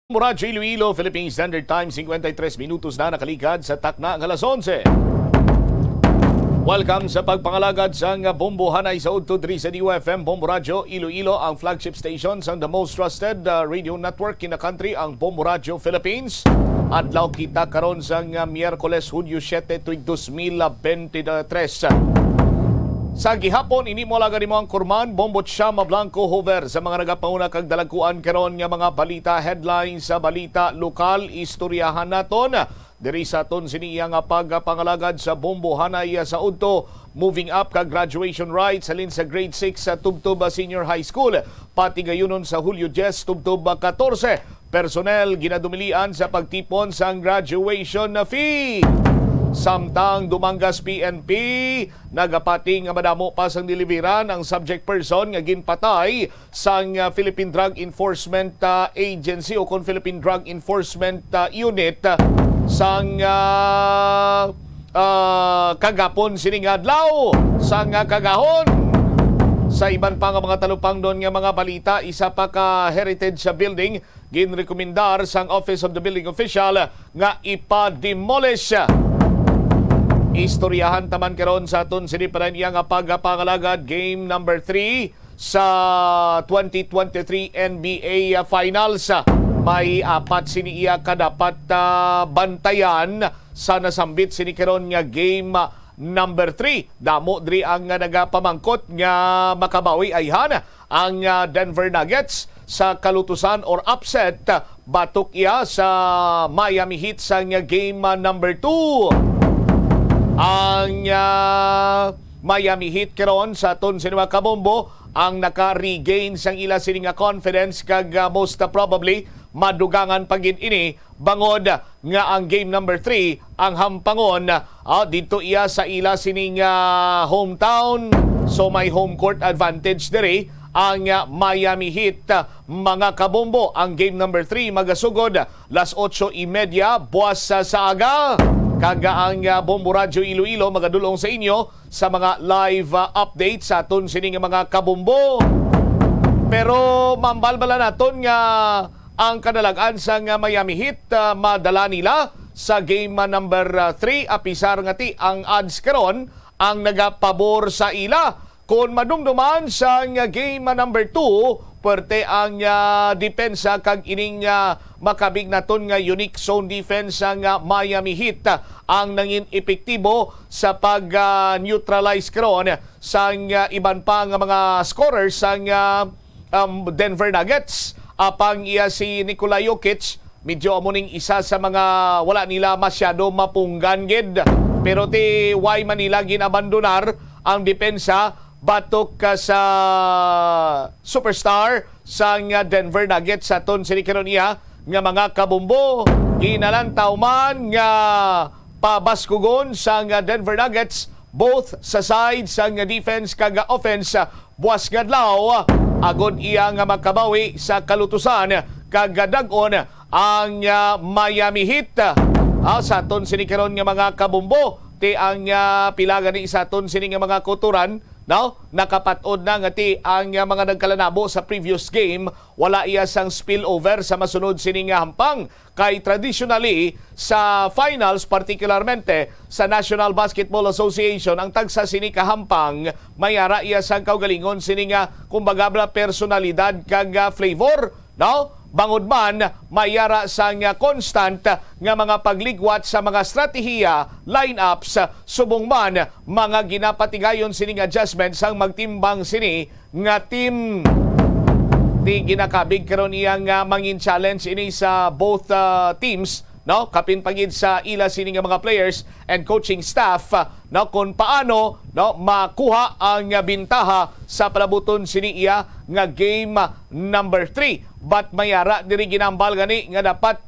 Radyo Iloilo, Philippine Standard Time, 53 minutos na nakaligad sa takna ng alas 11. Welcome sa pagpangalagad sa Bombohanay sa Udto Dri sa DOFM Bombo Radyo Iloilo, ang flagship station sa the most trusted radio network in the country, ang Bombo Radyo Philippines. Adlaw kita karon sa Miyerkules, Hunyo 7, 2023. Sa gihapon, ini mo lagari mo ang kurman, Bombot Shama Blanco Hover sa mga nagapauna kag dalagkuan karon nga mga balita, headlines sa balita lokal, istoryahan naton. Diri sa aton siniya nga pagpangalagad sa Bombohanay sa Udto, moving up ka graduation rites halin sa grade 6 sa Tubtob Senior High School, pati gayunon sa Hulyo 10 Tubtob 14. Personnel ginadumilian sa pagtipon sa graduation fee. Samtang Dumangas PNP nagapating nga madamo pa sang diliberan ang subject person nga ginpatay sang Philippine Drug Enforcement Agency o kon Philippine Drug Enforcement Unit sang kagapon sining adlaw sang kagahon. Sa iban pa nga mga talupang doon nga mga balita, isa pa ka heritage sa building ginrekomendar sang Office of the Building Official nga ipa-demolish. Istoryahan taman karon sa aton siniparan iya nga pagpangalagad game number 3 sa 2023 NBA Finals. May apat sini iya kadapat bantayan sa nasambit sini karon nga game number 3. Damo diri ang nagapamangkot nga makabawi ayhan ang Denver Nuggets sa kalutusan or upset batok iya sa Miami Heat sa game number 2. Ang Miami Heat karon sa aton sinima kabombo ang naka-regain sang ila sini nga confidence kag most probably madugangan pagin ini bangod nga ang game number 3 ang hampangon dito iya sa ila sining hometown, so may home court advantage diri ang Miami Heat. Mga kabombo, ang game number 3 magasugod las 8:30 buwas sa aga. Kaga ang Bombo Radyo Iloilo magadulong sa inyo sa mga live update sa aton sining mga kabombo. Pero mambalbala naton nga ang kadalagan sa Miami Heat madala nila sa game number 3 apisar nga ti ang odds karon ang nagapabor sa ila. Kung madumduman sa game number 2, puwerte ang depensa kag ining makabig naton nga unique zone defense ang Miami Heat ang nangin epektibo sa pag-neutralize karon sa iban pa nga mga scorers sang Denver Nuggets. Apang iya si Nikola Jokic, medyo amuning isa sa mga wala nila masyado mapunggan gid. Pero ti why Manila ginabandonar ang depensa batok ka sa superstar sa Denver Nuggets sa ton sinikaron iya nga mga kabumbo. Ginalantaw man nga pabaskugon sa Denver Nuggets both sa side sa defense kag offense. Buwas ngadlaw agod iya nga makabawi sa kalutusan kag dag-on ang Miami Heat. Sa ton sinikaron nga mga kabumbo ti ang pilagan ni sa ton sining nga mga kuturan. Now, nakapatod na nga ti ang mga nagkalanabo sa previous game, wala iya sang spillover sa masunod sining hampang. Kay traditionally sa finals, particularmente sa National Basketball Association, ang tagsa sini kahampang mayara iya sang kaugalingon sining kumbaga personalidad kag flavor. No? Bangod man, mayara sang constant nga mga pagligwat sa mga strategiya, lineups, subong man mga ginapatigayon sining adjustments sang magtimbang sini nga team. Di ginakabig karon iyang mangin challenge ini sa both teams, no? Kapin pagid sa ila sini nga mga players and coaching staff, no? Kung paano no makuha ang bintaha sa palabuton sini iya nga game number 3. But mayara diri ginambal gani nga dapat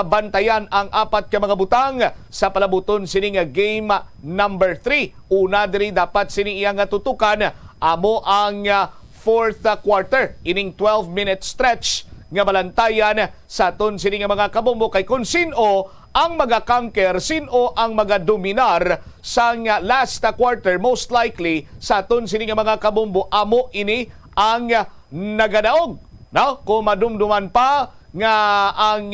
bantayan ang apat ka mga butang sa palabuton sini nga game number 3. Una diri dapat sini iya nga tutukan amo ang fourth quarter ining 12-minute stretch nga balantayan sa aton sini nga mga kabombo kay kung sino ang maga-conquer, sino ang maga-dominar sa last quarter, most likely sa aton sini nga mga kabombo amo ini ang nagadaog. Now, kung madumduman pa nga ang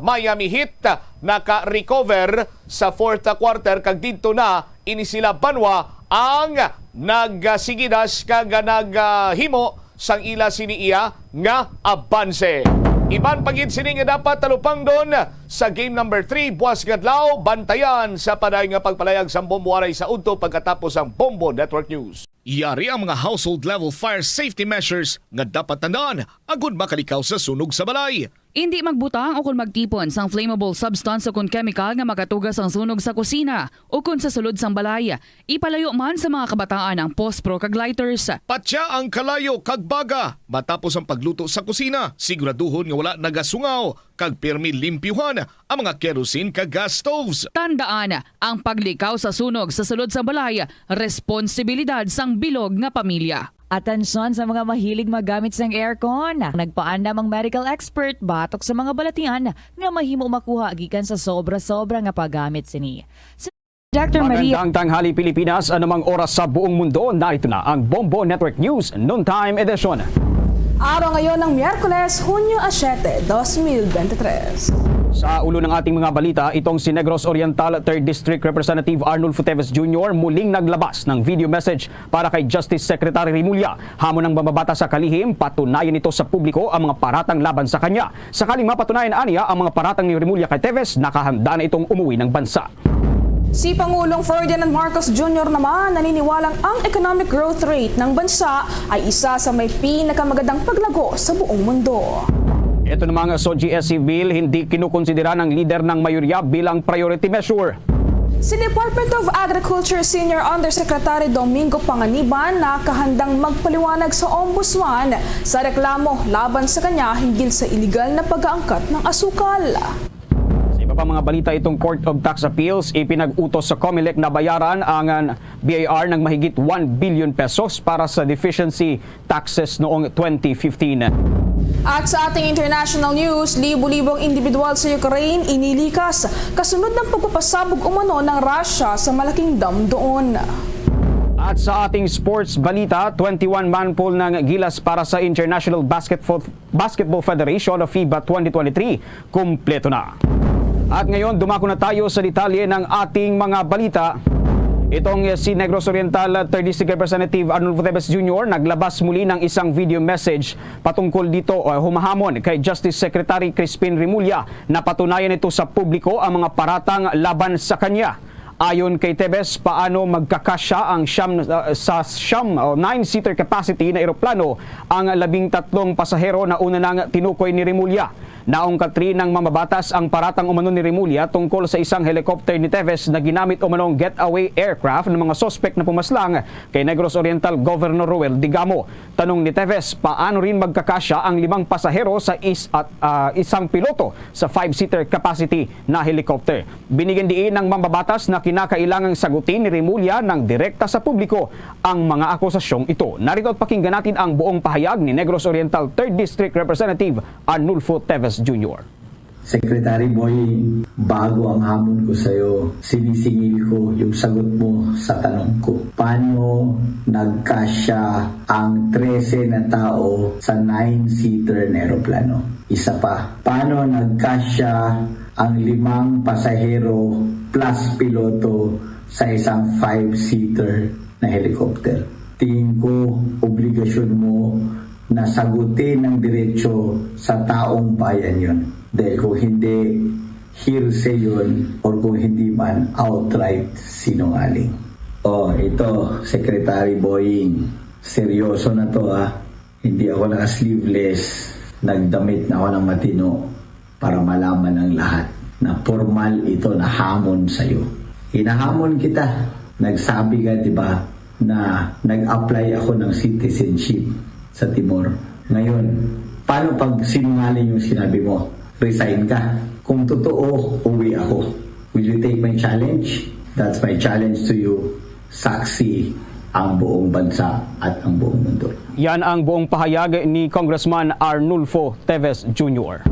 Miami Heat naka-recover sa fourth quarter kag didto na ini sila banwa ang nagsigidas kag naghimo sang ila siniiya nga abanse. Iban pagid sini nga dapat talupang doon sa game number 3 buwas kadlaw bantayan sa paday nga pagpalayag sa Bombo Aray sa udto pagkatapos ang Bombo Network News. Iyari ang mga household level fire safety measures nga dapat tandaan agud makalikaw sa sunog sa balay. Hindi magbutang o kung magtipon sang flammable substance o kung chemical nga makatugas ang sunog sa kusina o kung sa sulod sang balay. Ipalayo man sa mga kabataan ang pospro kag lighters. Patya ang kalayo kag baga matapos ang pagluto sa kusina. Siguraduhon nga wala nagasungaw kag pirmi limpyuhan ang mga kerosene kag gas stoves. Tandaan, ang paglikaw sa sunog sa sulod sa balay, responsibilidad sang bilog nga pamilya. Atensyon sa mga mahilig magamit sang aircon. Nagpaandam ang medical expert batok sa mga balatian nga mahimo makuha gikan sa sobra-sobra nga paggamit sini. Dr. Maria. Magandang tanghali Pilipinas, anumang oras sa buong mundo, narito na ang Bombo Network News Noontime Edition. Araw ngayon ng Miyerkules, Hunyo 7, 2023. Sa ulo ng ating mga balita, itong si Negros Oriental 3rd District Representative Arnulfo Teves Jr. muling naglabas ng video message para kay Justice Secretary Remulla. Hamon ng mamabata sa kalihim, patunayan ito sa publiko ang mga paratang laban sa kanya. Sakaling mapatunayan aniya ang mga paratang ni Remulla kay Teves, nakahanda na itong umuwi ng bansa. Si Pangulong Ferdinand Marcos Jr. naman naniniwalang ang economic growth rate ng bansa ay isa sa may pinakamagandang paglago sa buong mundo. Ito namang sa GSC bill, hindi kinukonsidera ng lider ng mayorya bilang priority measure. Si Department of Agriculture Senior Undersecretary Domingo Panganiban nakahandang magpaliwanag sa Ombudsman sa reklamo laban sa kanya hinggil sa iligal na pag-aangkat ng asukal. Pa mga balita, itong Court of Tax Appeals ipinag-utos sa COMELEC na bayaran ang BIR ng mahigit 1 billion pesos para sa deficiency taxes noong 2015. At sa ating international news, libo-libong individual sa Ukraine inilikas kasunod ng pagpapasabog umano ng Russia sa malaking dam doon. At sa ating sports balita, 21 man pool ng gilas para sa International Basketball Federation o FIBA 2023 kumpleto na. At ngayon, dumako na tayo sa detalye ng ating mga balita. Itong si Negros Oriental 3rd District Representative Arnulfo Teves Jr. naglabas muli ng isang video message patungkol dito humahamon kay Justice Secretary Crispin Remulla na patunayan ito sa publiko ang mga paratang laban sa kanya. Ayon kay Teves, paano magkakasya ang 9-seater capacity na eroplano ang 13 pasahero na una nang tinukoy ni Remulla. Naong katri ng mamabatas ang paratang umano ni Remulla tungkol sa isang helicopter ni Teves na ginamit umanong getaway aircraft ng mga sospek na pumaslang kay Negros Oriental Governor Roel Digamo. Tanong ni Teves, paano rin magkakasya ang 5 pasahero sa isang piloto sa 5-seater capacity na helicopter? Binigyan diin ng mamabatas na kinakailangang sagutin ni Remulla ng direkta sa publiko ang mga akusasyong ito. Narito at pakinggan natin ang buong pahayag ni Negros Oriental 3rd District Representative Arnulfo Teves Jr. Secretary Boying, bago ang hamon ko sa iyo, sinisingil ko yung sagot mo sa tanong ko. Paano nagkasya ang 13 na tao sa 9-seater na aeroplano? Isa pa, paano nagkasya ang 5 pasahero plus piloto sa isang 5-seater na helicopter? Tingin ko, obligasyon mo na sagutin ng diretsyo sa taong bayan yun. Dahil kung hindi hearsay yun or kung hindi man outright sinungaling. Ito, Secretary Boying, seryoso na to Hindi ako naka-sleeveless, nagdamit na ako ng matino para malaman ng lahat na formal ito na hamon sa'yo. Hinahamon kita. Nagsabi ka, di ba, na nag-apply ako ng citizenship sa Timor. Ngayon, paano pag sinungaling yung sinabi mo? Resign ka. Kung totoo, uwi ako. Will you take my challenge? That's my challenge to you. Saksi ang buong bansa at ang buong mundo. Yan ang buong pahayag ni Congressman Arnulfo Teves Jr.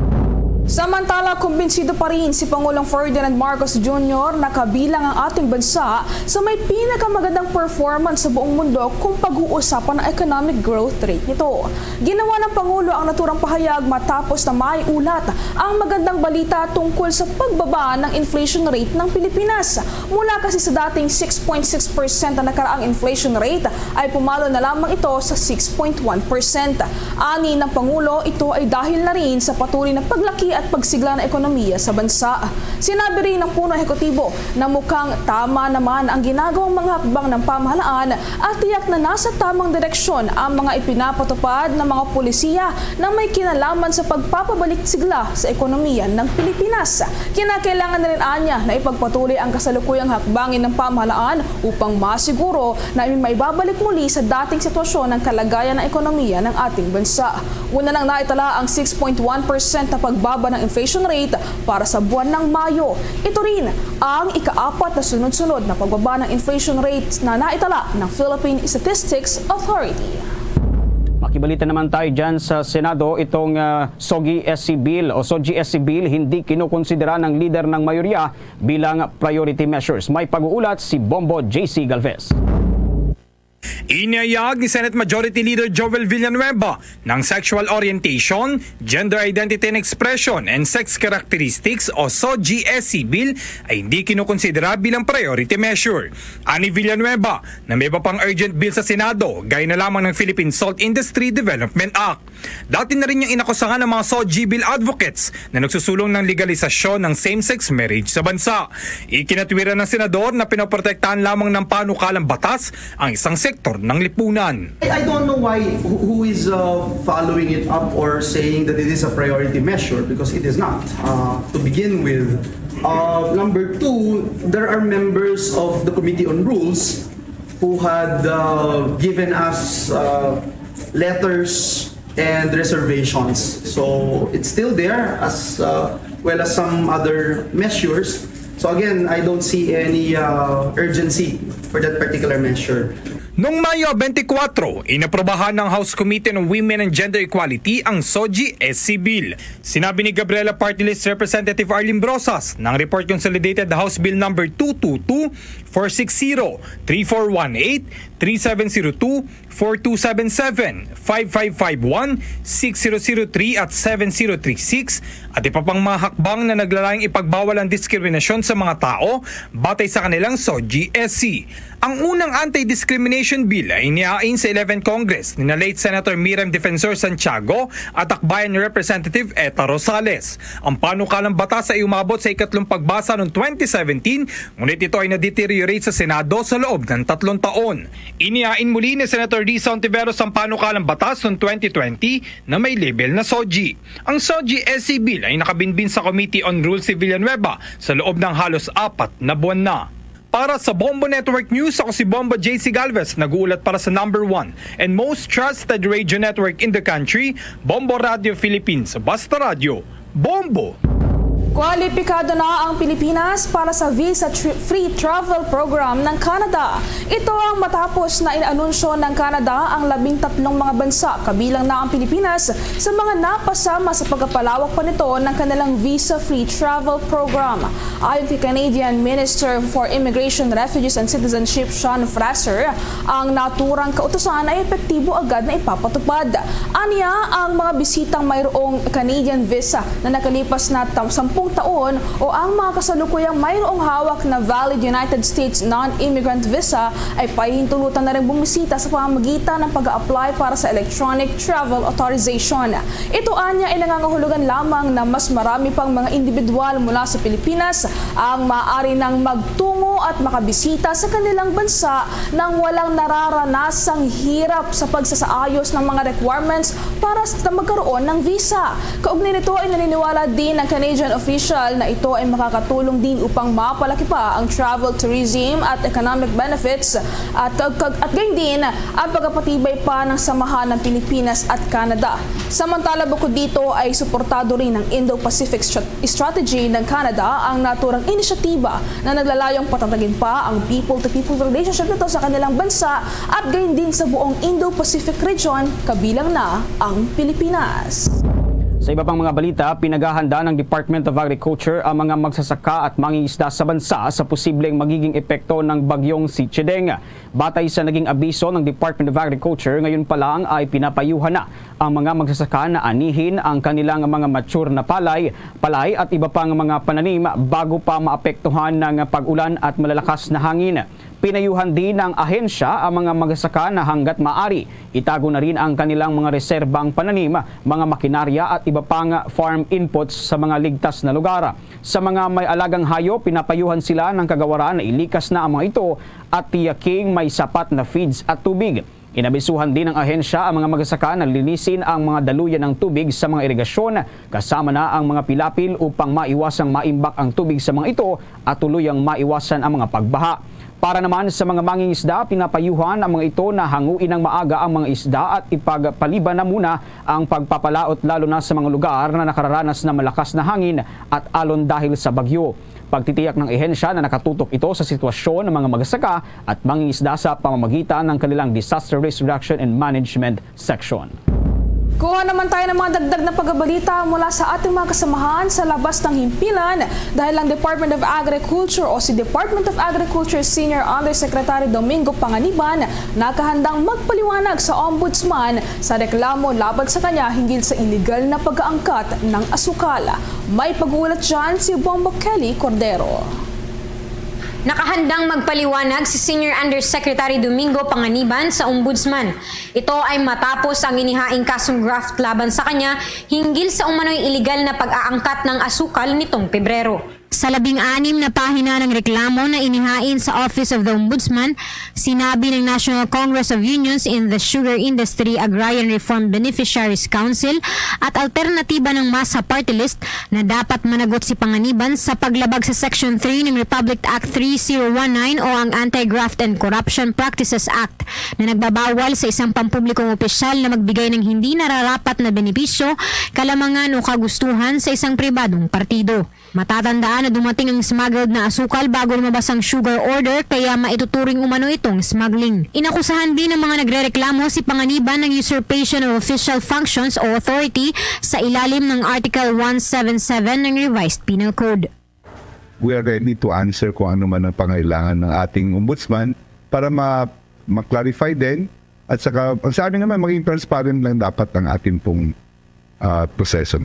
Samantala, kumbinsido pa rin si Pangulong Ferdinand Marcos Jr. na kabilang ang ating bansa sa may pinakamagandang performance sa buong mundo kung pag-uusapan ng economic growth rate nito. Ginawa ng Pangulo ang naturang pahayag matapos na maiulat ang magandang balita tungkol sa pagbaba ng inflation rate ng Pilipinas. Mula kasi sa dating 6.6% na nakaraang inflation rate ay pumalo na lamang ito sa 6.1%. Ani ng Pangulo, ito ay dahil na rin sa patuloy na paglaki at pagsigla ng ekonomiya sa bansa. Sinabi rin ng punong ehekutibo na mukhang tama naman ang ginagawang mga hakbang ng pamahalaan at tiyak na nasa tamang direksyon ang mga ipinapatupad ng mga pulisiya na may kinalaman sa pagpapabalik sigla sa ekonomiya ng Pilipinas. Kinakailangan na rin anya na ipagpatuloy ang kasalukuyang hakbangin ng pamahalaan upang masiguro na may babalik muli sa dating sitwasyon ng kalagayan ng ekonomiya ng ating bansa. Una nang naitala ang 6.1% na pagbaba ng inflation rate para sa buwan ng Mayo. Ito rin ang ika-4 na sunod-sunod na pagbaba ng inflation rate na naitala ng Philippine Statistics Authority. Makibalita naman tayo dyan sa Senado, itong SOGI SC Bill o SOGI SC Bill hindi kinukonsidera ng leader ng mayorya bilang priority measures. May pag-uulat si Bombo JC Galvez. Inihayag ni Senate Majority Leader Joel Villanueva ng sexual orientation, gender identity and expression, and sex characteristics o SOGI-SC Bill ay hindi kinukonsidera bilang priority measure. Ani Villanueva na may iba pang urgent bill sa Senado gaya na lamang ng Philippine Salt Industry Development Act. Dati na rin yung inakusahan ng mga SOGI Bill advocates na nagsusulong ng legalisasyon ng same-sex marriage sa bansa. Ikinatwiran ng senador na pinoprotektahan lamang ng panukalang batas ang isang sektor ng lipunan. I don't know why who is following it up or saying that it is a priority measure because it is not. To begin with, number two, there are members of the Committee on Rules who had given us letters and reservations. So it's still there as well as some other measures. So again, I don't see any urgency for that particular measure. Noong Mayo 24, inaprobahan ng House Committee on Women and Gender Equality ang SOGI-SC Bill. Sinabi ni Gabriela Party List Representative Arlene Brosas ng Report Consolidated House Bill No. 222, 460, 3418, 3702, 4277, 5551, 6003 at 7036 at iba pang mga hakbang na naglalayong ipagbawal ang diskriminasyon sa mga tao batay sa kanilang SOGI-SC. Ang unang anti-discrimination bill ay inihain sa 11th Congress ni na late Senator Miriam Defensor Santiago at Akbayan Representative Eta Rosales. Ang panukalang batas ay umabot sa ikatlong pagbasa noong 2017, ngunit ito ay na-deteriorate sa Senado sa loob ng 3 taon. Inihain muli ni Senator Risa Ontiveros ang panukalang batas noong 2020 na may label na SOGI. Ang SOGI-SC Bill ay nakabinbin sa Committee on Rules si Villanueva sa loob ng halos 4 na buwan na. Para sa Bombo Network News, ako si Bombo JC Galvez, nag-uulat para sa number 1 and most trusted radio network in the country, Bombo Radio Philippines. Basta Radio, Bombo! Kwalipikado na ang Pilipinas para sa visa-free travel program ng Canada. Ito ang matapos na inanunsyo ng Canada ang 13 mga bansa, kabilang na ang Pilipinas, sa mga napasama sa pagpapalawak pa nito ng kanilang visa-free travel program. Ayon kay Canadian Minister for Immigration, Refugees and Citizenship, Sean Fraser, ang naturang kautusan ay epektibo agad na ipapatupad. Aniya, ang mga bisitang mayroong Canadian visa na nakalipas na 10 taon o ang mga kasalukuyang mayroong hawak na valid United States non-immigrant visa ay pahihintulutan na rin bumisita sa pamamagitan ng pag-a-apply para sa Electronic Travel Authorization. Ito anya ay nangangahulugan lamang na mas marami pang mga individual mula sa Pilipinas ang maaari nang magtungo at makabisita sa kanilang bansa nang walang nararanasang hirap sa pagsasaayos ng mga requirements para sa magkaroon ng visa. Kaugnay nito ay naniniwala din ng Canadian official na ito ay makakatulong din upang mapalaki pa ang travel, tourism at economic benefits at gayon din ang pagpapatibay pa ng samahan ng Pilipinas at Canada. Samantala, bukod dito ay suportado rin ng Indo-Pacific Strategy ng Canada ang naturang inisyatiba na naglalayong patatagin pa ang people-to-people relationship nito sa kanilang bansa at gayon din sa buong Indo-Pacific region, kabilang na ang Pilipinas. Sa iba pang mga balita, pinaghahanda ng Department of Agriculture ang mga magsasaka at mangingisda sa bansa sa posibleng magiging epekto ng bagyong si Chideng. Batay sa naging abiso ng Department of Agriculture, ngayon pa lang ay pinapayuhan na ang mga magsasaka na anihin ang kanilang mga mature na palay at iba pang mga pananim bago pa maapektuhan ng pag-ulan at malalakas na hangin. Pinayuhan din ng ahensya ang mga magsasaka na hanggat maari itago na rin ang kanilang mga reserbang pananim, mga makinarya at iba pang farm inputs sa mga ligtas na lugar. Sa mga may alagang hayop, pinapayuhan sila ng kagawaran na ilikas na ang mga ito at tiyaking may sapat na feeds at tubig. Inabisuhan din ng ahensya ang mga magsasaka na linisin ang mga daluyan ng tubig sa mga irigasyon kasama na ang mga pilapil upang maiwasang maimbak ang tubig sa mga ito at tuluyang maiwasan ang mga pagbaha. Para naman sa mga mangingisda, pinapayuhan ang mga ito na hanguin ng maaga ang mga isda at ipagpaliban na muna ang pagpapalaot lalo na sa mga lugar na nakararanas na malakas na hangin at alon dahil sa bagyo. Pagtitiyak ng ehensya na nakatutok ito sa sitwasyon ng mga magsasaka at mangingisda sa pamamagitan ng kanilang Disaster Risk Reduction and Management Section. Kuha naman tayo ng mga dagdag na pagbabalita mula sa ating mga kasamahan sa labas ng himpilan dahil ang Department of Agriculture o si Department of Agriculture Senior Undersecretary Domingo Panganiban nakahandang magpaliwanag sa Ombudsman sa reklamo laban sa kanya hinggil sa illegal na pag-aangkat ng asukal. May pag-uulat dyan si Bombo Kelly Cordero. Nakahandang magpaliwanag si Senior Undersecretary Domingo Panganiban sa Ombudsman. Ito ay matapos ang inihaing kasong graft laban sa kanya hinggil sa umano'y iligal na pag-aangkat ng asukal nitong Pebrero. Sa 16 na pahina ng reklamo na inihain sa Office of the Ombudsman, sinabi ng National Congress of Unions in the Sugar Industry Agrarian Reform Beneficiaries Council at alternatiba ng Masa Party List na dapat managot si Panganiban sa paglabag sa Section 3 ng Republic Act 3019 o ang Anti-Graft and Corruption Practices Act na nagbabawal sa isang pampublikong opisyal na magbigay ng hindi nararapat na benepisyo, kalamangan o kagustuhan sa isang pribadong partido. Matatandaan na dumating ang smuggled na asukal bago lumabas ang sugar order kaya maituturing umano itong smuggling. Inakusahan din ng mga nagrereklamo si Panganiban ng usurpation of official functions o authority sa ilalim ng Article 177 ng Revised Penal Code. We are ready to answer kung ano man ang pangailangan ng ating ombudsman para ma-clarify din at saka sa amin naman maging transparent lang dapat ang ating pong proseso.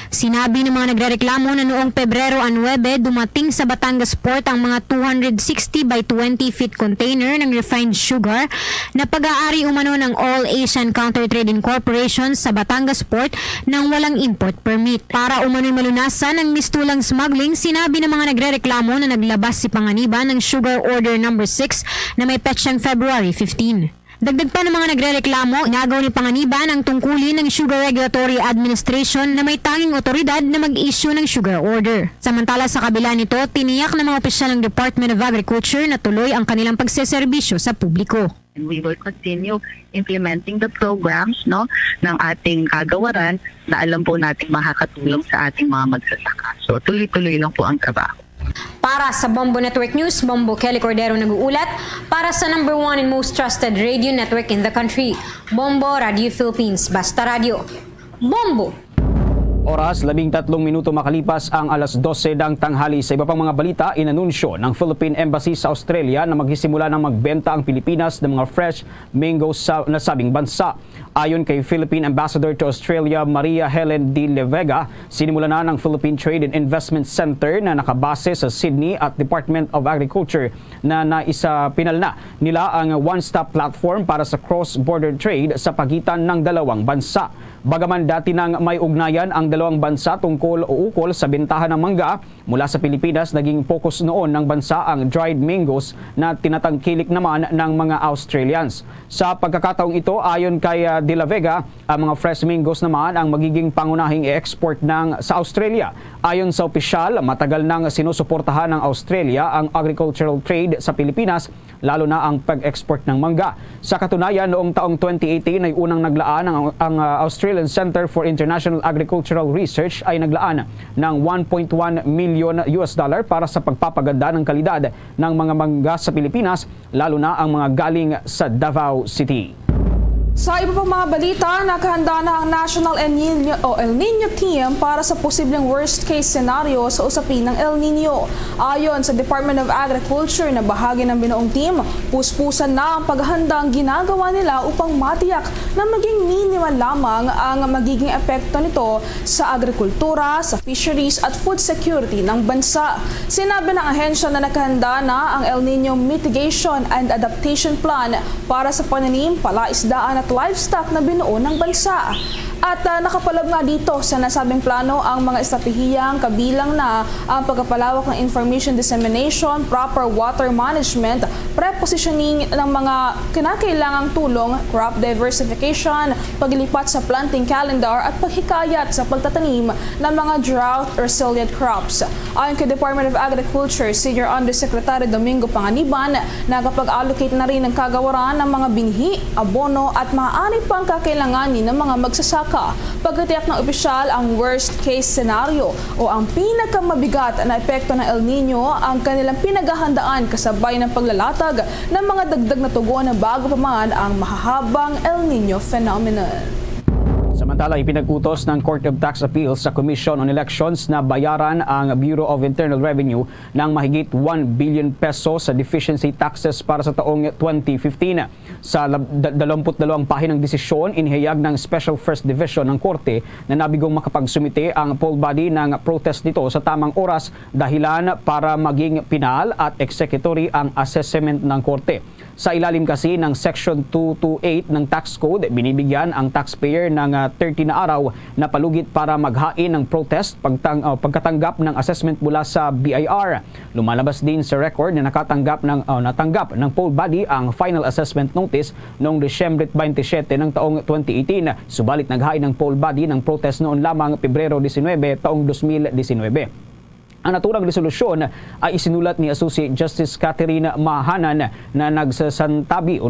Sinabi ng mga nagrereklamo na noong Pebrero 9 dumating sa Batangas Port ang mga 260 by 20 feet container ng refined sugar na pag-aari umano ng All Asian Countertrade Incorporation sa Batangas Port nang walang import permit. Para umano'y malunasan ang mistulang smuggling, sinabi ng mga nagrereklamo na naglabas si Panganiban ng Sugar Order No. 6 na may petsang February 15. Dagdag pa ng mga nagrereklamo, inagaw ni Panganiban ang tungkulin ng Sugar Regulatory Administration na may tanging otoridad na mag-issue ng sugar order. Samantala sa kabila nito, tiniyak ng mga opisyal ng Department of Agriculture na tuloy ang kanilang pagseserbisyo sa publiko. And we will continue implementing the programs ng ating kagawaran na alam po natin makakatulong sa ating mga magsasaka. So tuloy-tuloy lang po ang trabaho. Para sa Bombo Network News, Bombo Kelly Cordero nag-uulat para sa number 1 and most trusted radio network in the country, Bombo Radio Philippines. Basta Radio. Bombo! Oras, 13 minuto makalipas ang alas 12 ng tanghali. Sa iba pang mga balita, inanunsyo ng Philippine Embassy sa Australia na magsisimula ng magbenta ang Pilipinas ng mga fresh mangoes sa nasabing bansa. Ayon kay Philippine Ambassador to Australia, Maria Helen de la Vega, sinimula na ng Philippine Trade and Investment Center na nakabase sa Sydney at Department of Agriculture na pinal na nila ang one-stop platform para sa cross-border trade sa pagitan ng dalawang bansa. Bagaman dati nang may ugnayan ang dalawang bansa tungkol o ukol sa bentahan ng mangga mula sa Pilipinas, naging focus noon ng bansa ang dried mangoes na tinatangkilik naman ng mga Australians. Sa pagkakataong ito, ayon kay De La Vega, ang mga fresh mangoes naman ang magiging pangunahing i-export sa Australia. Ayon sa opisyal, matagal nang sinusuportahan ng Australia ang agricultural trade sa Pilipinas, lalo na ang pag-export ng mangga. Sa katunayan, noong taong 2018 ay unang naglaan ang Australian Center for International Agricultural Research ay naglaan ng $1.1 million para sa pagpapaganda ng kalidad ng mga mangga sa Pilipinas, lalo na ang mga galing sa Davao City. Sa iba pang mga balita, nakahanda na ang National El Nino Team para sa posibleng worst-case scenario sa usapin ng El Nino. Ayon sa Department of Agriculture na bahagi ng binuong team, puspusan na ang paghahanda ang ginagawa nila upang matiyak na maging minimal lamang ang magiging epekto nito sa agrikultura, sa fisheries at food security ng bansa. Sinabi ng ahensya na nakahanda na ang El Nino Mitigation and Adaptation Plan para sa pananim, palaisdaan at livestock na binuo ng bansa. At nakapaloob nga dito sa nasabing plano ang mga estratehiyang kabilang na ang pagpapalawak ng information dissemination, proper water management, prepositioning ng mga kinakailangang tulong, crop diversification, paglipat sa planting calendar at paghikayat sa pagtatanim ng mga drought-resilient crops. Ayon kay Department of Agriculture Senior Undersecretary Domingo Panganiban, nakapag-allocate na rin ng kagawaran ng mga binhi, abono at maaari pang kakailanganin ng mga magsasaka. Pagkatiyak ng opisyal ang worst-case scenario o ang pinakamabigat na epekto ng El Nino ang kanilang pinaghahandaan kasabay ng paglalatag ng mga dagdag na tugon na bago pa man ang mahahabang El Nino phenomenon. Samantala, ipinag-utos ng Court of Tax Appeals sa Commission on Elections na bayaran ang Bureau of Internal Revenue ng mahigit 1 billion peso sa deficiency taxes para sa taong 2015. Sa 22 pahinang desisyon, inihayag ng Special First Division ng Korte na nabigong makapagsumite ang poll body ng protest nito sa tamang oras dahilan para maging pinal at executory ang assessment ng Korte. Sa ilalim kasi ng Section 228 ng Tax Code, binibigyan ang taxpayer ng 30 na araw na palugit para maghain ng protest pagkatanggap ng assessment mula sa BIR. Lumalabas din sa record na natanggap ng poll body ang final assessment notice noong Disyembre 27 ng taong 2018. Subalit naghain ng poll body ng protest noon lamang Pebrero 19 taong 2019. Ang naturang resolusyon ay isinulat ni Associate Justice Catherine Mahanan na nagasantabi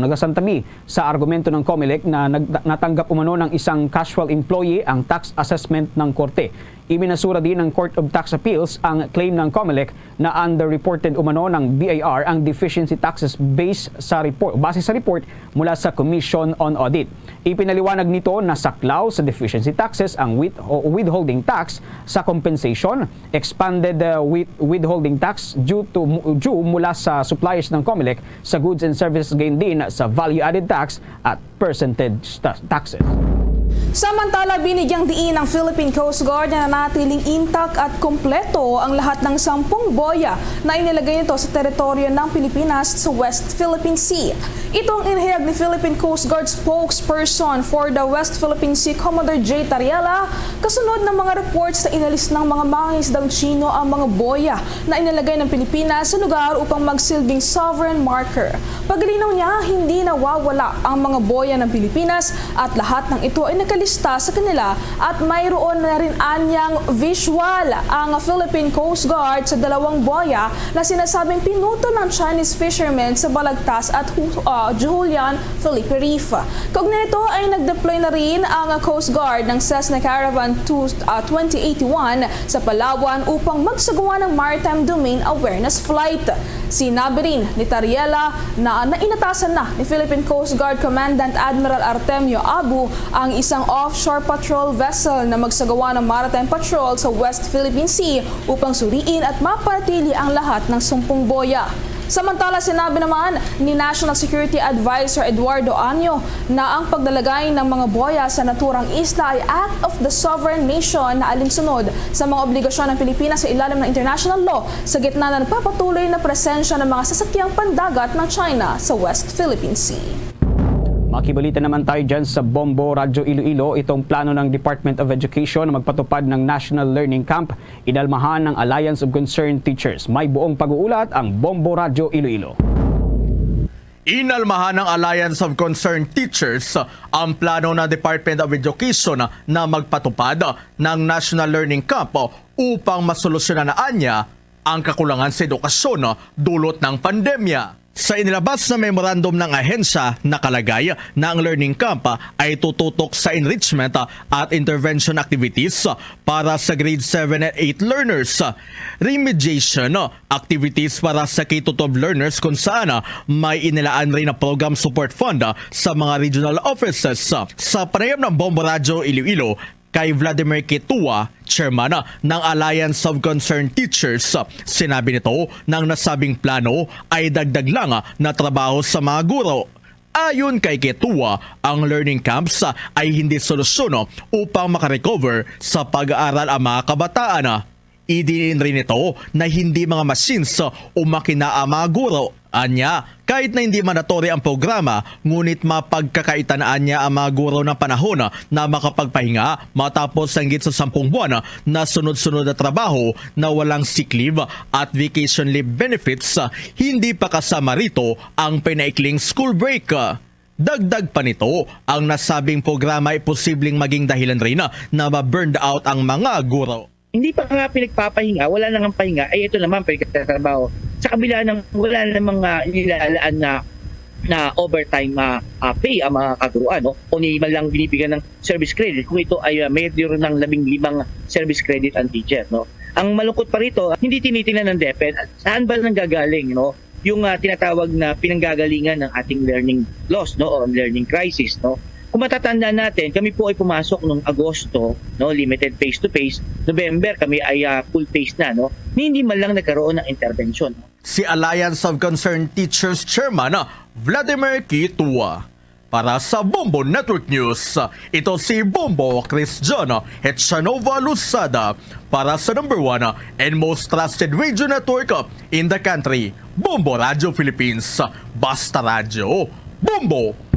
sa argumento ng COMELEC na natanggap umano ng isang casual employee ang tax assessment ng korte. Iminasura din ng Court of Tax Appeals ang claim ng COMELEC na underreported umano ng BIR ang deficiency taxes base sa report mula sa Commission on Audit. Ipinaliwanag nito na saklaw sa deficiency taxes ang withholding tax sa compensation, expanded withholding tax due mula sa suppliers ng COMELEC sa goods and services gain din sa value-added tax at percentage taxes. Samantala, binigyang diin ng Philippine Coast Guard na nanatiling intact at kompleto ang lahat ng 10 boya na inilagay nito sa teritoryo ng Pilipinas sa West Philippine Sea. Ito ang inihayag ni Philippine Coast Guard spokesperson for the West Philippine Sea, Commodore J. Tariela, kasunod ng mga reports na inalis ng mga mangingisdang Chino ang mga boya na inilagay ng Pilipinas sa lugar upang magsilbing sovereign marker. Paglinaw niya, hindi nawawala ang mga boya ng Pilipinas at lahat ng ito ay nakalista sa kanila at mayroon na rin anyang visual ang Philippine Coast Guard sa 2 boya na sinasabing pinuto ng Chinese fishermen sa Balagtas at Julian Felipe Reef. Kaugnay nito ay nag-deploy na rin ang Coast Guard ng Cessna Caravan 2081 sa Palawan upang magsagawa ng Maritime Domain Awareness Flight. Sinabi rin ni Tariela na inatasan na ni Philippine Coast Guard Commandant Admiral Artemio Abu ang isang offshore patrol vessel na magsagawa ng maritime patrol sa West Philippine Sea upang suriin at mapanatili ang lahat ng 10 boya. Samantala, sinabi naman ni National Security Advisor Eduardo Anyo na ang paglalagay ng mga boya sa naturang isla ay act of the sovereign nation na alinsunod sa mga obligasyon ng Pilipinas sa ilalim ng international law sa gitna ng nagpapatuloy na presensya ng mga sasakyang pandagat ng China sa West Philippine Sea. Makibalita naman tayo dyan sa Bombo Radyo Iloilo. Itong plano ng Department of Education na magpatupad ng National Learning Camp, inalmahan ng Alliance of Concerned Teachers. May buong pag-uulat ang Bombo Radyo Iloilo. Inalmahan ng Alliance of Concerned Teachers ang plano ng Department of Education na magpatupad ng National Learning Camp upang masolusyonan na anya ang kakulangan sa edukasyon dulot ng pandemya. Sa inilabas na memorandum ng ahensya, nakalagay na ang learning camp ay tututok sa enrichment at intervention activities para sa grade 7 and 8 learners, remediation activities para sa K-12 learners kung saan may inilaan rin na program support fund sa mga regional offices. Sa panayam ng Bombo Radio Iloilo, kay Vladimir Ketua, chairman ng Alliance of Concerned Teachers, sinabi nito ng nasabing plano ay dagdag lang na trabaho sa mga guro. Ayon kay Ketua, ang learning camps ay hindi solusyon upang makarecover sa pag-aaral ang mga kabataan. Idinin rin ito na hindi mga machines o makina ang mga guro. Anya, kahit na hindi mandatory ang programa, ngunit mapagkakaitanaan niya ang mga guro ng panahon na makapagpahinga matapos hanggang sa 10 buwan na sunod-sunod na trabaho na walang sick leave at vacation leave benefits, hindi pa kasama rito ang pinaikling school break. Dagdag pa nito, ang nasabing programa ay posibleng maging dahilan rin na ma-burned out ang mga guro. Hindi pa nga pinagpapahinga, wala nang ang pahinga, ay ito naman pagkakatrabaho. Sa kabila ng wala namang nilalaan na overtime pay ang mga kaguruan, no? O ni man lang binibigyan ng service credit kung ito ay mayroon ng 15 service credit ang teacher, no? Ang malungkot pa rito, hindi tinitingnan ng DepEd saan ba nanggagaling, no? Yung tinatawag na pinanggagalingan ng ating learning loss, no, o learning crisis, no? Kung matatandaan natin, kami po ay pumasok noong Agosto, no, limited face-to-face. November, kami ay full face na, no? Hindi man lang nagkaroon ng intervention. Si Alliance of Concerned Teachers Chairman Vladimir Ketua. Para sa Bombo Network News, ito si Bombo Chris John Hetchanova Lusada para sa number 1 and most trusted radio network in the country, Bombo Radio Philippines. Basta Radio, Bombo!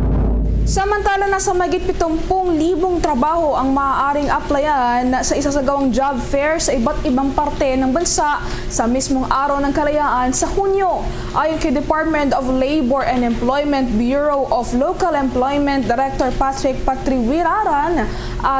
Samantala, nasa mahigit 70,000 trabaho ang maaaring applyan sa isasagawang job fair sa iba't ibang parte ng bansa sa mismong araw ng Kalayaan sa Hunyo. Ayon kay Department of Labor and Employment Bureau of Local Employment Director Patrick Patriwiraran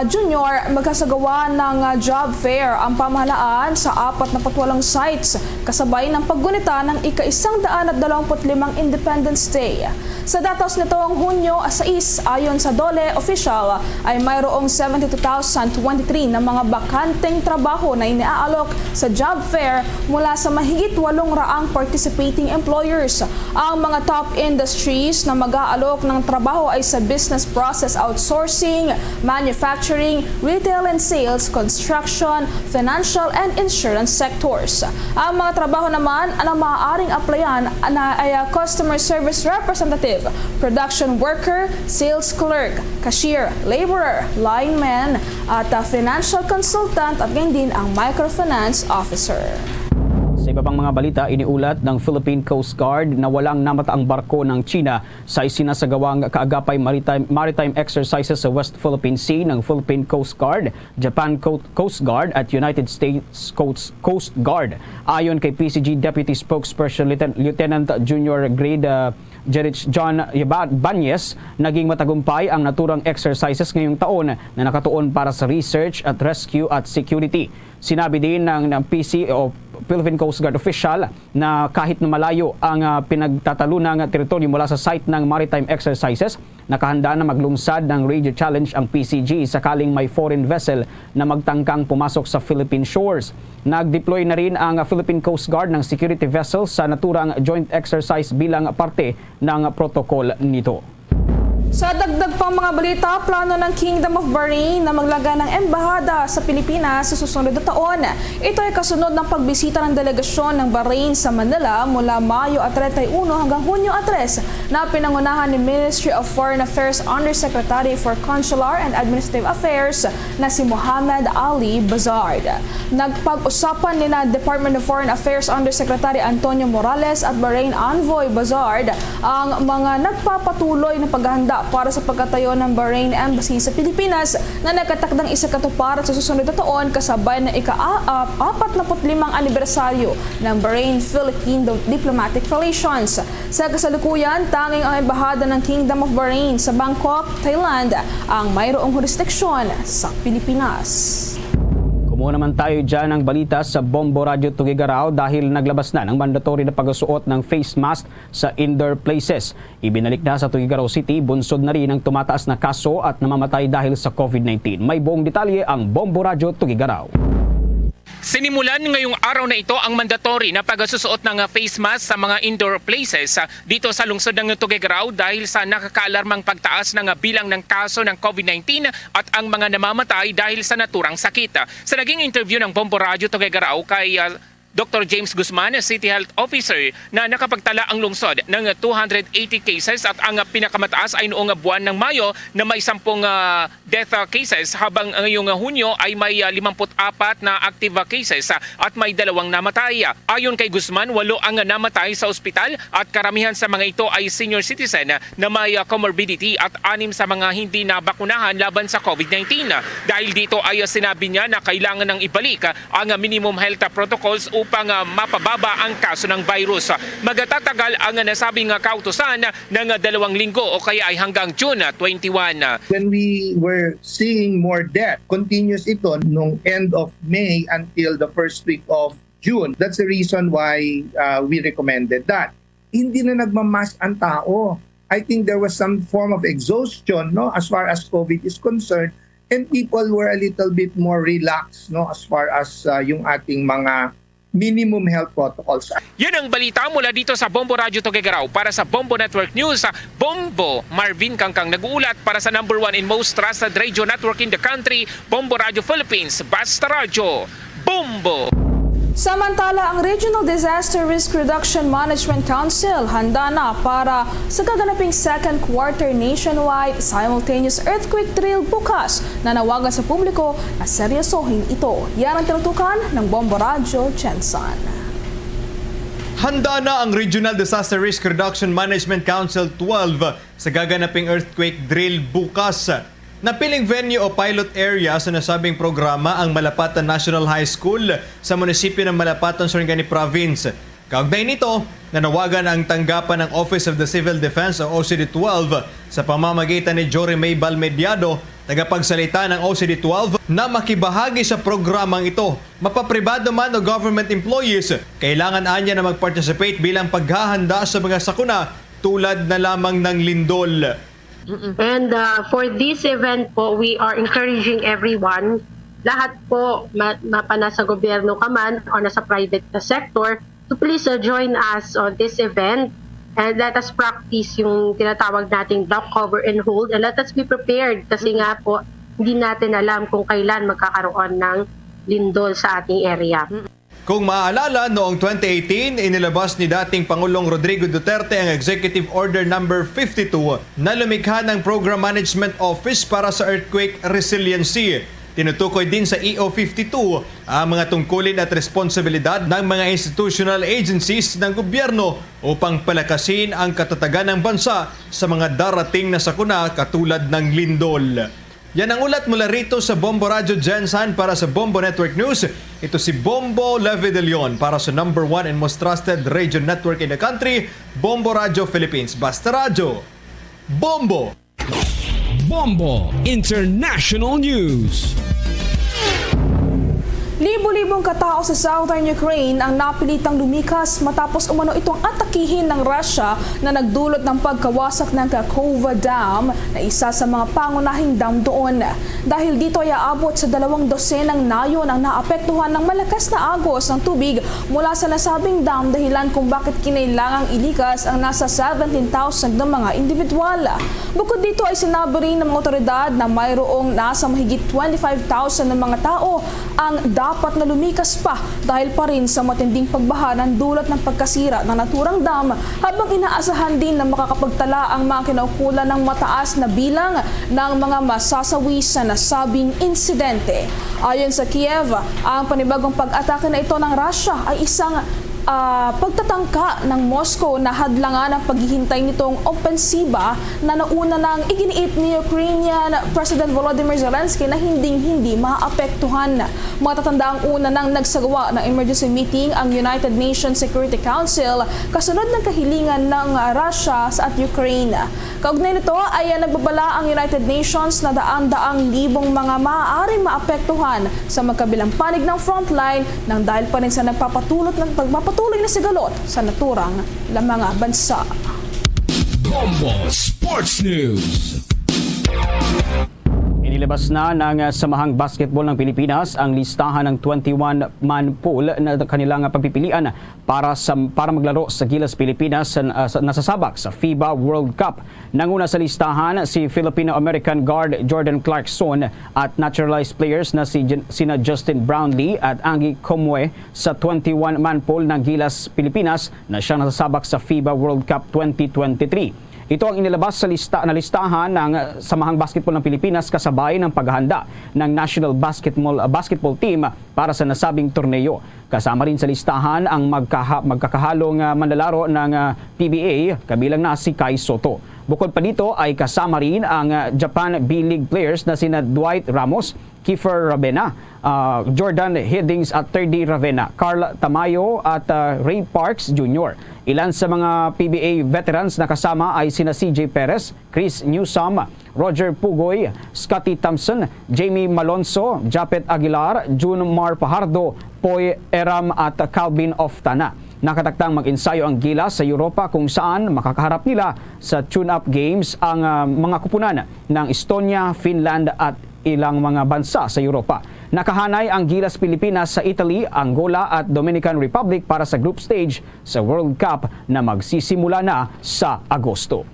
Jr., magkasagawa ng job fair ang pamahalaan sa 48 sites kasabay ng paggunita ng ika-125 Independence Day. Sa datos nitong Hunyo 6, ayon sa DOLE official, ay mayroong 72,023 na mga bakanteng trabaho na iniaalok sa job fair mula sa mahigit 800 participating employers. Ang mga top industries na mag-aalok ng trabaho ay sa business process outsourcing, manufacturing, retail and sales, construction, financial and insurance sectors. Ang mga trabaho naman na maaaring applyan ay customer service representative, production worker, sales clerk, cashier, laborer, lineman, at financial consultant at ganyan din ang microfinance officer. Sa iba pang mga balita, iniulat ng Philippine Coast Guard na walang namataang barko ng China sa isinasagawang kaagapay maritime exercises sa West Philippine Sea ng Philippine Coast Guard, Japan Coast Guard at United States Coast Guard. Ayon kay PCG Deputy Spokesperson Lieutenant Junior Grade Jerich John Banyes, naging matagumpay ang naturang exercises ngayong taon na nakatuon para sa research at rescue at security. Sinabi din ng PC o Philippine Coast Guard official na kahit na malayo ang pinagtatalunang teritoryo mula sa site ng maritime exercises, nakahanda na maglungsad ng radio challenge ang PCG sakaling may foreign vessel na magtangkang pumasok sa Philippine shores. Nag-deploy na rin ang Philippine Coast Guard ng security vessel sa naturang joint exercise bilang parte ng protocol nito. Sa dagdag pang mga balita, plano ng Kingdom of Bahrain na maglaga ng embahada sa Pilipinas sa susunod na taon. Ito ay kasunod ng pagbisita ng delegasyon ng Bahrain sa Manila mula Mayo 31 hanggang Hunyo 3 na pinangunahan ni Ministry of Foreign Affairs Undersecretary for Consular and Administrative Affairs na si Mohamed Ali Bazard. Nagpag-usapan ni na Department of Foreign Affairs Undersecretary Antonio Morales at Bahrain Envoy Bazard ang mga nagpapatuloy na paghahanda para sa pagkatayo ng Bahrain Embassy sa Pilipinas na nagkatakdang isakatuparan sa susunod na taon kasabay ng ika-45 anibersaryo ng Bahrain-Philippine Diplomatic Relations. Sa kasalukuyan, tanging ang embahada ng Kingdom of Bahrain sa Bangkok, Thailand ang mayroong jurisdiksyon sa Pilipinas. Kumuha naman tayo dyan ng balita sa Bombo Radio Tugigaraw dahil naglabas na ng mandatory na pagsusuot ng face mask sa indoor places. Ibinalik na sa Tugigaraw City, bunsod na rin ang tumataas na kaso at namamatay dahil sa COVID-19. May buong detalye ang Bombo Radio Tugigaraw. Sinimulan ngayong araw na ito ang mandatory na pagsusuot ng face mask sa mga indoor places dito sa lungsod ng Tuguegarao dahil sa nakakaalarmang pagtaas ng bilang ng kaso ng COVID-19 at ang mga namamatay dahil sa naturang sakit. Sa naging interview ng Bombo Radio Tuguegarao kay Dr. James Guzman, City Health Officer, na nakapagtala ang lungsod ng 280 cases at ang pinakamataas ay noong buwan ng Mayo na may 10 death cases habang ngayong Hunyo ay may 54 na active cases at may 2 namatay. Ayon kay Guzman, 8 ang namatay sa ospital at karamihan sa mga ito ay senior citizen na may comorbidity at 6 sa mga hindi nabakunahan laban sa COVID-19. Dahil dito ay sinabi niya na kailangan ng ibalik ang minimum health protocols upang mapababa ang kaso ng virus. Magtatagal ang nasabing kautusan ng 2 linggo o kaya ay hanggang June 21. When we were seeing more death, continuous ito nung end of May until the first week of June. That's the reason why we recommended that. Hindi na nagmamask ang tao. I think there was some form of exhaustion, no, as far as COVID is concerned, and people were a little bit more relaxed, no, as far as yung ating mga minimum health protocols. Yan ang balita mula dito sa Bombo Radio Tuguegarao. Para sa Bombo Network News, Bombo Marvin Kangkang nag-uulat para sa number 1 and most trusted radio network in the country, Bombo Radio Philippines, Basta Radio, Bombo! Samantala, ang Regional Disaster Risk Reduction Management Council handa na para sa gaganaping second quarter nationwide simultaneous earthquake drill bukas na nawagan sa publiko na seryosohin ito. Yan ang tinutukan ng Bombo Radio Jensen. Handa na ang Regional Disaster Risk Reduction Management Council 12 sa gaganaping earthquake drill bukas. Napiling venue o pilot area sa nasabing programa ang Malapatan National High School sa munisipyo ng Malapatan, Sarangani Province. Kaugnay nito, nanawagan ang tanggapan ng Office of the Civil Defense o OCD-12 sa pamamagitan ni Jory May Balmediado, tagapagsalita ng OCD-12, na makibahagi sa programang ito. Mapapribado man o government employees, kailangan anya na mag-participate bilang paghahanda sa mga sakuna tulad na lamang ng lindol. And for this event po, we are encouraging everyone, lahat po, nasa gobyerno ka man o nasa private sector, to please join us on this event and let us practice yung tinatawag nating block, cover, and hold, and let us be prepared kasi nga po, hindi natin alam kung kailan magkakaroon ng lindol sa ating area. Kung maaalala, noong 2018, inilabas ni dating Pangulong Rodrigo Duterte ang Executive Order No. 52 na lumikha ng Program Management Office para sa Earthquake Resiliency. Tinutukoy din sa EO 52 ang mga tungkulin at responsibilidad ng mga institutional agencies ng gobyerno upang palakasin ang katatagan ng bansa sa mga darating na sakuna katulad ng lindol. Yan ang ulat mula rito sa Bombo Radio Jensen para sa Bombo Network News. Ito si Bombo Leve de Leon para sa number 1 and most trusted radio network in the country, Bombo Radio Philippines. Basta Radio, Bombo! Bombo International News. Libo-libong katao sa southern Ukraine ang napilitang lumikas matapos umano itong atakihin ng Russia na nagdulot ng pagkawasak ng Kakhovka Dam na isa sa mga pangunahing dam doon. Dahil dito ay aabot sa 2 dosenang nayon ang naapektuhan ng malakas na agos ng tubig mula sa nasabing dam, dahilan kung bakit kinailangang ilikas ang nasa 17,000 na mga individual. Bukod dito ay sinabi rin ng mga otoridad na mayroong nasa mahigit 25,000 na mga tao ang dapat na lumikas pa dahil pa rin sa matinding pagbaha ng dulot ng pagkasira ng naturang dam, habang inaasahan din na makakapagtala ang mga kinaukulan ng mataas na bilang ng mga masasawi sa nasabing insidente. Ayon sa Kiev, ang panibagong pag-atake na ito ng Russia ay isang pagtatangka ng Moscow na hadlangan ang paghihintay nitong opensiba na nauna nang iginiit ni Ukrainian President Volodymyr Zelensky na hindi maapektuhan. Matatanda ang una nang nagsagawa ng emergency meeting ang United Nations Security Council kasunod ng kahilingan ng Russia at Ukraine. Kaugnay nito ay nagbabala ang United Nations na daan-daang libong mga maaaring maapektuhan sa magkabilang panig ng frontline nang dahil pa rin sa nagpapatuloy na sigalot sa naturang mga bansa. Bombo Sports News. Inilabas na ng Samahang Basketball ng Pilipinas ang listahan ng 21-man pool na kanilang pagpipilian para maglaro sa Gilas Pilipinas na sasabak sa FIBA World Cup. Nanguna sa listahan si Filipino-American guard Jordan Clarkson at naturalized players na sina Justin Brownlee at Angie Comwe sa 21-man pool ng Gilas Pilipinas na siyang nasasabak sa FIBA World Cup 2023. Ito ang inilabas sa listahan ng Samahang Basketball ng Pilipinas kasabay ng paghahanda ng National Basketball Team para sa nasabing torneo. Kasama rin sa listahan ang magkakahalong manlalaro ng PBA, kabilang na si Kai Soto. Bukod pa dito ay kasama rin ang Japan B-League players na sina Dwight Ramos, Kiefer Ravena, Jordan Hiddings at Terdy Ravena, Carl Tamayo at Ray Parks Jr. Ilan sa mga PBA veterans na kasama ay sina CJ Perez, Chris Newsom, Roger Pugoy, Scotty Thompson, Jamie Malonzo, Japet Aguilar, June Mar Pajardo, Poy Eram at Calvin Oftana. Nakataktang mag-ensayo ang Gilas sa Europa kung saan makakaharap nila sa tune-up games ang mga kupunan ng Estonia, Finland at ilang mga bansa sa Europa. Nakahanay ang Gilas Pilipinas sa Italy, Angola at Dominican Republic para sa group stage sa World Cup na magsisimula na sa Agosto.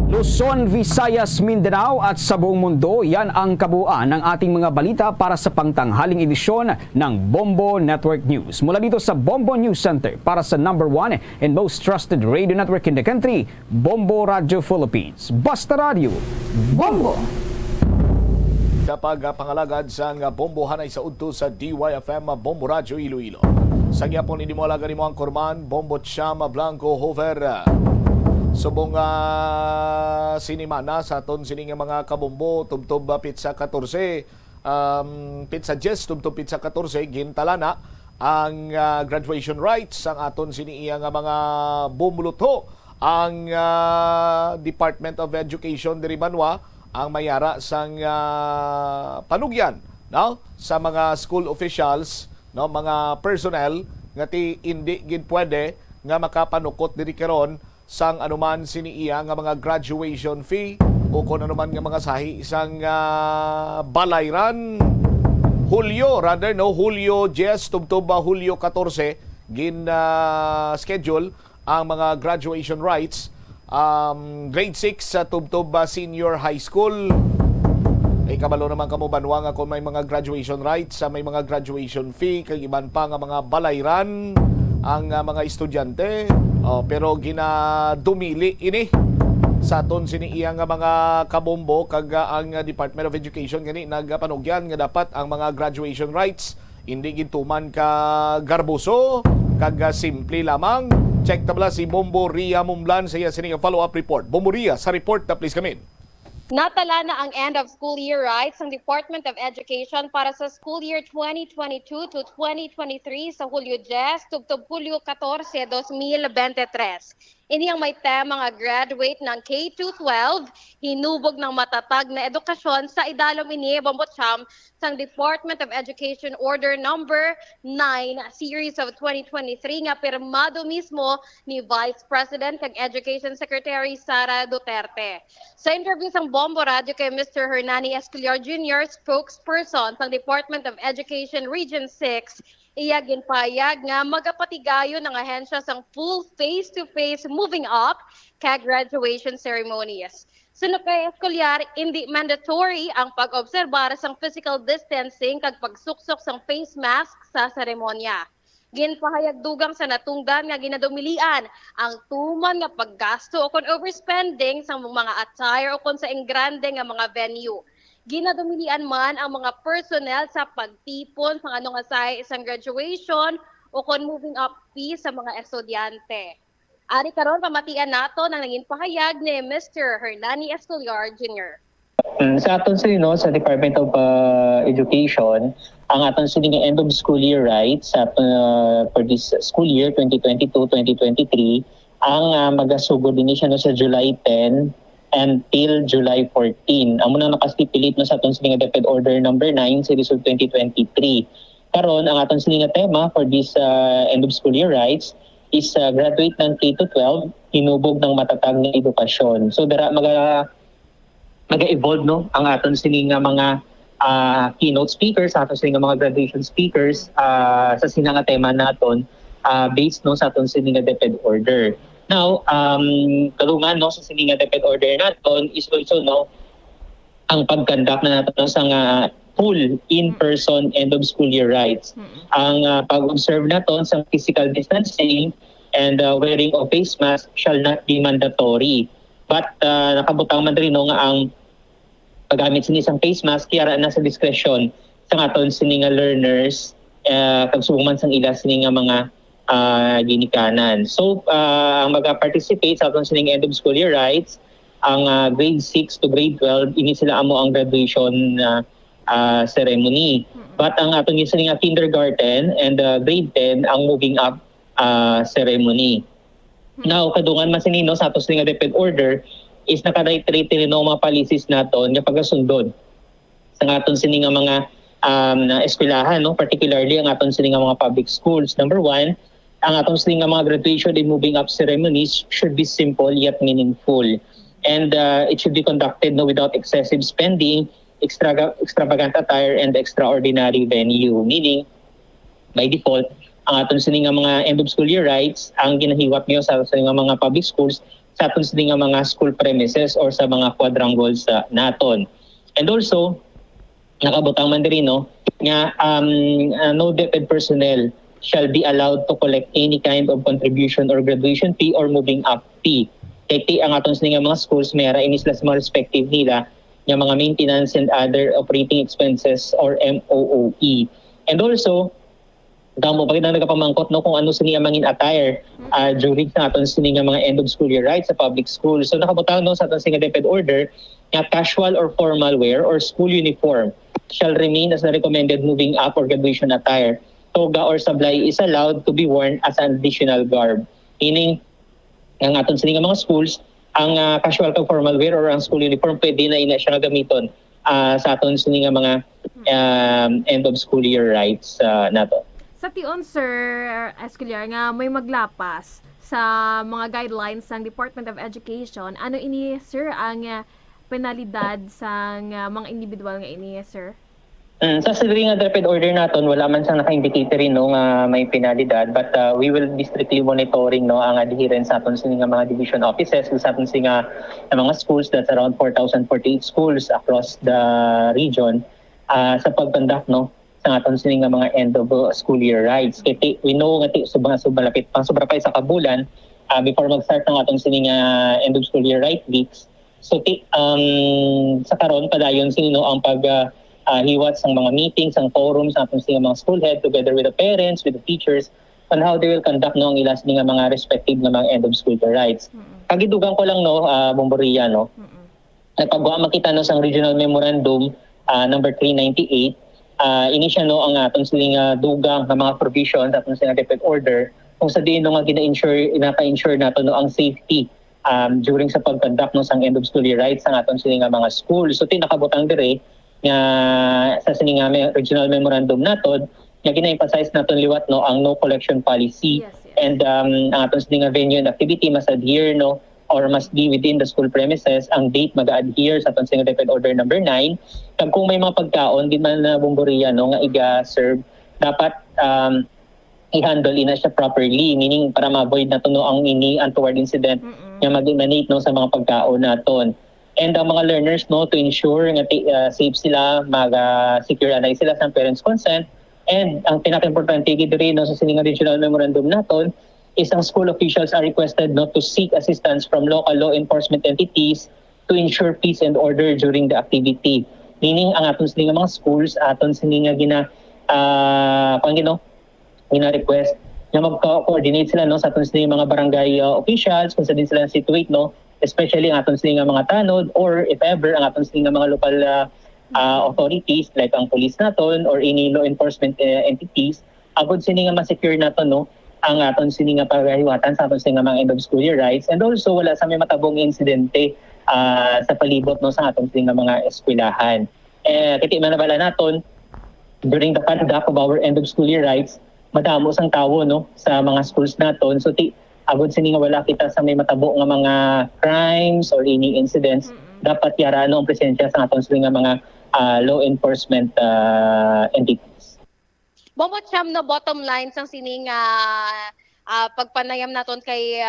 Luzon, Visayas, Mindanao at sa buong mundo, yan ang kabuuan ng ating mga balita para sa pangtanghaling edisyon ng Bombo Network News. Mula dito sa Bombo News Center para sa #1 and most trusted radio network in the country, Bombo Radio Philippines. Basta Radio, Bombo! Kapag pangalagad sa Bombo Hanay sa udto sa DYFM Bombo Radio Iloilo. Sa gyapon hindi mo alaga ni mo ang Korman, Bombo Chama Blanco Hover. Subong sinimana sa aton sining mga kabombo tubtob pizza 14, pizza 10 tubtob pizza 14 gintalana ang graduation rights ang aton siniiya nga mga bumuluto ang Department of Education diri Banwa ang mayara sang panugyan no sa mga school officials no mga personnel nga ti hindi gid pwede nga makapanukot diri karon sang anuman siniiya nga mga graduation fee o kung anuman nga mga sahi isang balayran Hulyo 10 tubtob Hulyo 14 gin schedule ang mga graduation rights grade 6 sa tubtob senior high school. Ay kabalo naman kamo Banwa nga kung may mga graduation rights sa may mga graduation fee kag iban pa nga mga balayran ang mga estudyante pero ginadumili ini sa aton siniiya nga mga kabombo kag ang Department of Education gani nagpanugyan nga dapat ang mga graduation rights hindi gintuman ka garboso kag simple lamang. Check tabla si Bombo Ria Mumlan sa iya sining follow-up report. Bombo Ria sa report na please come in. Natala na ang end of school year rights ng Department of Education para sa school year 2022 to 2023 sa Hulyo 10 tubtob Hulyo 14, 2023. Ini ang may tema nga graduate ng K-12, hinubog ng matatag na edukasyon sa idalom ini Bombocham sang Department of Education Order Number 9 Series of 2023 nga pirmado mismo ni Vice President kag Education Secretary Sara Duterte. Sa interview sang Bombo Radio kay Mr. Hernani Escaliar Jr., spokesperson sang Department of Education Region 6, iya ginpayag nga magapatigayon ng ahensya sang full face-to-face moving up kag graduation ceremonies. Suno kay Escaliar, hindi mandatory ang pag-obserbar sang physical distancing kag pagsuksok sang face mask sa seremonya. Ginpahayag dugang sa natungdan nga ginadumilian ang tuman nga paggasto o kon overspending sa mga attire o kon sa engrande nga mga venue. Ginadumilian man ang mga personnel sa pagtipon pang ano nga sa isang graduation o kon moving up fee sa mga estudyante. Ari karon pamatian nato ng naging pahayag ni Mr. Hernani Escolar Jr. Sa aton sa Department of Education, ang aton sa end of school year rights for this school year 2022-2023, ang magasugod din siya sa July 10 until July 14. Amo na nakastipulate sa aton sa DepEd Order number 9 series of 2023. Karon ang aton sa tema for this end of school year rights is graduate ng K-12, hinubog ng matatag na edukasyon. So dara mag-evolve ang aton sining mga keynote speakers, aton sining mga graduation speakers sa sinang tema naton based sa aton sining DepEd order. Now, kalungan sa sining DepEd order naton is also ang pag-conduct na naton sa full in-person end of school year rights. Ang pag-observe naton sa physical distancing and wearing of face mask shall not be mandatory. But nakabutang man rin nga ang paggamit sa isang face mask kaya na sa discretion sa aton sining learners kag suman sang ila sining mga ginikanan. So ang mag-participate sa aton sining end of school year rights ang grade 6 to grade 12 ini sila amo ang graduation ceremony. But ang aton sining kindergarten and grade 10 ang moving up ceremony. Now kadungan man sinino sa aton sining DepEd order is naka-reiterate rin mga policies naton nga pagasundod sa aton sining mga eskwelahan, particularly ang aton sining mga public schools. Number 1, ang aton sining mga graduation and moving up ceremonies should be simple yet meaningful. And it should be conducted without excessive spending, extravagant attire, and extraordinary venue. Meaning, by default, ang aton sining mga end of school year rights ang ginahiwat niyo sa mga public schools sa aton sining mga school premises or sa mga quadrangles naton. And also, nakabutang man diri nga no DepEd personnel shall be allowed to collect any kind of contribution or graduation fee or moving up fee. Kaya ang aton sining mga schools mayara inis sa mga respective nila nga mga maintenance and other operating expenses or MOOE. And also, damo pagid na nagapamangkot kung ano sa niya mangin attire during sa aton sining mga end of school year rights sa public school. So nakabutang sa aton sining DepEd order nga casual or formal wear or school uniform shall remain as the recommended moving up or graduation attire. Toga or sablay is allowed to be worn as an additional garb. Meaning, ang aton sining mga schools, ang casual or formal wear or ang school uniform pwede na ina siya gamiton sa aton sining mga end of school year rights nato. Sa tion, Sir Escolar, nga may maglapas sa mga guidelines ng Department of Education, ano ini, Sir, ang penalidad sa mga individual nga ini, Sir? Sa siring nga DepEd order naton, wala man siyang naka-indicate rin nga may penalidad, but we will be strictly monitoring ang adherence sa aton sining mga division offices sa aton sining mga schools, that's around 4,048 schools across the region sa pag-conduct sa aton sining mga end of school year rights. Kaya we know nga subalapit pang sobra pa sa kabulan before mag-start ng aton sining end of school year right weeks. So sa karon padayon sino ang hiwat sang mga meetings, ang forums sa aton sining mga school head together with the parents, with the teachers on how they will conduct ang ilas nga mga respective na mga end of school year rights. Kagidugan ko lang Bomboria nagpagawa makita sang regional memorandum number 398. Ini siya ang aton siling dugang ng mga provisions aton siling DepEd order kung sa diin nga naka-ensure nato ang safety during sa pag-conduct sang end of school year rights ang aton siling mga school. So tinakabutang dire nga sa sining regional memorandum naton nga gina-emphasize naton liwat ang no collection policy. Yes. And ang aton siling venue and activity must adhere or must be within the school premises. Ang date mag-adhere sa aton siling DepEd order number 9. Kag kung may mga pagkaon di man na Bomboria nga iga-serve, dapat i-handle ina siya properly, meaning para ma-avoid nato ang ini untoward incident nga mag-emanate sa mga pagkaon naton. And ang mga learners to ensure nga safe sila, mag-secure anay sila sa parents' consent. And ang pinaka-importante gid rin sa sining regional memorandum naton is ang school officials are requested to seek assistance from local law enforcement entities to ensure peace and order during the activity. Meaning ang aton sining mga schools aton sining ina-request na mag-coordinate sila no sa aton sila mga barangay officials kung saan din sila situate no, especially ang aton sila mga tanod or if ever ang aton sila mga local authorities like ang police naton or any law enforcement entities agud sini nga ma-secure naton no ang aton sini nga pagahiwatan sa aton sini nga mga end of school year rights, and also wala sa may matabong insidente sa palibot no sa aton sini nga mga eskwelahan. Kiti man nabala naton during the conduct of our end of school year rights, madamo sang tawo no sa mga schools naton, so agud sini nga wala kita sa may matabo nga mga crimes or any incidents, dapat yara no ang presensya sa aton sini nga mga law enforcement entities. Bombo Cham, no, bottom line sang sining pagpanayam naton kay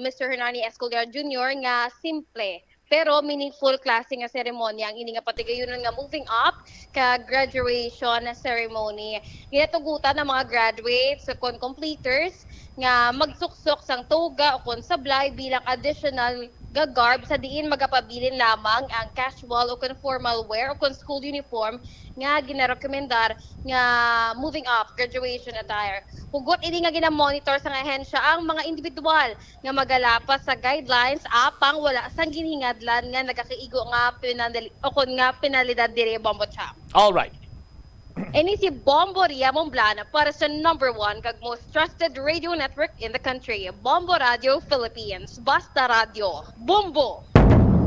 Mr. Hernani Escoliar Jr. nga simple pero meaningful klase nga seremonya ang ini nga patigayon nga moving up ka graduation ceremony. Ginatugutan ng mga graduates kon completers nga magsuksok sang toga o kon sablay bilang additional gagarb sa diin magapabilin lamang ang casual o kon formal wear o kon school uniform nga ginarekomendar nga moving up graduation attire. Hugot ini nga ginamonitor sa ahensya ang mga individual nga magalapas sa guidelines apang wala sang ginhingadlan nga nagakaigo nga penalidad dire Bombo Cham. All right. Ini si Bombo Ria Momblana para sa number 1 kag most trusted radio network in the country, Bombo Radio Philippines. Basta Radio. Bombo!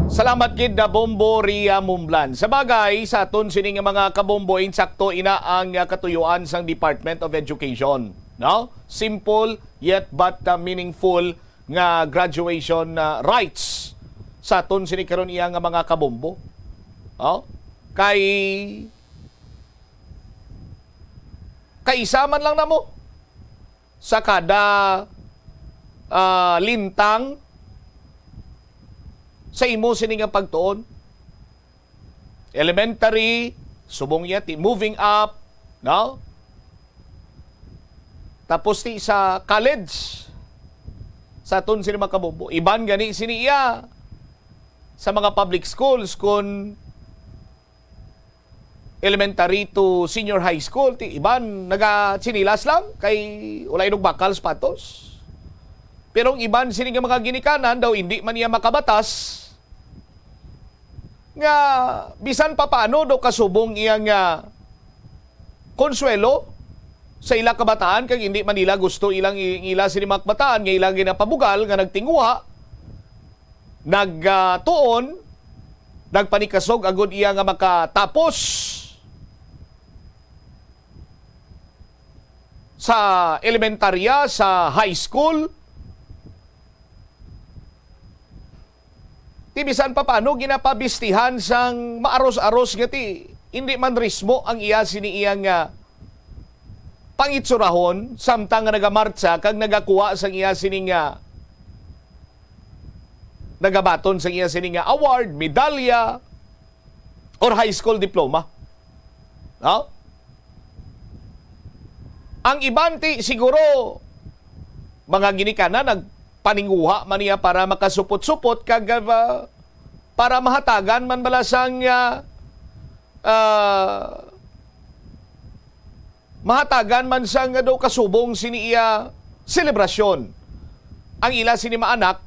Salamat gid na Bombo Ria Mumblan. Sa bagay, sa aton sining mga kabombo, insakto ina ang katuyuan sang Department of Education. No? Simple yet but meaningful nga graduation rights sa aton sining karon iya nga mga kabombo. No? Kaisaman lang na mo sa kada lintang sa imo sining nga pagtuon. Elementary, subong yati, moving up, no? Tapos ti sa college, sa aton sini mga kabombo, iban gani sini iya sa mga public schools kung elementary to senior high school, ti iban naga-sinilas lang kay ulay nog bakal sapatos. Pero ang iban sini nga mga ginikanan daw hindi man niya makabatas nga bisan pa paano daw kasubong iyang konsuelo sa ila kabataan kag hindi man nila gusto ilang ila sini mga kabataan nga ilang ginapabugal nga nagtinguha nagtuon nagpanikasog agud iya nga makatapos sa elementarya, sa high school. Tibisan pa paano ginapabistihan sang maaros-aros nga ti hindi man rismo ang iya sini iyang pangitsurahon samtang nga nagamartsa kag nagakuha sang iya sini nga nagabaton sang iya sini nga award, medalya or high school diploma. No? Ang iban ti siguro mga ginikana nagpaninguha man niya para makasupot-supot kag para mahatagan man balasang mahatagan man sang do kasubong sini iya selebrasyon. Ang ila sini maanak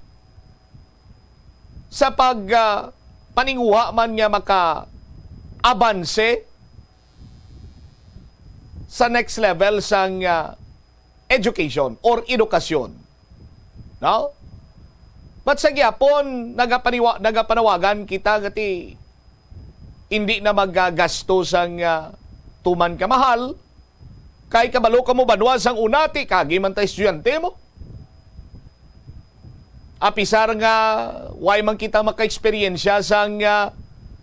sa pag paninguha man niya maka abanse sa next level sang education or edukasyon. No? But sa gyapon nagapanawagan kita gati hindi na magagasto sang tuman ka mahal kay kabalo ka mo banwa sang unati kagi man ta estudyante mo. Apisar nga way man kita maka-eksperyensya sang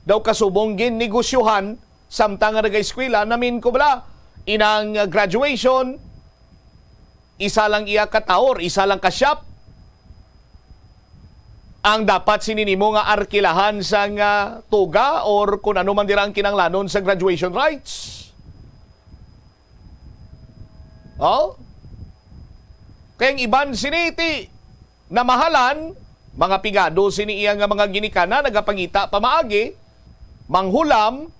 daw kasubong gin negosyohan samtang nga nag-eskwela namin ko bala inang graduation, isa lang iya kataor, isa lang ka-shop. Ang dapat sininimo nga arkilahan sa tuga or kung ano man dira ang kinanglanon sa graduation rights. Oh? Kaya iban siniti na mahalan, mga pigado sini iya nga mga ginikana, nagapangita pamaagi, manghulam,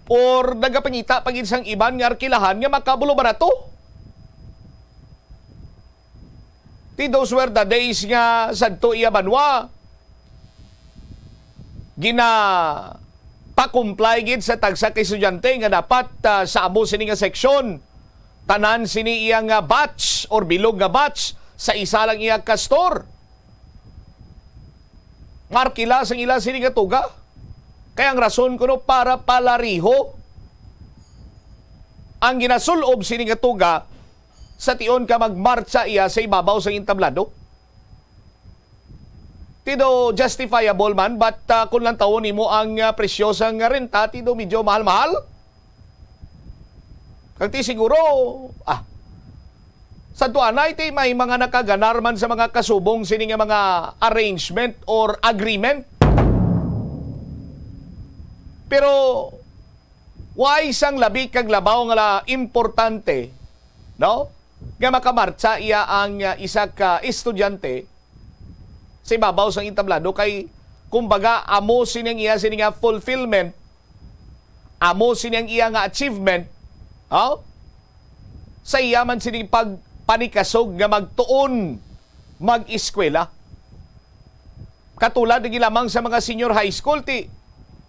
or nagapangita pag isang iban nga arkilahan nga makabulo barato. those were the days nga sadto iya banwa. Gina pa-comply gid sa tagsa kay estudyante nga dapat sa amo sini nga seksyon tanan sini iya nga batch or bilog nga batch sa isa lang iya ka store. Markila sang ila sini nga tuga. Kaya ang rason kuno para palariho ang ginasulob sini nga tuga sa tion ka magmarcha iya sa ibabaw sa entablado. Tido justifiable man, but kung lang taon nimo ang presyosang renta, tido medyo mahal-mahal. Kag ti siguro, sa tuanay, ti may mga nakaganar man sa mga kasubong sini nga mga arrangement or agreement. Pero, why sang labi kag labaw nga importante, no? Nga makamarcha iya ang isa ka estudyante sa ibabaw sang entablado kay kumbaga amo sining iya sining nga fulfillment, amo sining iya nga achievement, sa iya man sining pagpanikasog nga magtuon mag-eskwela. Katulad ng lamang sa mga senior high school,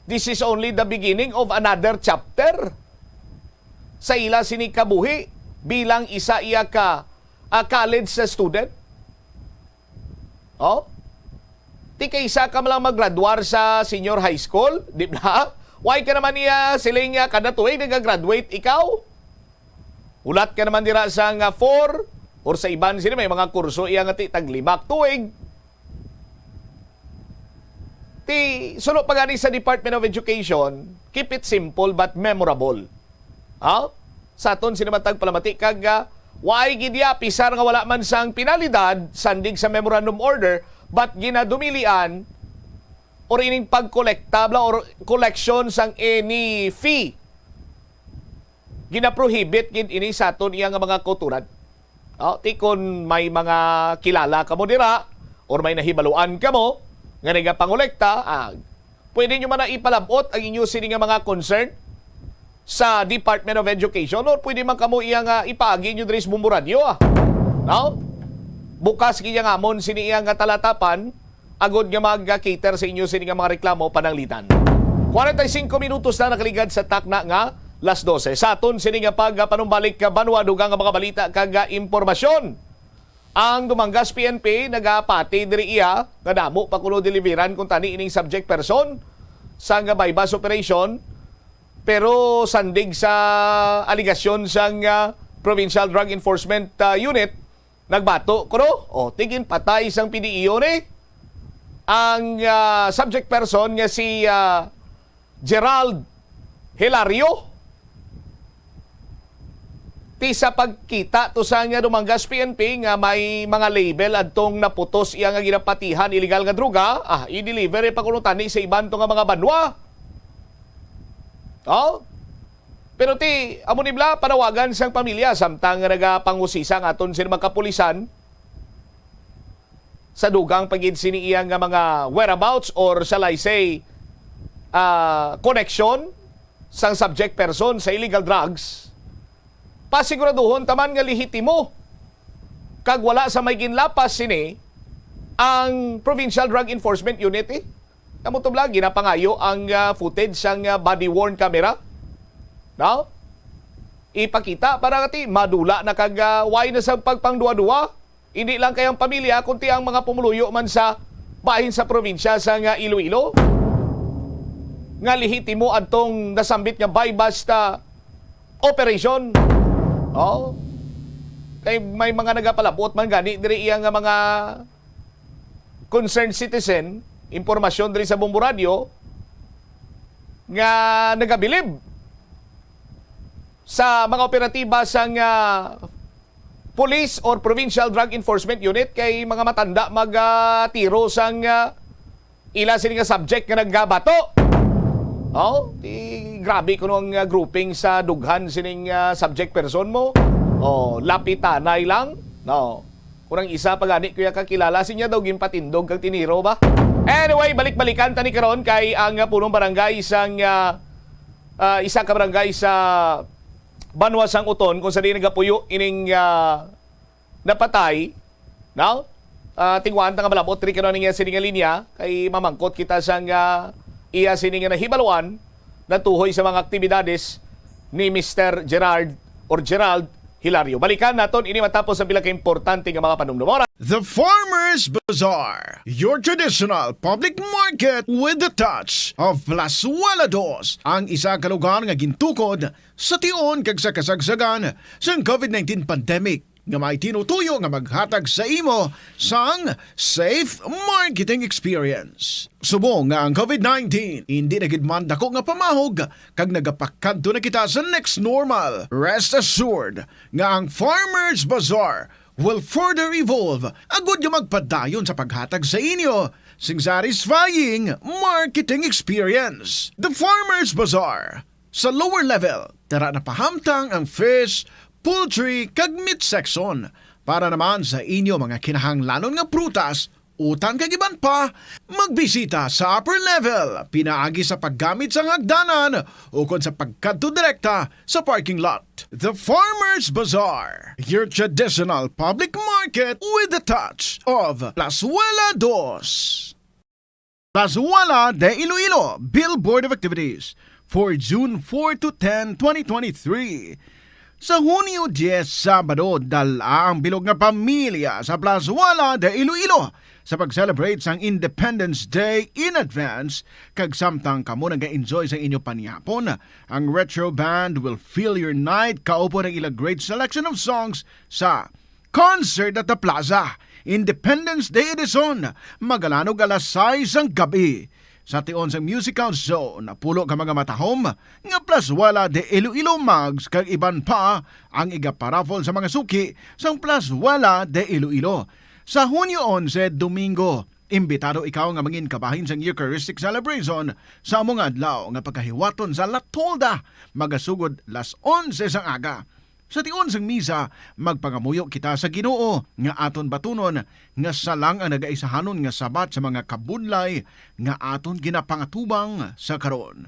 this is only the beginning of another chapter sa ila sining kabuhi bilang isa iya ka college student. Ti kaysa ka malang maggraduar sa senior high school, di ba? Why ka naman niya siling kada tuig nag-graduate ikaw? Ulat ka naman dira sa 4 or sa iban sila may mga kurso iya nga ti taglimak tuig. Ti suno pa gani sa Department of Education, keep it simple but memorable. Sa aton sinamatag palamati kag why gidya pisar nga wala man sang pinalidad sandig sa memorandum order, but ginadumilian or ining pagkolektabla or collection sang any fee. Ginaprohibit gid ini sa aton iya nga mga kauturan. Ti kon may mga kilala ka mo dira or may nahibaluan ka mo nga nagapangolekta, pwede nyo man na ipalabot ang inyo sini nga mga concern sa Department of Education or pwede man kamo iya nga ipaagi nyo diri sa Bumburadyo. Bukas kaya nga mon sini iya nga talatapan agod nga mag-cater sa inyo sini nga mga reklamo pananglitan. 45 minutos na nakaligad sa takna nga las 12. Sa aton sini nga panumbalik ka banwa dugang nga mga balita kag impormasyon. Ang Dumanggas PNP nagapati diri iya nga damo pa kuno deliveran kung tani ining subject person sa nga bypass operation, pero sandig sa aligasyon sang Provincial Drug Enforcement Unit nagbato kuno tigin patay sang PDEO ni ang subject person nga si Gerald Hilario. Ti sa pagkita to sa nga Dumanggas PNP nga may mga label adtong naputos iya nga ginapatihan illegal nga droga, i-deliver pa kuno tani sa iban to nga mga banwa. Pero ti amo nibla panawagan sang pamilya samtang nagapangusisa nga aton sila magkapulisan sa dugang pagid sini iya nga mga whereabouts or shall I say connection sang subject person sa illegal drugs. Pasiguraduhon taman nga lehitimo kag wala sa may ginlapas sini ang Provincial Drug Enforcement Unit. Kamo to bla ginapangayo ang footage sang body worn camera. Ipakita para kati madula na kag way na sa pagpangduwa-duwa. Hindi lang kayang pamilya kundi ang mga pumuluyo man sa bahin sa probinsya sa Iloilo. Nga lehitimo adtong nasambit nga buy-bust operation. Kay may mga nagapalabot man gani diri iya nga mga concerned citizen, impormasyon diri sa Bumburadyo nga nagabilib sa mga operatiba sang Police or Provincial Drug Enforcement Unit kay mga matanda magtiro sang ila sini nga subject nga naggabato. Grabe kuno ang grouping sa dughan sining subject person mo. Lapitanay lang. Kurang isa pa gani kuya kakilala sinya daw ginpatindog kag tiniro ba. Anyway, balik-balikan tani karon kay ang punong barangay sang isa ka barangay sa Banwa sang Uton kung saan nagapuyo ining napatay Now, tingwan ta nga malabot ri kanon niya sininga linya kay mamangkot kita sang iya sininga na hibaluan na tuhoy sa mga aktibidades ni Mr. Gerald Hilario. Balikan naton ini matapos ang pila ka importante nga mga panumdumora. The Farmers Bazaar, your traditional public market with the touch of Plazuela Dos, ang isa ka lugar nga gintukod sa tion kag sa kasagsagan sa COVID-19 pandemic nga may tinutuyo nga maghatag sa imo sang safe marketing experience. Subong nga ang COVID-19 hindi na gid man dako nga pamahog kag nagapakadto na kita sa next normal. Rest assured nga ang Farmers Bazaar will further evolve agud nga magpadayon sa paghatag sa inyo sing satisfying marketing experience. The Farmers Bazaar sa lower level tara na pahamtang ang fish, poultry kag meat section para naman sa inyo mga kinahanglanon nga prutas, utang kag iban pa, magbisita sa upper level pinaagi sa paggamit sa hagdanan o kon sa pagkadto direkta sa parking lot. The Farmers Bazaar, your traditional public market with the touch of Plazuela Dos. Plazuela de Iloilo Billboard of Activities for June 4 to 10, 2023. Sa Hunyo 10, Sabado, dala ang bilog na pamilya sa Plazuela de Iloilo sa pag-celebrate sang Independence Day in advance. Kag samtang kamo nag-enjoy sa inyo panihapon, ang Retro Band will fill your night kaupo ng ilang great selection of songs sa Concert at the Plaza, Independence Day Edition, magalanog alas 6 ang gabi. Sa tion sa musical zone, napulo ka mga matahom nga Plazuela de Iloilo Mags kag iban pa ang igaparafol sa mga suki sang Plazuela de Iloilo. Sa Hunyo 11, Domingo, imbitado ikaw nga mangin kabahin sang Eucharistic celebration sa among adlaw nga pagkahiwaton sa La Tolda, magasugod las 11 sang aga. Sa tion sang misa, magpangamuyo kita sa Ginoo nga aton batunon nga salang ang nagaisahanon nga sabat sa mga kabudlay nga aton ginapangatubang sa karon.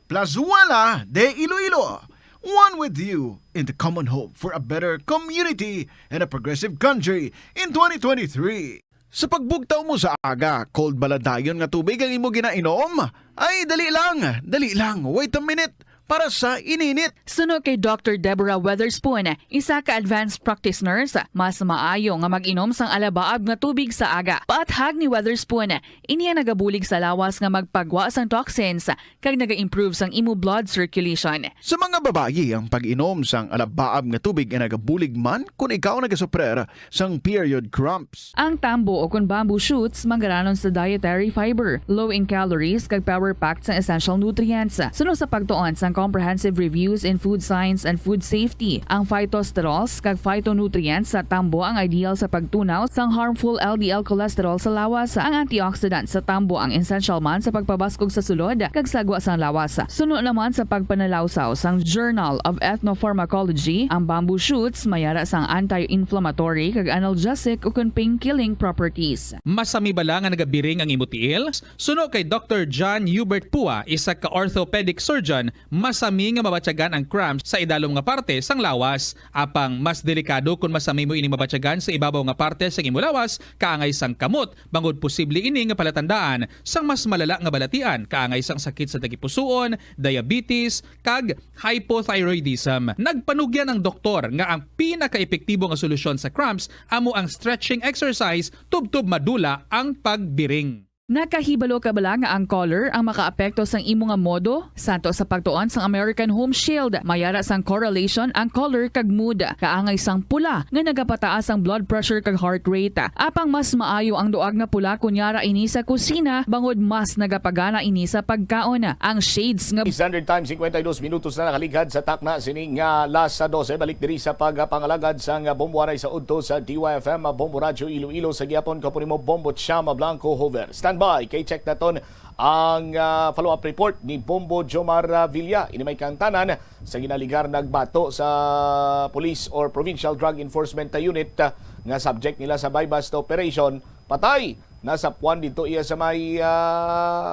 Plazuela de Iloilo, one with you in the common hope for a better community and a progressive country in 2023. Sa pagbugtaw mo sa aga, cold baladayon nga tubig ang imo ginainom? Ay, dali lang, wait a minute. Para sa ininit. Suno kay Dr. Deborah Weatherspoon, isa ka advanced practice nurse, mas maayo nga mag-inom sang alabaab nga tubig sa aga. Paathag ni Weatherspoon, iniya nagabulig sa lawas nga magpagwa sang toxins kag naga-improve sang imo blood circulation. Sa mga babayi, ang pag-inom sang alabaab nga tubig ay nagabulig man kung ikaw nagasuprer sang period cramps. Ang tambo o kung bamboo shoots mangaranon sa dietary fiber, low in calories kag power-packed sang essential nutrients. Suno sa pagtuon sang comprehensive reviews in food science and food safety. Ang phytosterols kag phytonutrients sa tambo ang ideal sa pagtunaw sang harmful LDL cholesterol sa lawas. Ang antioxidants sa tambo ang essential man sa pagpabaskog sa sulod kag sagwa sang lawas. Suno naman sa pagpanalawsaw sang Journal of Ethnopharmacology, ang bamboo shoots mayara sang anti-inflammatory kag analgesic ug pain-killing properties. Masami bala nga nagabiring ang imutiil? Suno kay Dr. John Hubert Pua, isa ka orthopedic surgeon, masami nga mabatyagan ang cramps sa idalom nga parte sang lawas. Apang mas delikado kung masami mo ini mabatyagan sa ibabaw nga parte sang imo lawas, kaangay sang kamot, bangod posible ini nga palatandaan sang mas malala nga balatian, kaangay sang sakit sa tagipusoon, diabetes, kag hypothyroidism. Nagpanugyan ang doktor nga ang pinaka-epektibo nga solusyon sa cramps amo ang stretching exercise tubtob madula ang pagbiring. Nakahibalo ka bala nga ang color ang makaapekto sang imo nga modo? Santo sa pagtuon sang American Home Shield, mayara sang correlation ang color kag mood. Kaangay sang pula nga nagapataas ang blood pressure kag heart rate. Apang mas maayo ang duag nga pula kunyara ini sa kusina, bangod mas nagapagana ini sa pagkaon. Ang shades nga Standard Time 52 minutos na nakaligad sa takna sining las 12. Balik diri sa pagpangalagad sang bombuaray sa udto sa DYFM Bombo Radio Iloilo sa gihapon kapunin mo Bombo Chama Blanco Hover. Standby kay check naton ang follow-up report ni Bombo Jomar Villa. Ini may kangtanan sa ginaligar nagbato sa Police or Provincial Drug Enforcement Unit nga subject nila sa buy-bust operation. Patay nasa puwan dito iya sa may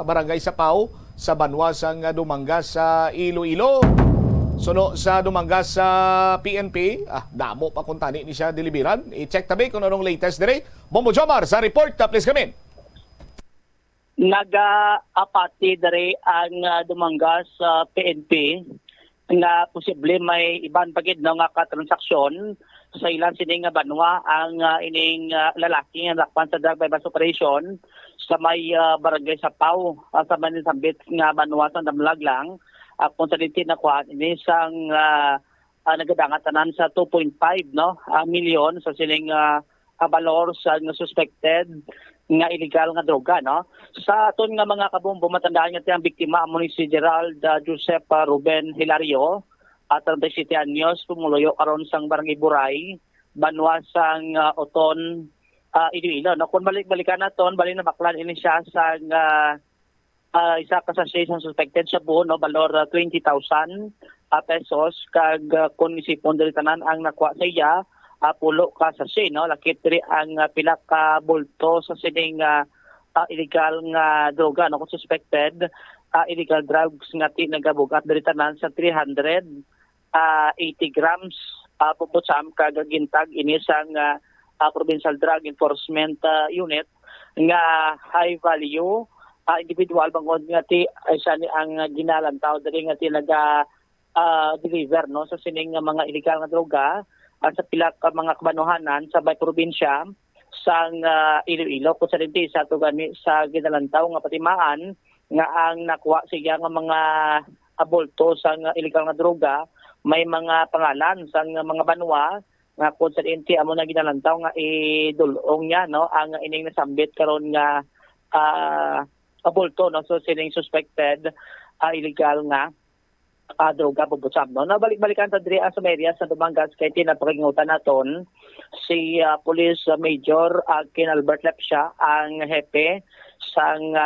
barangay Sapao sa Banwasang Dumanga sa Iloilo. Suno sa Dumangas sa PNP, damo pa kung tani ni siya deliveran. I-check tabi kung anong latest dire. Bombo Jomar sa report, please come in. Nag-apati dere ang Dumangas sa PNP nga posible may ibang pagid no nga katransaksyon sa ilang sining nga banwa ang ining lalaki nga lakpan sa drug bypass operation sa may barangay Sapaw sa Manisambit nga banwa sa Damlag lang kung sa dinti na kuan ini sang nagadangatanan sa 2.5 milyon sa sining balor sa nga suspected nga illegal nga droga sa aton nga mga kabombo matandaan nga ang biktima amo ni si Gerald Joseph Ruben Hilario at 37 anyos pumuloyo karon sang barangay Buray banwa sang Oton Iloilo kung balik-balikan naton bali na baklan ini siya sang isa ka sa station suspected sa buo balor 20,000 pesos kag kun isipon diri tanan ang nakuha sa iya pulo ka sa lakit diri ang pila ka bulto sa sining illegal nga droga kung suspected illegal drugs nga tinagabugat diri tanan sa 380 grams puputsam kag gintag ini sang Provincial Drug Enforcement Unit nga high value individual bangod nga ti isa ni ang ginalantaw diri nga tinaga deliver sa sining mga illegal nga droga sa pila ka mga kabanuhanan sa bay probinsya sang Iloilo kung sa dinti sa tugani sa ginalantaw nga patimaan nga ang nakuha siya nga mga abolto sa illegal nga droga may mga pangalan sa mga banwa nga kung sa dinti amo na ginalantaw nga idulong niya ang ining nasambit karon nga abolto so sining suspected illegal nga droga bubutsam nabalik-balikan ta diri sa area sa Dumangas kay tinapakingutan naton si Police Major Ken Albert Lepsia ang hepe sang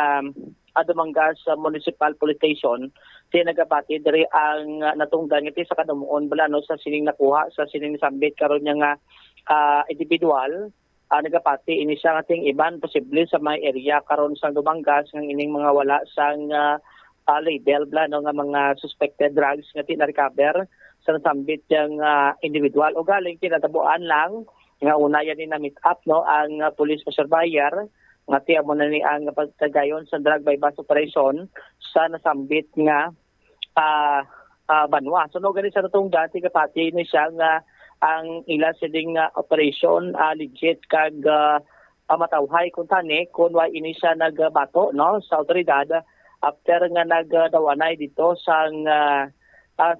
Dumangas Municipal Police Station tinagabati diri ang natungdan ngiti sa kadumuon bala sa sining nakuha sa sining sambit karon nga individual nagapati ini siya ating iban posible sa may area karon sa Dumangas ng ining mga wala sang label nga mga suspected drugs nga tina-recover sa nasambit yung individual o galing tinatabuan lang nga una yan ni na meet up ang police surveyor nga tiya mo na ni ang pagkagayon sa drug bypass operation sa nasambit nga banwa. So gani sa natong dati kapati ni siya nga ang ila siling operation legit kag matawhay kung tani kung why ini siya nagbato sa otoridad after nga nagdawanay dito sa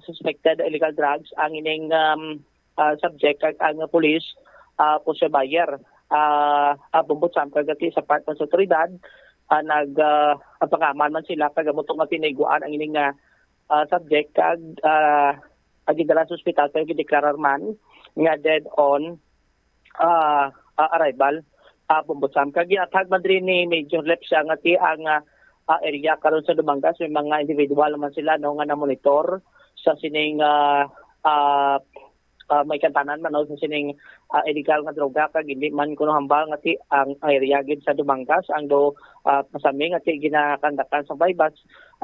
suspected illegal drugs ang ining subject kag ang police Jose Bayer bubutsam kagati sa part ng otoridad nagpangaman man sila kag mutong nga tinayguan ang ining subject kag agidala sa ospital kag gideklarar man nga dead on arrival bubutsam kag ginatag man rin ni Major Lepsia nga ti ang area karon sa Dumangas may mga individual naman sila nga na monitor sa sining may kantanan man sa sining illegal nga droga kag hindi man kuno hambal nga ti ang area gid sa Dumangas ang do masami nga ti ginakandakan sa bypass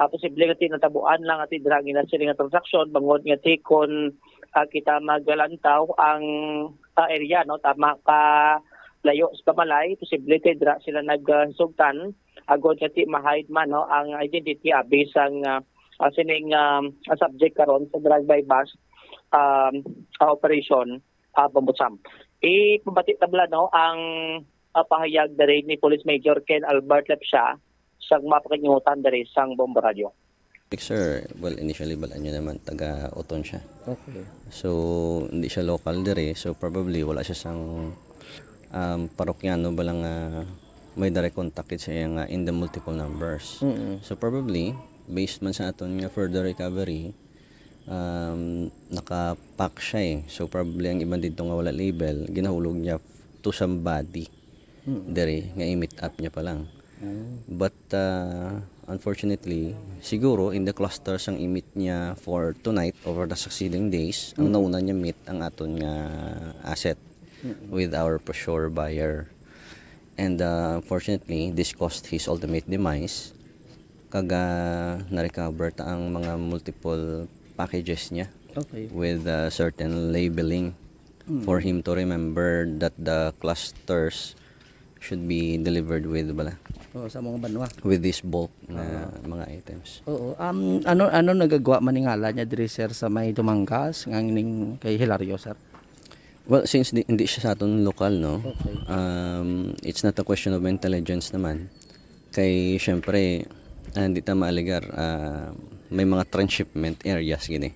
posible nga ti natabuan lang nga ti drug na sining transaction bangod nga ti kon kita maglantaw ang area tama ka layo sa Pamalay posible ti dra sila nagsugtan agod nga ti ma-hide man ang identity based ang sining subject karon sa drug bypass operation Bambutsam. Pabati tabla ang pahayag diri ni Police Major Ken Albert Lepsia sa mapakingutan diri sang Bombo Radio. Sir, well initially balaan nyo naman taga Oton siya. Okay. So hindi siya local diri so probably wala siya sang parokyano balang may direct contact sa iya nga in the multiple numbers. So probably based man sa aton nga further recovery naka-pack siya so probably ang iban dito nga wala label ginahulog niya to somebody dere nga i-meet up niya pa lang but unfortunately siguro in the clusters ang i-meet niya for tonight over the succeeding days ang nauna niya meet ang aton nga asset with our for sure buyer and unfortunately this caused his ultimate demise kaga na-recover ta ang mga multiple packages niya with certain labeling for him to remember that the clusters should be delivered with sa mga banwa. with this bulk na mga items. Oo. Ano nagagawa maningala niya diri sir sa may Dumangas ning kay Hilario sir? Well, since hindi siya sa aton lokal, no? It's not a question of intelligence naman. Kay syempre hindi ta maaligar may mga transshipment areas gini.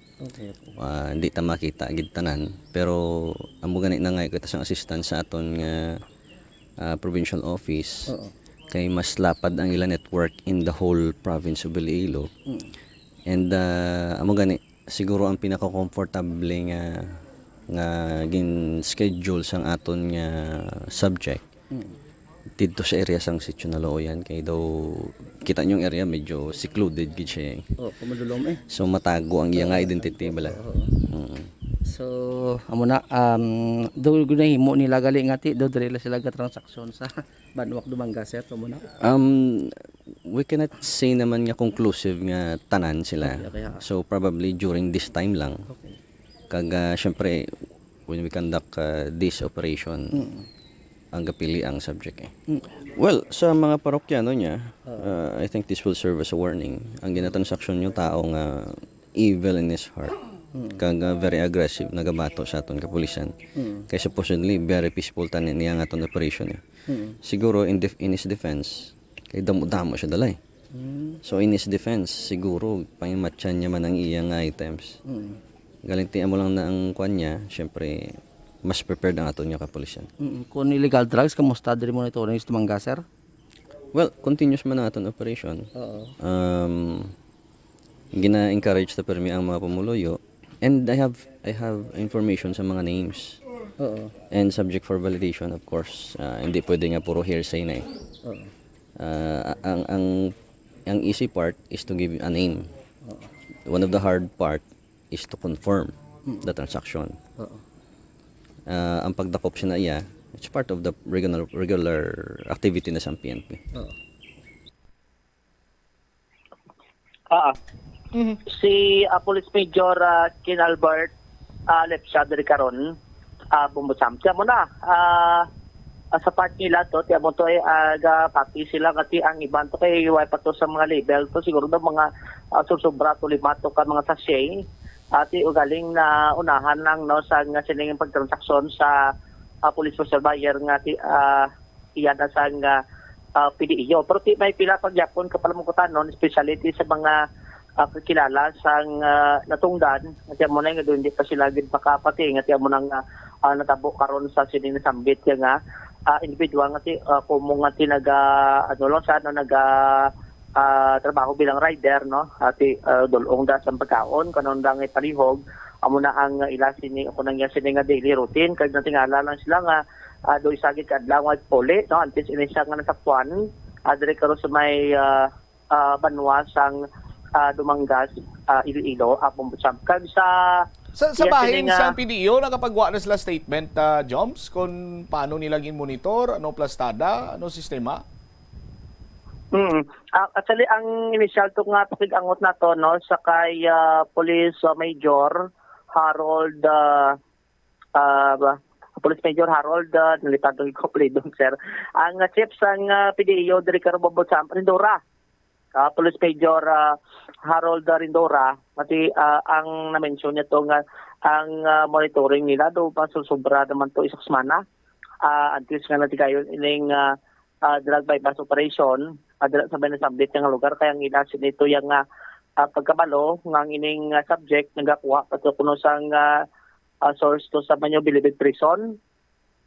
Hindi ta makita gid tanan, pero amo gani na nga kita sang assistance sa aton nga provincial office. Kay mas lapad ang ila network in the whole province of Iloilo. And amo gani siguro ang pinaka-comfortable nga gin schedule sang aton nga subject dito sa area sang Sitio Naloyan kay daw kita nyo yung area medyo secluded gid siya. Kumadulom So matago ang iya nga identity bala. So amo na do gunahimo nila gali ngati do diri sila ga transaksyon sa Banwak Dumangas sir mo na. We cannot say naman nga conclusive nga tanan sila. So probably during this time lang. Kaga syempre when we conduct this operation ang gapili ang subject Well, sa mga parokyano niya, I think this will serve as a warning. Ang ginatransaksyon yung tao nga evil in his heart. Kaga very aggressive nagabato sa aton kapulisan. Kaya supposedly very peaceful tanin niya nga aton operation. Siguro in his defense, kay damo-damo siya dalay. So in his defense, siguro pangimatyan niya man ang iyang items. Galintian mo lang na ang kwan niya, syempre mas prepared ang aton nga kapulisan. Kung illegal drugs kamusta diri mo nito ning Dumangas sir? Well, continuous man ang aton operation. Gina-encourage ta permi ang mga pumuluyo, and I have information sa mga names. And subject for validation, of course. Hindi pwede nga puro hearsay na ang easy part is to give a name. One of the hard part is to confirm the transaction. Ang pagdakop siya na iya, it's part of the regular activity na sa PNP. Si Police Major Ken Albert Lepsa dari karon bumbusam. Tiyan mo na, sa part nila to, tiyan mo to pati sila kasi ang iban to kay iway pa to sa mga label to, siguro daw mga susubra to lima to ka mga sachet. Ati ugaling na unahan lang no sa nga sining pagtransaksyon sa police surveyor nga iyada sa nga PDEO. Pero may pila pagyapon kapalamukutan non, speciality sa mga kilala sa natungdan. At yan mo na nga doon hindi pa sila gid makapati. At yan mo na natabo karon sa sining nasambit nga individual nga kumo nga trabaho bilang rider no ati dulong da sa pagkaon kanon dang palihog amo na ang ila sini ako nang sini nga daily routine kag natingala lang sila nga do isagit kadlaw at pole no antes ini siya nga nasaktuan dire karon sa may banwa sang Dumangas Iloilo apong busam kag sa bahin sa PDEO nakapagwa na sila statement Joms kung paano nila gin-monitor, ano plastada, ano sistema? Actually, ang initial to nga pakigangot na to no sa kay Police Major Harold Police Major Harold nalitadong doon sir. Ang chief sang PDEO diri karon Bobotsam Rindora. Police Major Harold Rindora pati ang na-mention niya to nga ang monitoring nila do pa sobra naman to isang semana. Until nga natin kayo ining drug bypass operation sa binasabit ng lugar kaya ang inasin nito yung pagkabalo ng ining subject nagakuha pato kuno sang source to sa Manyo Bilibid Prison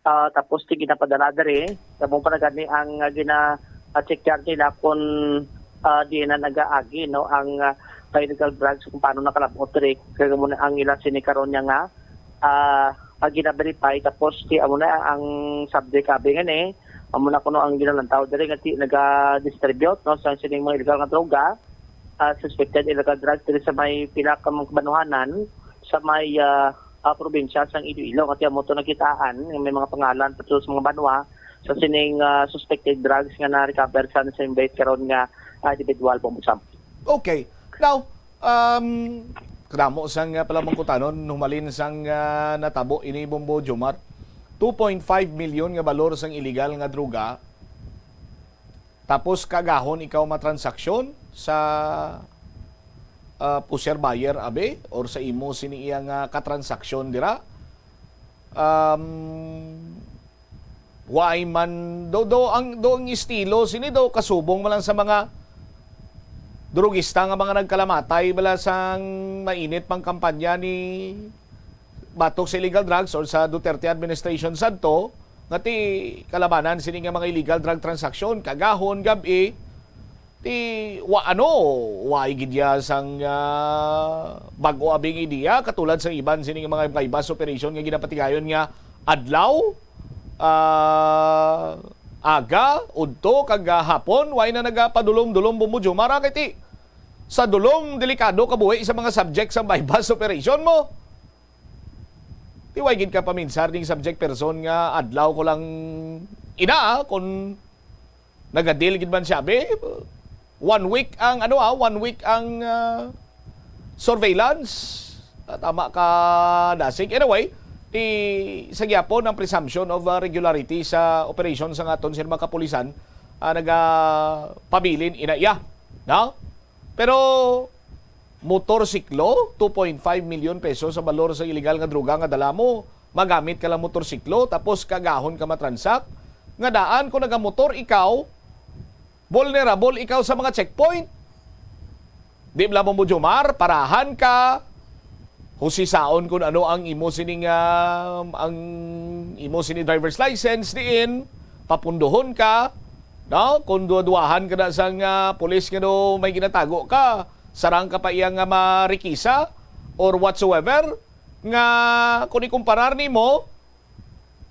tapos ginapadala diri sabong panagani ang gina-check nila kung di na nag-aagi no ang illegal drugs kung paano nakalabot diri kaya muna ang ilasin ni karon niya nga gina-verify tapos amo na ang subject abi nga amo na kuno ang ginalantaw diri nga naga-distribute no sa sining mga illegal nga droga suspected illegal drugs diri sa may pila ka mga banuhanan sa may probinsya sang Iloilo kasi amo to nakitaan may mga pangalan pato sa mga banwa sa sining suspected drugs nga na-recover sa invite karon nga individual po mo. Okay. Now, Kadamo sang palamangkutanon numalin sang natabo ini Bombo Jomar. 2.5 million nga balor sang illegal nga droga. Tapos kagahon ikaw matransaksyon sa pusher buyer abe or sa imo sini iyang katransaksyon dira. Why man do ang estilo sini do kasubong man lang sa mga drugista nga mga nagkalamatay bala sang mainit pang kampanya ni batok sa illegal drugs or sa Duterte administration sadto nga ti kalabanan sini nga mga illegal drug transaction kagahon gabi ti wa gidya sang bag-o abing ideya katulad sa iban sini nga mga bypass operation nga ginapatigayon nga adlaw aga udto kag hapon way na nagapadulom-dulom bumudyo mara kay sa dulom delikado kabuhi sa mga subject sa bypass operation mo. Way gid ka paminsar ding subject person nga adlaw ko lang ina kung nagadil gid man siya be 1 week ang 1 week ang surveillance tama ka dasig anyway sa gyapon ang presumption of regularity sa operation sa aton sa mga kapulisan nagapabilin inaiya no pero motorsiklo, 2.5 million pesos sa balor sa illegal nga droga nga dala mo. Magamit ka lang motorsiklo, tapos kagahon ka matransak. Nga daan, kung nagamotor ikaw, vulnerable ikaw sa mga checkpoint. Di ba mo Jomar, parahan ka, husisaon kung ano ang imo sining driver's license diin, papundohon ka, no? Kung duwahan ka na sang pulis nga no, may ginatago ka, sarang ka pa iyang marikisa or whatsoever nga kung ikumparar nimo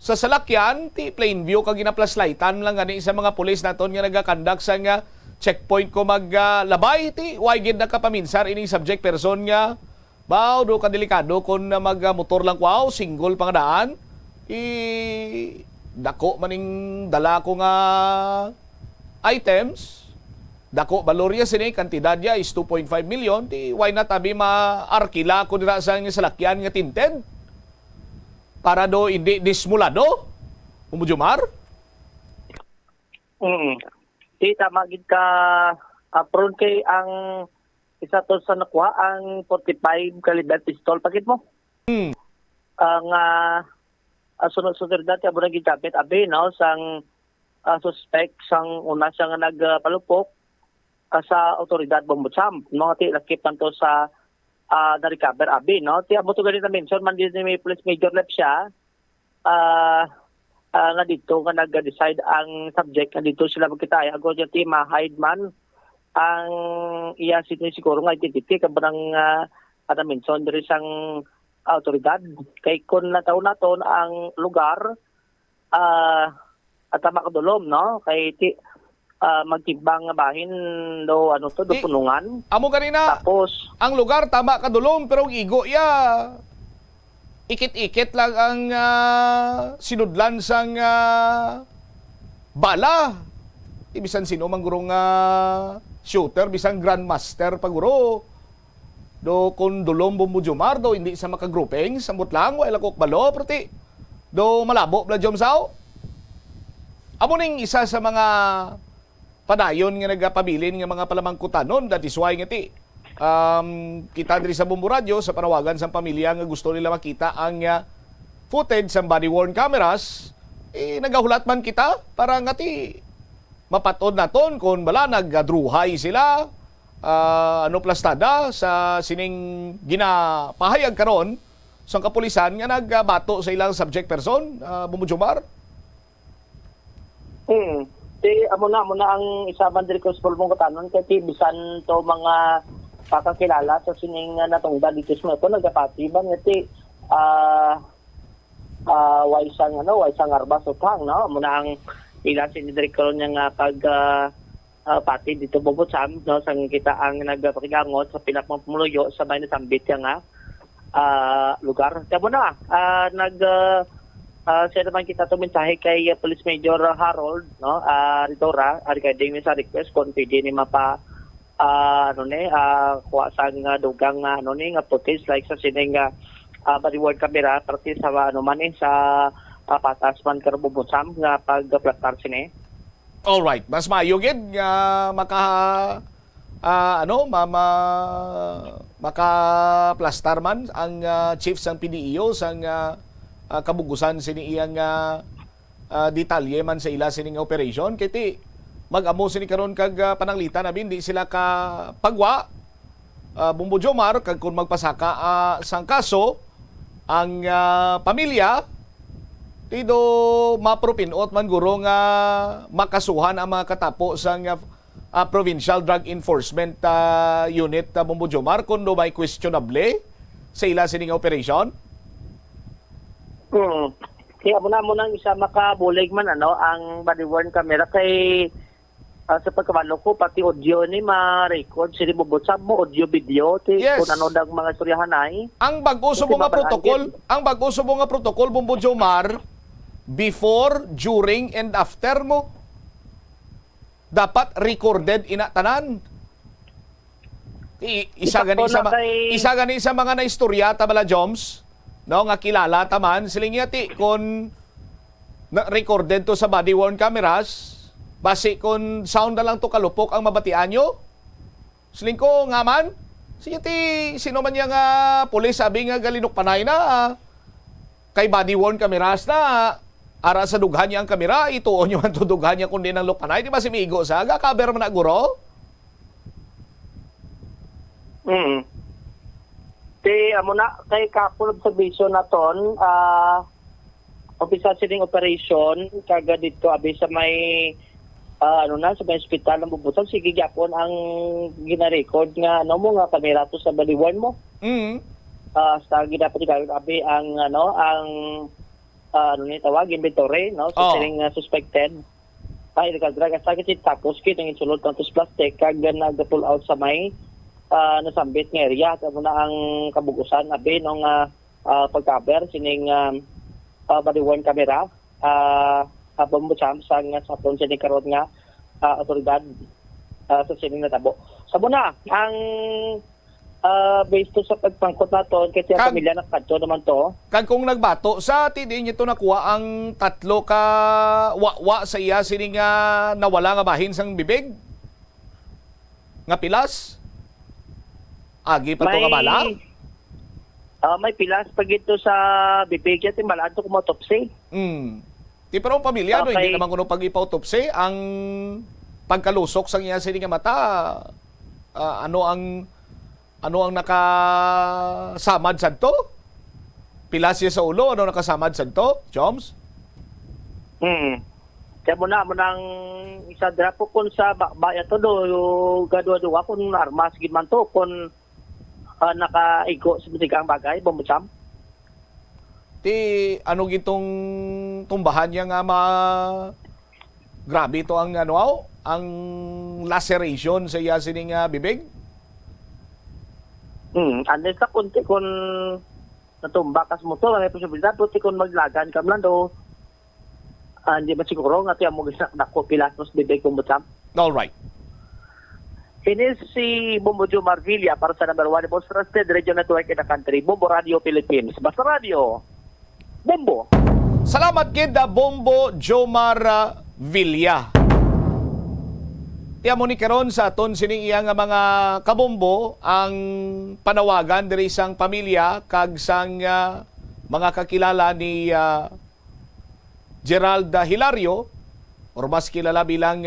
sa salakyan ti plain view ka ginaplaslightan lang gani sa mga pulis naton nga nagakandak sa nga checkpoint ko maglabay ti why gid na kapaminsar ining subject person nga baw do ka delikado kun magmotor lang wow single pangadaan dako maning dala ko nga items dako balorya sini kantidad ya is 2.5 million ti why not abi maarkila ko dira sa salakyan nga tinted para do hindi dismulado umujumar Ti tama gid ka apron kay ang isa to sa nakuha ang 45 caliber pistol pakit mo ang sunod-sunod dati abo naging kapit abi no sang suspect sang una siya nga nagpalupok sa otoridad Bombotsam no ti lakip tanto sa na-recover abi no ti abo to ganito mention man din may police major lep siya nga dito nga nag-decide ang subject nga dito sila magkita ago ti ma-hide man ang iya siguro nga identity kabarang mention diri sang otoridad kay kun nataw naton ang lugar at tama kadulom no kay ti magtimbang nga bahin do do punungan amo kanina tapos ang lugar tama kadulom pero igo ya ikit-ikit lang ang sinudlan sang bala ibisan sino manggurong shooter bisang grandmaster paguro do kun dulom bumujumar do hindi sa makagrouping sambot lang wala kok balo proti do malabo bla jomsaw amo ning isa sa mga padayon nga nagapabilin nga mga palamangkutanon that is why nga ti kita diri sa Bombo Radio sa panawagan sa pamilya nga gusto nila makita ang footage sa body worn cameras nagahulat man kita para nga ti mapatod naton kung bala nagdruhay sila plastada sa sining ginapahayag karon sa kapulisan nga nagbato sa ilang subject person Bumujumar ti amo na ang isa man diri ko sa pulmong katanon kay ti bisan to mga pakakilala sa sining natungda dito sa ito nagapati ba ngati waisang arbas utang no muna ang ila sinidiri karon nga pag pati dito Bobotsam no sang kita ang nagpakigangot sa pinakmamuluyo sa bayan ng Sambit nga lugar tamo na siya naman kita tuminsahe kay Police Major Harold no Ridora ari kay ding sa request kung pwede ni kuha sang dugang nga footage like sa sining body worn camera parte sa sa patas man karububusam nga pagplastar sini. All right, mas maayo gid nga maka-plastar man ang chief sang PDEO sang kabugusan sini iyang detalye man sa ila sining operation kiti mag-amo sini karon kag pananglitan abi di sila ka pagwa Bumbo Jomar kag kun magpasaka sang kaso ang pamilya tido mapropinot man guro nga makasuhan ang mga katapo sang Provincial Drug Enforcement Unit Bumbo Jomar kun do may questionable sa ila sining operation. Kaya muna nang isa makabulig man ang body worn camera kay sa pagkabalo ko pati audio ni ma-record sini bubutsab mo audio video Yes. kung ano dag mga istoryahan ay. Ang bag-uso mo nga protocol Bumbo Jomar before, during and after mo dapat recorded ina tanan. Isa gani sa mga naistorya ta bala Joms no nga kilala taman siling yati kon recorded to sa body worn cameras base kon sound na lang to kalupok ang mabatian nyo siling ko nga man sige ti sino man yang pulis sabi nga galinok panay na kay body worn cameras na ara sa dughan niya ang kamera ituon nyo man to dughan niya kundi ng lupanay di ba si Migo sa aga cover man na guro. Amo na kay kapulob sa vision naton official sining operation kaga dito abi sa may sa may hospital ng Bubutang sige gyapon ang gina-record nga mo nga kamera to sa body worn mo. Sa gidapat gawin abi ang tawag inventory sa sining suspected ay illegal drug sa kit tapos kit ang insulot kantos plastic kag nag-pull out sa may nasambit nga area kamo na ang kabugusan abi nung pagcover sining body worn camera abong butsam sang sa pon sining karon nga otoridad sa sining natabo sabo na ang based to sa pagpangkot naton kay sa pamilya nakadto naman to kag kung nagbato sa tidin nito nakuha ang 3 ka wa sa iya sining nawala nga bahin sang bibig nga pilas. Agi pa to nga bala? May pilas pag ito sa bibig at malaan to kumotopsy. Ti pero pamilya no hindi naman kuno pag-ipautopsy ang pagkalusok sang iya sining nga mata. Ano ang nakasamad santo? Pilas siya sa ulo ano nakasamad santo? Joms? Kaya mo nang isa drapo kun sa baya to do gadwa kun armas gid man to kun nakaigo sa bigang bagay bumutsam. Ti ano gitong tumbahan niya nga grabe to ang ang laceration sa iya sining bibig. Unless sa kunti kun natumba kas mo to may posibilidad puti kun maglagan kam lang do. Hindi ba siguro nga tiyan mo nako pilas nos bibig bumutsam. All right. Inis si Bumbo Jomar Villa para sa number 1 most trusted radio network in the country, Bumbo Radio Philippines. Basta Radio, Bumbo. Salamat kid Bumbo Jomar Villa. Tiyan mo ni karon sa aton sining iya nga mga kabombo ang panawagan diri sang pamilya kag sang mga kakilala ni Gerald Hilario or mas kilala bilang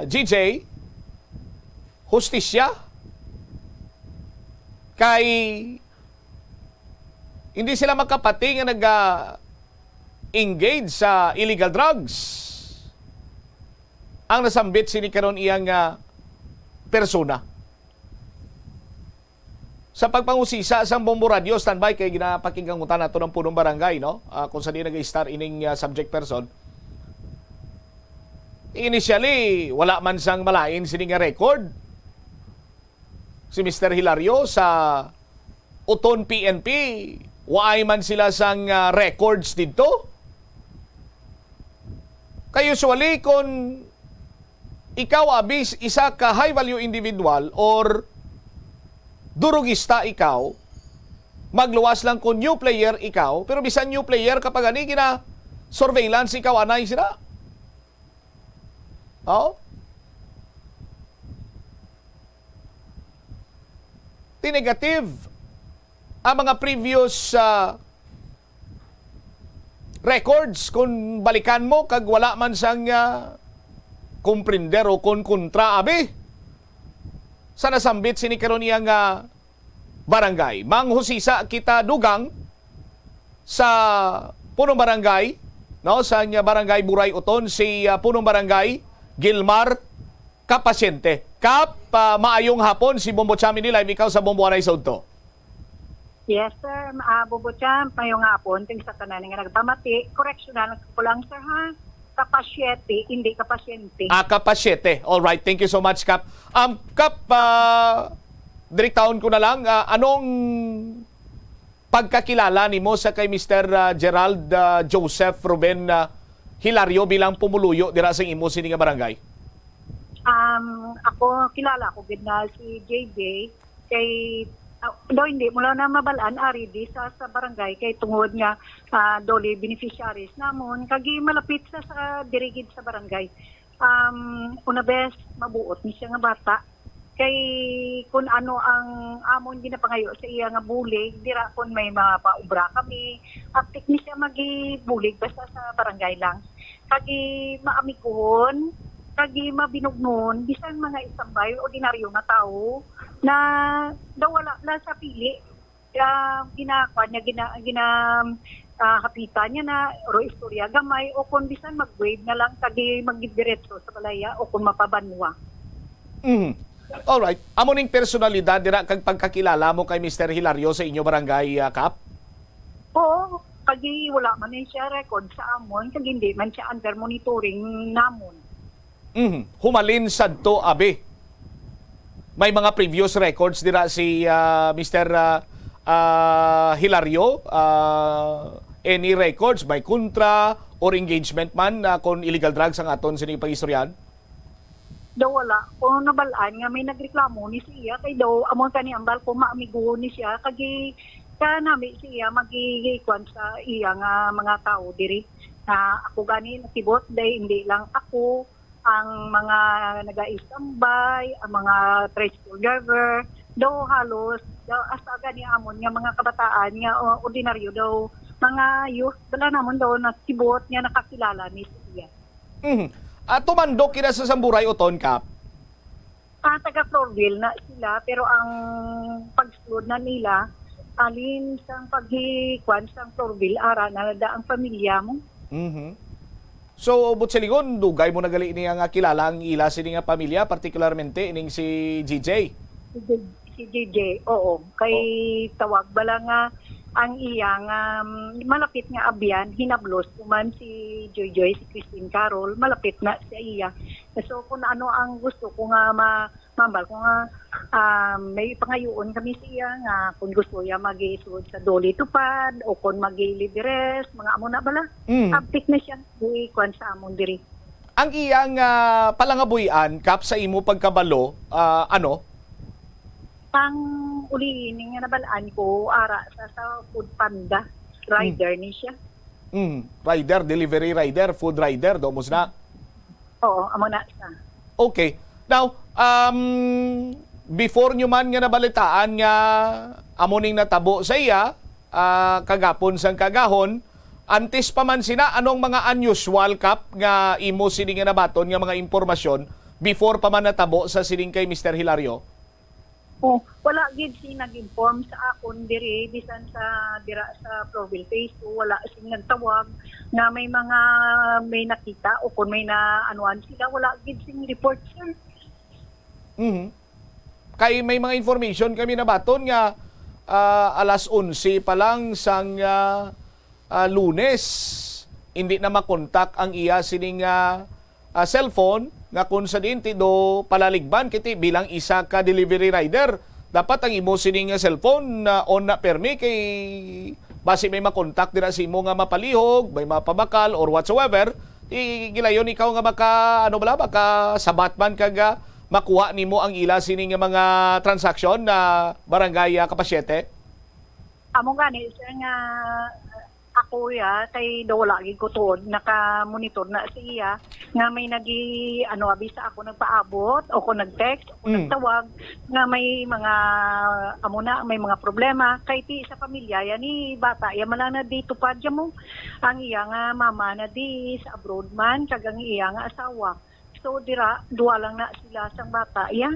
GJ hustisya kay hindi sila magkapati nga nag-engage sa illegal drugs. Ang nasambit sini karon iyang persona. Sa pagpangusisa sang Bombo Radio standby kay ginapakinggangutan nato ng punong barangay no kung sa di nag-star ining subject person. Initially wala man sang malain sini nga record si Mr. Hilario sa Uton PNP. Waay man sila sang records dito. Kaya usually kung ikaw abis isa ka high value individual or durugista ikaw, magluwas lang kung new player ikaw, pero bisan new player kapag ani gina surveillance ikaw anay sila. Oh? Negative ang mga previous records kung balikan mo kag wala man sang kumprinder o kon kontra abi sa nasambit sini karon iyang barangay. Manghusisa kita dugang sa punong barangay, no, sa barangay Buray Uton, si punong barangay Gilmar Kapasyente. Kap, maayong hapon si Bombo Cham ini live ikaw sa Bombo Anay Sodto. Yes, sir. Bobo Cham, mayong hapon. Ting sa tanan nga nagpamati. Correctional ko lang, sir, ha? Kapasyete, hindi kapasyente. Kapasyete. All right, thank you so much, Kap. Kap, direktaon ko na lang, anong pagkakilala ni mo sa kay Mr. Gerald Joseph Ruben Hilario bilang pumuluyo dira sa imo sini nga barangay? Ako, kilala ko gid na si JJ kay hindi mo lang na mabalaan ari di sa barangay kay tungod nga doli beneficiaries namon kagi malapit sa dirigid sa barangay. Una bes mabuot ni siya nga bata kay kung ano ang amon ginapangayo sa iya nga bulig dira kun may mga paubra kami aktik ni siya magibulig basta sa barangay lang kagi maamikuhon kagi mabinugnon bisan mga isambay ordinaryo nga tao na wala na sa pili ginakwan niya hapitan niya na ro istorya gamay o kung bisan mag-wave na lang kagi magdiretso sa balaya o kung mapabanwa. All right. Amo ning personalidad dira kag pagkakilala mo kay Mr. Hilario sa inyo barangay, Kap? Oo, kagi wala man siya record sa amon kag hindi man siya under monitoring namon. Humalin sadto abi. May mga previous records dira si Mr. Hilario. Any records by kontra or engagement man kon illegal drugs ang aton sini pagistoryan? Daw wala. Kung nabalaan nga may nagreklamo ni siya kay daw amon kani ambal ko maamigo ni siya kagi kanami siya magigikwan sa iya nga mga tao diri. Ako gani nakibot day hindi lang ako ang mga nag-istambay, ang mga tricycle driver, daw halos, daw asa gani amon nga mga kabataan nga ordinaryo daw, mga youth, dala namon daw nakibot nga nakakilala ni siya. Tumandok kina sa Samburay Uton, Kap? Taga Florville na sila, pero ang pag-exclude na nila, alin sa paghikwan sa Florville, ara na ang pamilya mo. So, but sa lingon, dugay mo nagali niya nga kilala ang ila sini nga pamilya, particularmente ining si GJ. Si GJ, oo. Kay tawag bala nga ang iyang malapit nga abyan, hinablos kuman si Joy, si Christine Carol, malapit na sa iya. So kung ano ang gusto ko nga mambal ko nga may pangayoon kami siya nga kung gusto ya mag-isud sa Doli Tupad o kung mag-liberes, mga amo na bala. Update na siya, kung sa amon diri. Ang iyang palangabuyan, Kap, sa imo pagkabalo, ano? Ang uliining nga nabalaan ko, ara sa Food Panda, rider ni siya. Rider, delivery rider, food rider, domos na? Oo, amo na siya. Okay. Now, before nyo man nga nabalitaan nga amuning natabo sa iya, kagapon sang kagahon, antes pa man sina, anong mga unusual, Kap, nga imo sining nga nabaton nga mga impormasyon before pa man natabo sa sining kay Mr. Hilario? Wala gid si nag-inform sa akon diri bisan sa dira sa Florville Phase 2, wala sing nagtawag na may nakita o kung may naanuan sila, wala gid sing report sir. Kay may mga information kami nabaton nga alas 11 pa lang sang Lunes hindi na makontak ang iya sining cellphone nga kung sa dinti do palaligban kiti bilang isa ka delivery rider dapat ang imo sining cellphone on na permi kay basi may makontak dira si imo nga mapalihog may mapabakal or whatsoever gilayon ikaw nga baka sabat man kaga makuha nimo ang ila sining mga transaksyon na barangay Kapasyete? Amo gani siya nga ako kay wala gid ko tuod naka-monitor na siya nga may abisa ako nagpaabot o ko nag-text o nagtawag nga may mga may mga problema kay ti sa pamilya yan ni bata ya man na dito pa mo ang iya nga mama na di sa abroad man kag ang iya nga asawa. So dira duwa lang na sila sang bata ya.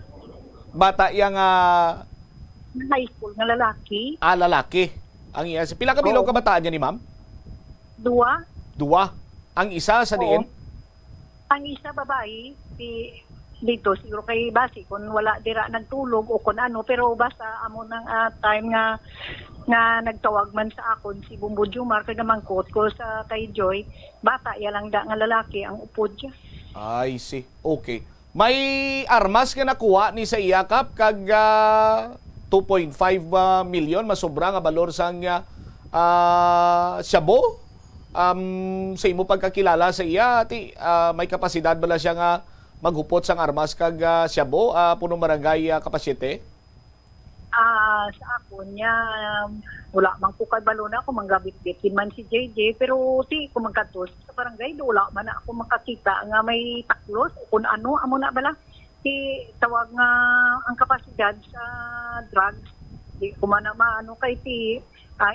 Bata yang High school nga lalaki. Lalaki. Ang iya pila ka bilog kabataan niya ni ma'am? Dua. Ang isa sa diin? Ang isa babae dito siguro kay basi kung wala dira nagtulog o kung ano pero basta amo nang time nga nagtawag man sa akon si Bumbo Jumar kay namangkot ko sa kay Joy bata ya lang da nga lalaki ang upod siya. I see. Okay. May armas nga nakuha ni sa iyakap kag 2.5 million masobra nga balor sang Shabu. Sa imo pagkakilala sa iya, may kapasidad bala siya nga maghupot sang armas kag Shabu, punong barangay Kapasyete? Sa ako niya, wala man ko kay balona ako manggabit-bitin man si JJ, pero ti ko magkatos sa barangay, wala man ako makakita nga may taklos o kung ano, amo na bala. Tawag nga ang kapasidad sa drugs, di ko man maano kay ti,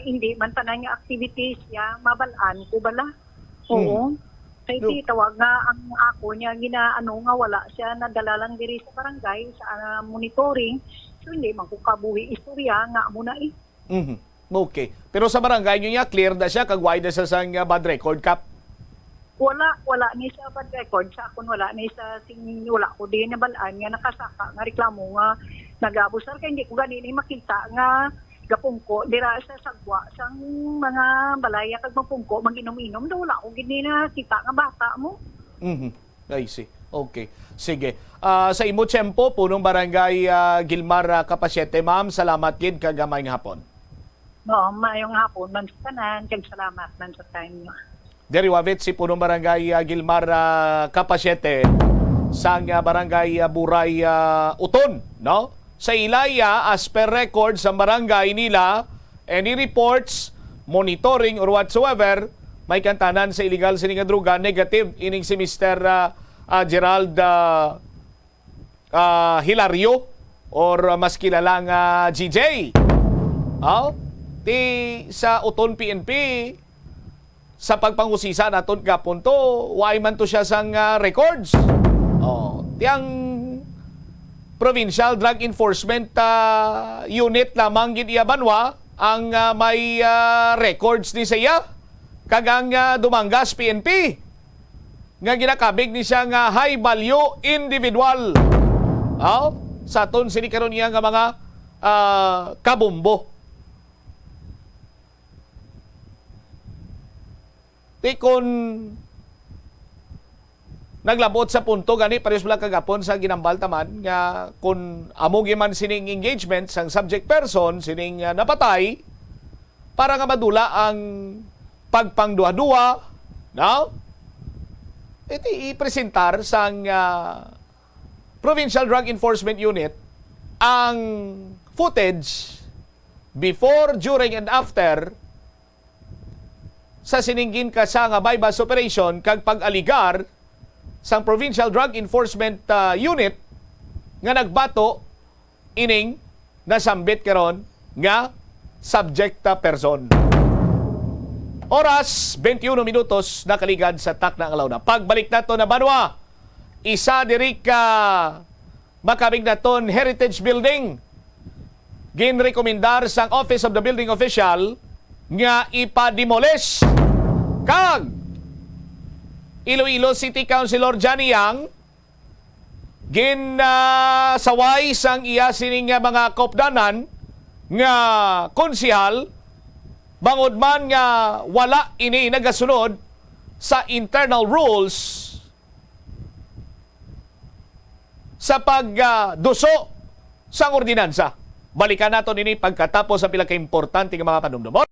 hindi man tanan nga activities ya mabalaan ko bala. Oo. Kay di tawag nga ang ako niya ginaano nga wala siya nadala lang diri sa barangay sa monitoring. So hindi man ko kabuhi istorya nga mo na Okay. Pero sa barangay niyo niya clear na siya kag wide na sa sang bad record kap. Wala ni sa bad record sa akon wala ni sa wala ko din na balaan nga nakasaka nga reklamo nga nagabusar kay hindi ko ganini makita nga gapungko dira sa sagwa sang mga balaya kag mapungko maginom-inom daw wala ko gid na kita nga bata mo. I see. Okay. Sige. Sa imo tiyempo punong barangay Gilmar Kapasyete, ma'am, salamat gid kag may hapon. No, mayong hapon man sa tanan kag salamat man sa time niyo. Deri wavit si punong barangay Gilmar Kapasyete sang barangay Buray Uton, no? Sa ilaya, as per record sa barangay nila, any reports, monitoring or whatsoever, may kantanan sa illegal sining nga droga, negative ining si Mr. Gerald Hilario or mas kilalang GJ. Ti sa Uton PNP, sa pagpangusisa naton gapon to, why man to siya sang records. Tiyang Provincial Drug Enforcement Unit lamang gid iya banwa ang may records ni siya kagang Dumangas PNP nga ginakabig ni siya nga high value individual. Sa aton sini karon niya nga mga kabumbo. Tikon naglabot sa punto gani pares wala kagapon sa ginambal taman nga kung amo man sining engagement sang subject person sining napatay para nga madula ang pagpangduha-duha no iti ipresentar sang Provincial Drug Enforcement Unit ang footage before, during and after sa siningin ka sa nga bypass operation kag pag-aligar sang Provincial Drug Enforcement Unit nga nagbato ining nasambit karon nga subject person. Oras 21 minutos nakaligad sa takna ang alauna. Pagbalik nato na banwa, isa diri ka makabig naton Heritage Building. Ginrekomendar sang Office of the Building Official nga ipademolish kag Iloilo City Councilor Johnny Yang ginasaway sang iya sining mga kopdanan nga konsihal bangod man nga wala ini nagasunod sa internal rules sa pagduso sang ordinansa. Balikan nato ini pagkatapos sa pila ka importante nga mga panumdumon.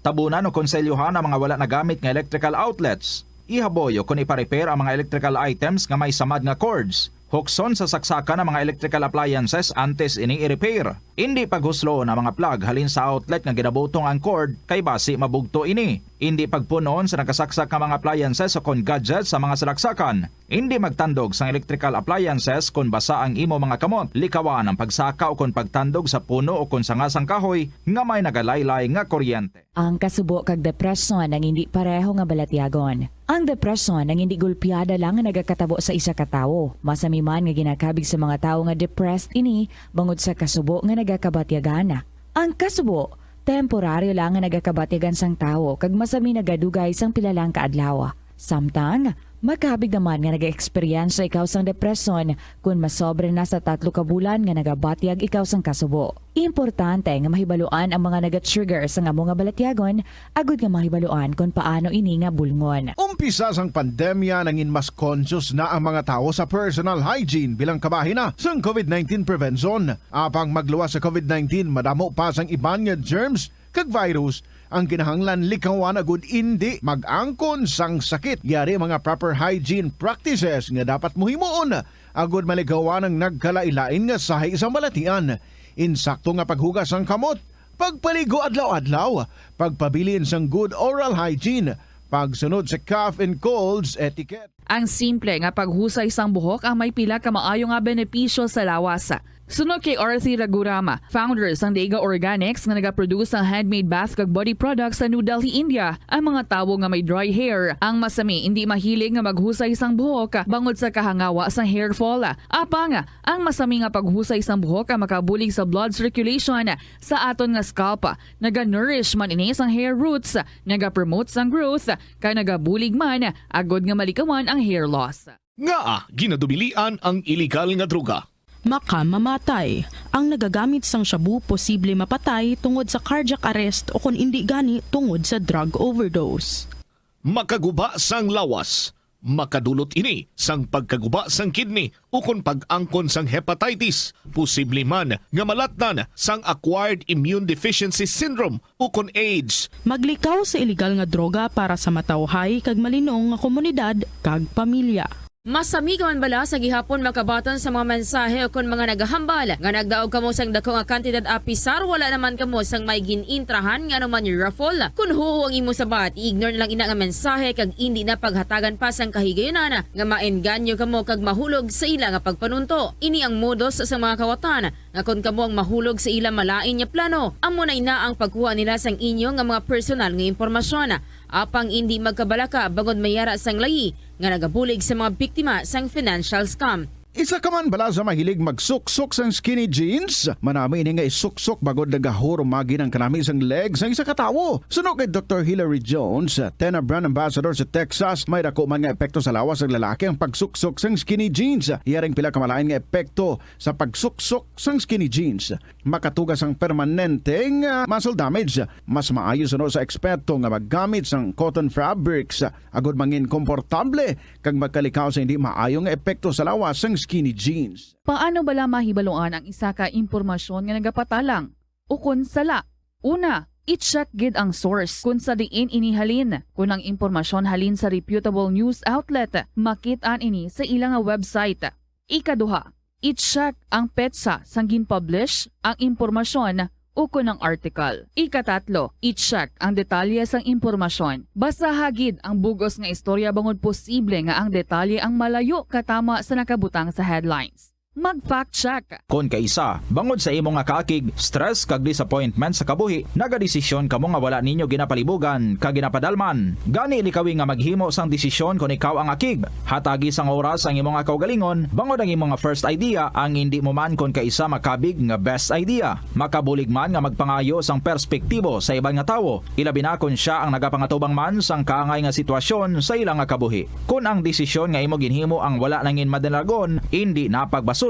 Tabunan o konselyuhan ang mga wala nagamit nga electrical outlets. Ihaboyo kung ipa-repair ang mga electrical items nga may samad nga cords. Hukson sa saksakan ng mga electrical appliances antes ini i-repair. Hindi paghuslo na mga plug halin sa outlet nga ginabutong ang cord kay basi mabugto ini. Hindi pagpunon sa nakasaksak nga mga appliances o kon gadgets sa mga salaksakan. Hindi magtandog sa electrical appliances kung basa ang imo mga kamot. Likawan ang pagsaka o kon pagtandog sa puno o kon sangasang kahoy nga may nagalaylay nga kuryente. Ang kasubo kag depresyon ang hindi pareho nga balatyagon. Ang depresyon ang hindi gulpiyada lang nga nagakatabo sa isa ka tawo. Masami man nga ginakabig sa mga tawo nga depressed ini bangod sa kasubo nga nagakabatyagan. Ang kasubo temporaryo lang nga nagakabatyagan sang tawo kag masami nagadugay sang pilalang kaadlaw. Samtang makabig naman nga nag-experience ikaw sang depresyon kung masobre na sa 3 ka bulan nga nagabatyag ikaw sang kasubo. Importante nga mahibaluan ang mga naga-trigger sa nga mga balatyagon agud nga mahibaluan kung paano ini nga bulngon. Umpisa sang pandemya nangin mas conscious na ang mga tao sa personal hygiene bilang kabahina sang COVID-19 prevention. Apang magluwas sa COVID-19 madamo pa sang iban nga germs kag virus ang kinahanglan likawan agud hindi mag-angkon sang sakit. Yari mga proper hygiene practices nga dapat muhimuon agud maligawan ang nagkalailain nga sahi sa balatian. Insakto nga paghugas sang kamot, pagpaligo adlaw-adlaw, pagpabilin sang good oral hygiene, pagsunod sa cough and colds etiquette. Ang simple nga paghusay sang buhok ang may pila ka maayo nga benepisyo sa lawas. Sunod kay Arthi Ragurama, founder sang Dega Organics nga nagaproduce ng handmade bath kag body products sa New Delhi, India. Ang mga tawo nga may dry hair, ang masami hindi mahilig nga maghusay sang buhok bangod sa kahangawa sang hair fall. Apang, ang masami nga paghusay sang buhok ang makabulig sa blood circulation sa aton nga scalp. Naga-nourish man ini sang hair roots, naga-promote sang growth, kay nagabulig man agod nga malikawan ang hair loss. Nga ginadubilian ang illegal nga droga. Makamamatay. Ang nagagamit sang shabu posible mapatay tungod sa cardiac arrest o kung hindi gani tungod sa drug overdose. Makaguba sang lawas. Makadulot ini sang pagkaguba sang kidney o kung pag-angkon sang hepatitis. Posible man nga malatnan sang acquired immune deficiency syndrome o kung AIDS. Maglikaw sa illegal nga droga para sa matawhay kag malinong nga komunidad kag pamilya. Masami ka man bala sa gihapon makabatan sa mga mensahe o kung mga nagahambal nga nagdaog kamo sang dako nga kantidad apisar wala naman kamo sang may ginintrahan nga naman yung raffle. Kung huo ang imo sabat, ignore na lang ina nga mensahe kag hindi na paghatagan pa sang kahigayonan nga maenganyo kamo kag mahulog sa ila nga pagpanunto. Ini ang modus sa mga kawatan nga kung kamo ang mahulog sa ila malain nya plano, amo na ina ang pagkuha nila sang inyo nga mga personal nga impormasyon. Apang hindi magkabalaka bangod mayara sang layi nga nagabulig sa mga biktima sang financial scam. Isa ka man bala sa mahilig magsuksok sang skinny jeans? Manami ini nga isuksok bagod nagahurumagi ng kanami sang legs ang isa katawo. Sunog kay Dr. Hillary Jones, Tena Brand Ambassador sa Texas, may dako man nga epekto sa lawas ng lalaki ang pagsuksok sang skinny jeans. Iyaring pila kamalain nga epekto sa pagsuksok sang skinny jeans. Makatugas ang permanenteng muscle damage. Mas maayo suno sa eksperto nga maggamit sang cotton fabrics agod mangin komportable kag magkalikaw sa hindi maayo nga epekto sa lawas sang skinny jeans. Paano bala mahibaluan ang isa ka impormasyon nga nagapatalang? O kun sala? Una, i-check gid ang source kung sa diin inihalin. Kung ang impormasyon halin sa reputable news outlet, makit-an ini sa ilang website. Ikaduha, i-check ang petsa sang gin-publish ang impormasyon o kun ang article. Ikatatlo, i-check ang detalye sang impormasyon. Basta hagid ang bugos nga istorya bangod posible nga ang detalye ang malayo katama sa nakabutang sa headlines. Mag-fact check. Kon kaisa, bangod sa imo nga kaakig, stress kag disappointment sa kabuhi, nagadesisyon kamo nga wala ninyo ginapalibugan kag ginapadalman. Gani likawi nga maghimo sang desisyon kon ikaw ang akig. Hatagi sang oras ang imo nga kaugalingon, bangod ang imo nga first idea ang hindi mo man kon kaisa makabig nga best idea. Makabulig man nga magpangayo sang perspektibo sa ibang nga tawo, ilabi na kon siya ang nagapangatubang man sang kaangay nga sitwasyon sa ilang nga kabuhi. Kun ang desisyon nga imo ginhimo ang wala nangin madalagon, hindi napagbasulon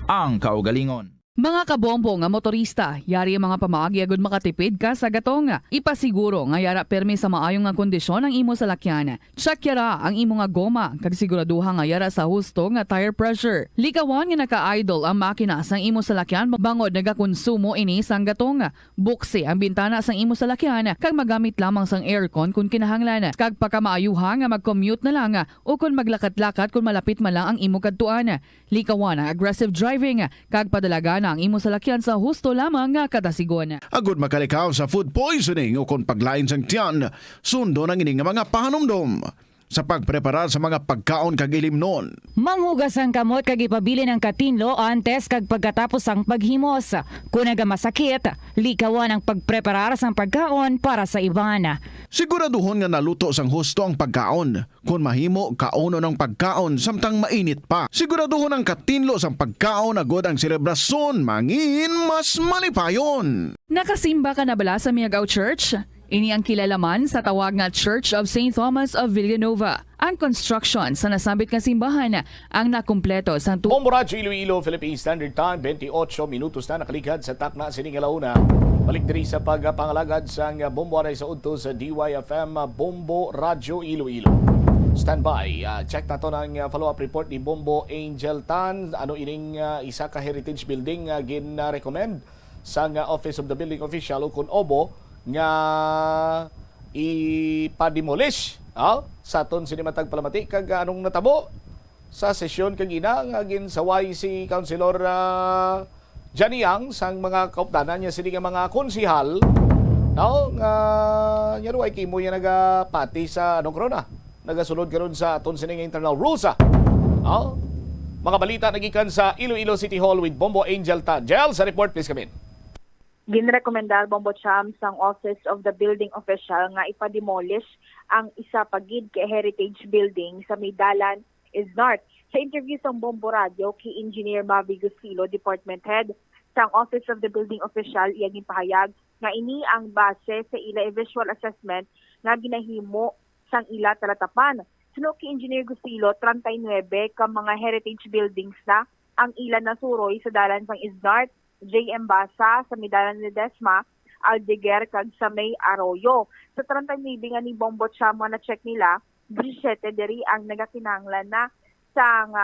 ang kaugalingon. Mga kabombo nga motorista, yari ang mga pamaagi agud makatipid ka sa gatong. Ipasiguro nga yara permi sa maayong nga kondisyon ang imo salakyan. Check yara ang imo nga goma kag siguraduha nga yara sa husto nga tire pressure. Likawan nga naka-idle ang makina sang imo salakyan bangod nagakonsumo ini sang gatong. Buksi ang bintana sang imo salakyan kag magamit lamang sang aircon kung kinahanglan. Kag pagkamaayuha nga mag-commute na lang o kung maglakat-lakat kung malapit man lang ang imo kadtuan. Likawan ang aggressive driving kag padalaga ang imo salakyan sa husto lamang nga kadasigon. Agud makalikaw sa food poisoning o kung paglain sang tiyan, sundo ng ining mga pahanumdom sa pagprepara sa mga pagkaon kag ilimnon. Manghugas ang kamot kag ipabili ng katinlo antes kag pagkatapos ang paghimos. Kung nagamasakit, likawan ang pagpreparar sang pagkaon para sa iban. Siguraduhon nga naluto sang husto ang pagkaon. Kung mahimo, kauno ng pagkaon samtang mainit pa. Siguraduhon ang katinlo sang pagkaon agod ang selebrasyon mangin mas malipayon. Nakasimba ka na bala sa Miagao Church? Ini ang kilalaman sa tawag nga Church of St. Thomas of Villanova. Ang construction sa nasabit nga simbahan ang nakumpleto sa Bombo Radyo Iloilo, Philippine Standard Time, 28 minutos na nakaligad sa takna sining alauna. Balik diri sa pagpangalagad sang Bombo Aray sa udto sa DYFM Bombo Radyo Iloilo. Standby. Check na to ng follow-up report ni Bombo Angel Tan. Ano ining isa ka heritage building gin-recommend sa Office of the Building Official o kun OBO nga ipademolish sa aton sinimatag palamati kag anong natabo sa sesyon kag ina nga ginsaway si Councilor Johnny Yang sang mga kaupdanan niya sini nga mga konsihal nga nyaro ay kimo ya nagapati sa anong korona nagasulod karon sa aton sini nga internal rules mga balita nagikan sa Iloilo City Hall with Bombo Angel Tan. Jel, sa report please come in. Ginrekomendar Bombo Cham sang Office of the Building Official nga ipademolish ang isa pagid kay heritage building sa Maydalan is North. Sa interview sang Bombo Radio kay Engineer Mavi Gusilo, Department Head sang Office of the Building Official, iyang ipahayag nga ini ang base sa ila visual assessment nga ginahimo sang ila talatapan. Suno kay Engineer Gusilo, 39 ka mga heritage buildings na ang ila nasuroy sa dalan sang Isnart, J.M. Basa sa Maydalan ni Desma, Aldeguer kag sa May Arroyo. Sa 30 nga ni Bombo Cham na check nila, 17 diri ang nagakinahanglan na sang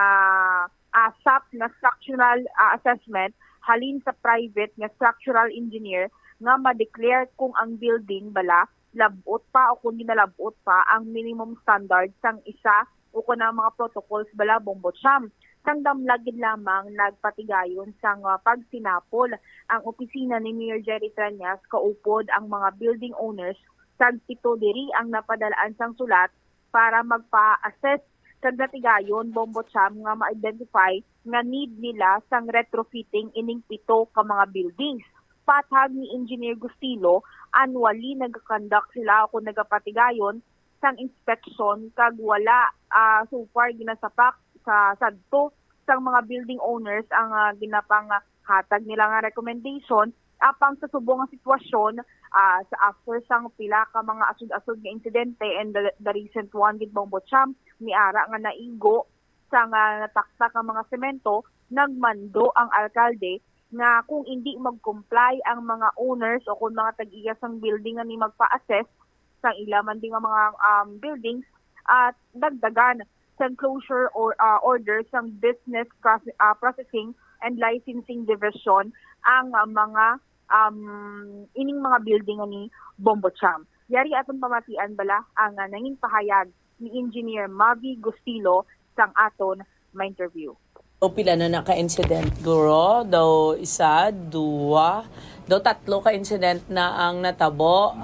ASAP na structural assessment halin sa private nga structural engineer nga ma-declare kung ang building bala labot pa o kung ginalabot pa ang minimum standard sang isa o kung ang mga protocols bala Bombo Cham. Sang damlagid lamang nagpatigayon sang pagsinapol ang opisina ni Mayor Jerry Tranyas kaupod ang mga building owners sang 7 diri ang napadalaan sang sulat para magpa-assess kag natigayon Bombo Cham nga ma-identify nga need nila sang retrofitting ining 7 ka mga buildings. Pathag ni Engineer Gustilo, annually nag-conduct sila kung nagapatigayon sang inspection kag wala so far ginasapak sa sadto sang mga building owners ang ginapang hatag nila nga recommendation apang sa subong nga sitwasyon sa after sang pila ka mga asud-asud nga insidente and the recent one with Bombo Cham ni ara nga naigo sa nga nataksa ka mga semento, nagmando ang alkalde nga kung hindi mag-comply ang mga owners o kung mga tag-iya sang building nga ni magpa-assess sang ilaman din nga mga buildings at dagdagan sang closure or order sang Business Processing and Licensing Division ang mga ining mga building ni Bombo Cham. Yari aton pamatian bala ang nanging pahayag ni Engineer Mavi Gustilo sang aton ma-interview. O pila na naka-incident guro, daw isa, dua, daw 3 ka-incident na ang natabo.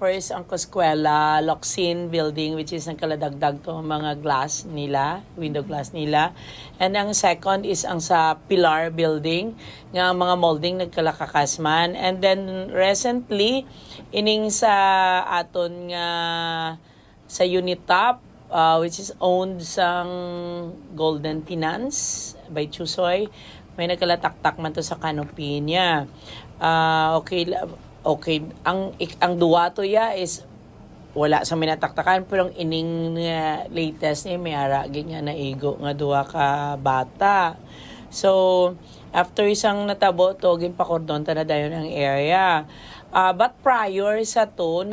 First, ang Coscuela, Locsin building, which is ang kaladagdag to mga glass nila, window glass nila. And ang second is ang sa Pilar building, nga mga molding nagkalakakasman. And then recently, ining sa aton nga sa Unitop, which is owned sang Golden Finance by Chusoy. May nagkalataktak man to sa canopy niya. Okay. Ang duwa to ya is wala sa minataktakan pero ang ining latest ni may ara ganyan na igo nga duwa ka bata. So, after isang natabo, to, ginpakordon ta na dayon ang area. But prior sa to,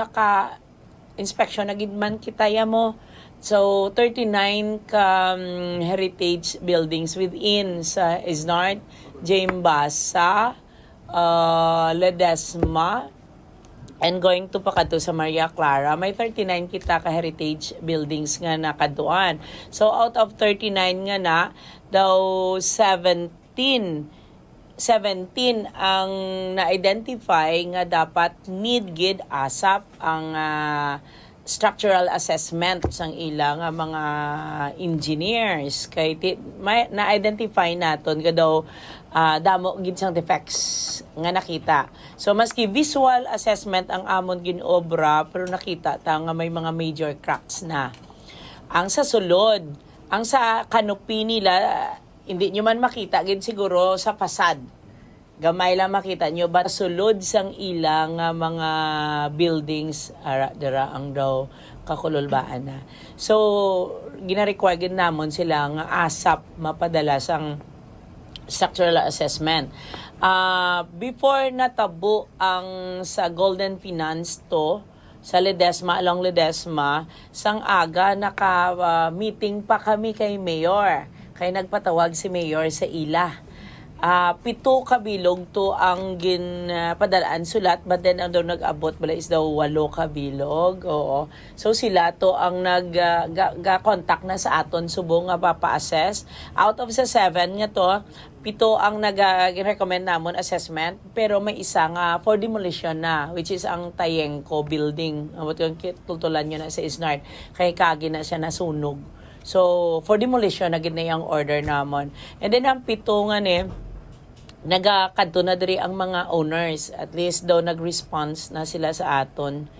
inspection na gid man kitaya mo. So 39 ka heritage buildings within sa Isnart, Jaimbasa, Ledesma, and going to Pakato sa Maria Clara, may 39 kita ka heritage buildings nga nakaduan. So out of 39 nga na, daw 17 ang na-identify nga dapat need gid asap ang structural assessment sang ilang mga engineers kay na-identify naton nga daw damo gid sang defects nga nakita. So maski visual assessment ang amon ginobra pero nakita ta nga may mga major cracks na. Ang sa sulod, ang sa canopy nila hindi nyo man makita gid siguro sa fasad. Gamay lang makita nyo but sulod sang ilang mga buildings dira ang daw kakululbaan na. So gina-require gid namon sila nga ASAP mapadala sang structural assessment. Before natabo ang sa Golden Finance to sa Ledesma, along Ledesma, sang aga naka-meeting pa kami kay Mayor. Kaya nagpatawag si Mayor sa ila. 7 kabilog to ang ginpadalaan sulat, but then ang daw nag-abot bala is daw 8 kabilog. Oo. So sila to ang nag-contact na sa aton subong nga papa-assess. Out of sa 7 nga to, 7 ang nag-recommend namon assessment, pero may isa nga for demolition na, which is ang Tayenko building. Amot yung tutulan nyo na sa Isnart. Kaya kagi na siya nasunog. So, for demolition, na yung order namon. And then, ang 7 nga nagakadto na diri ang mga owners. At least daw nag-response na sila sa aton.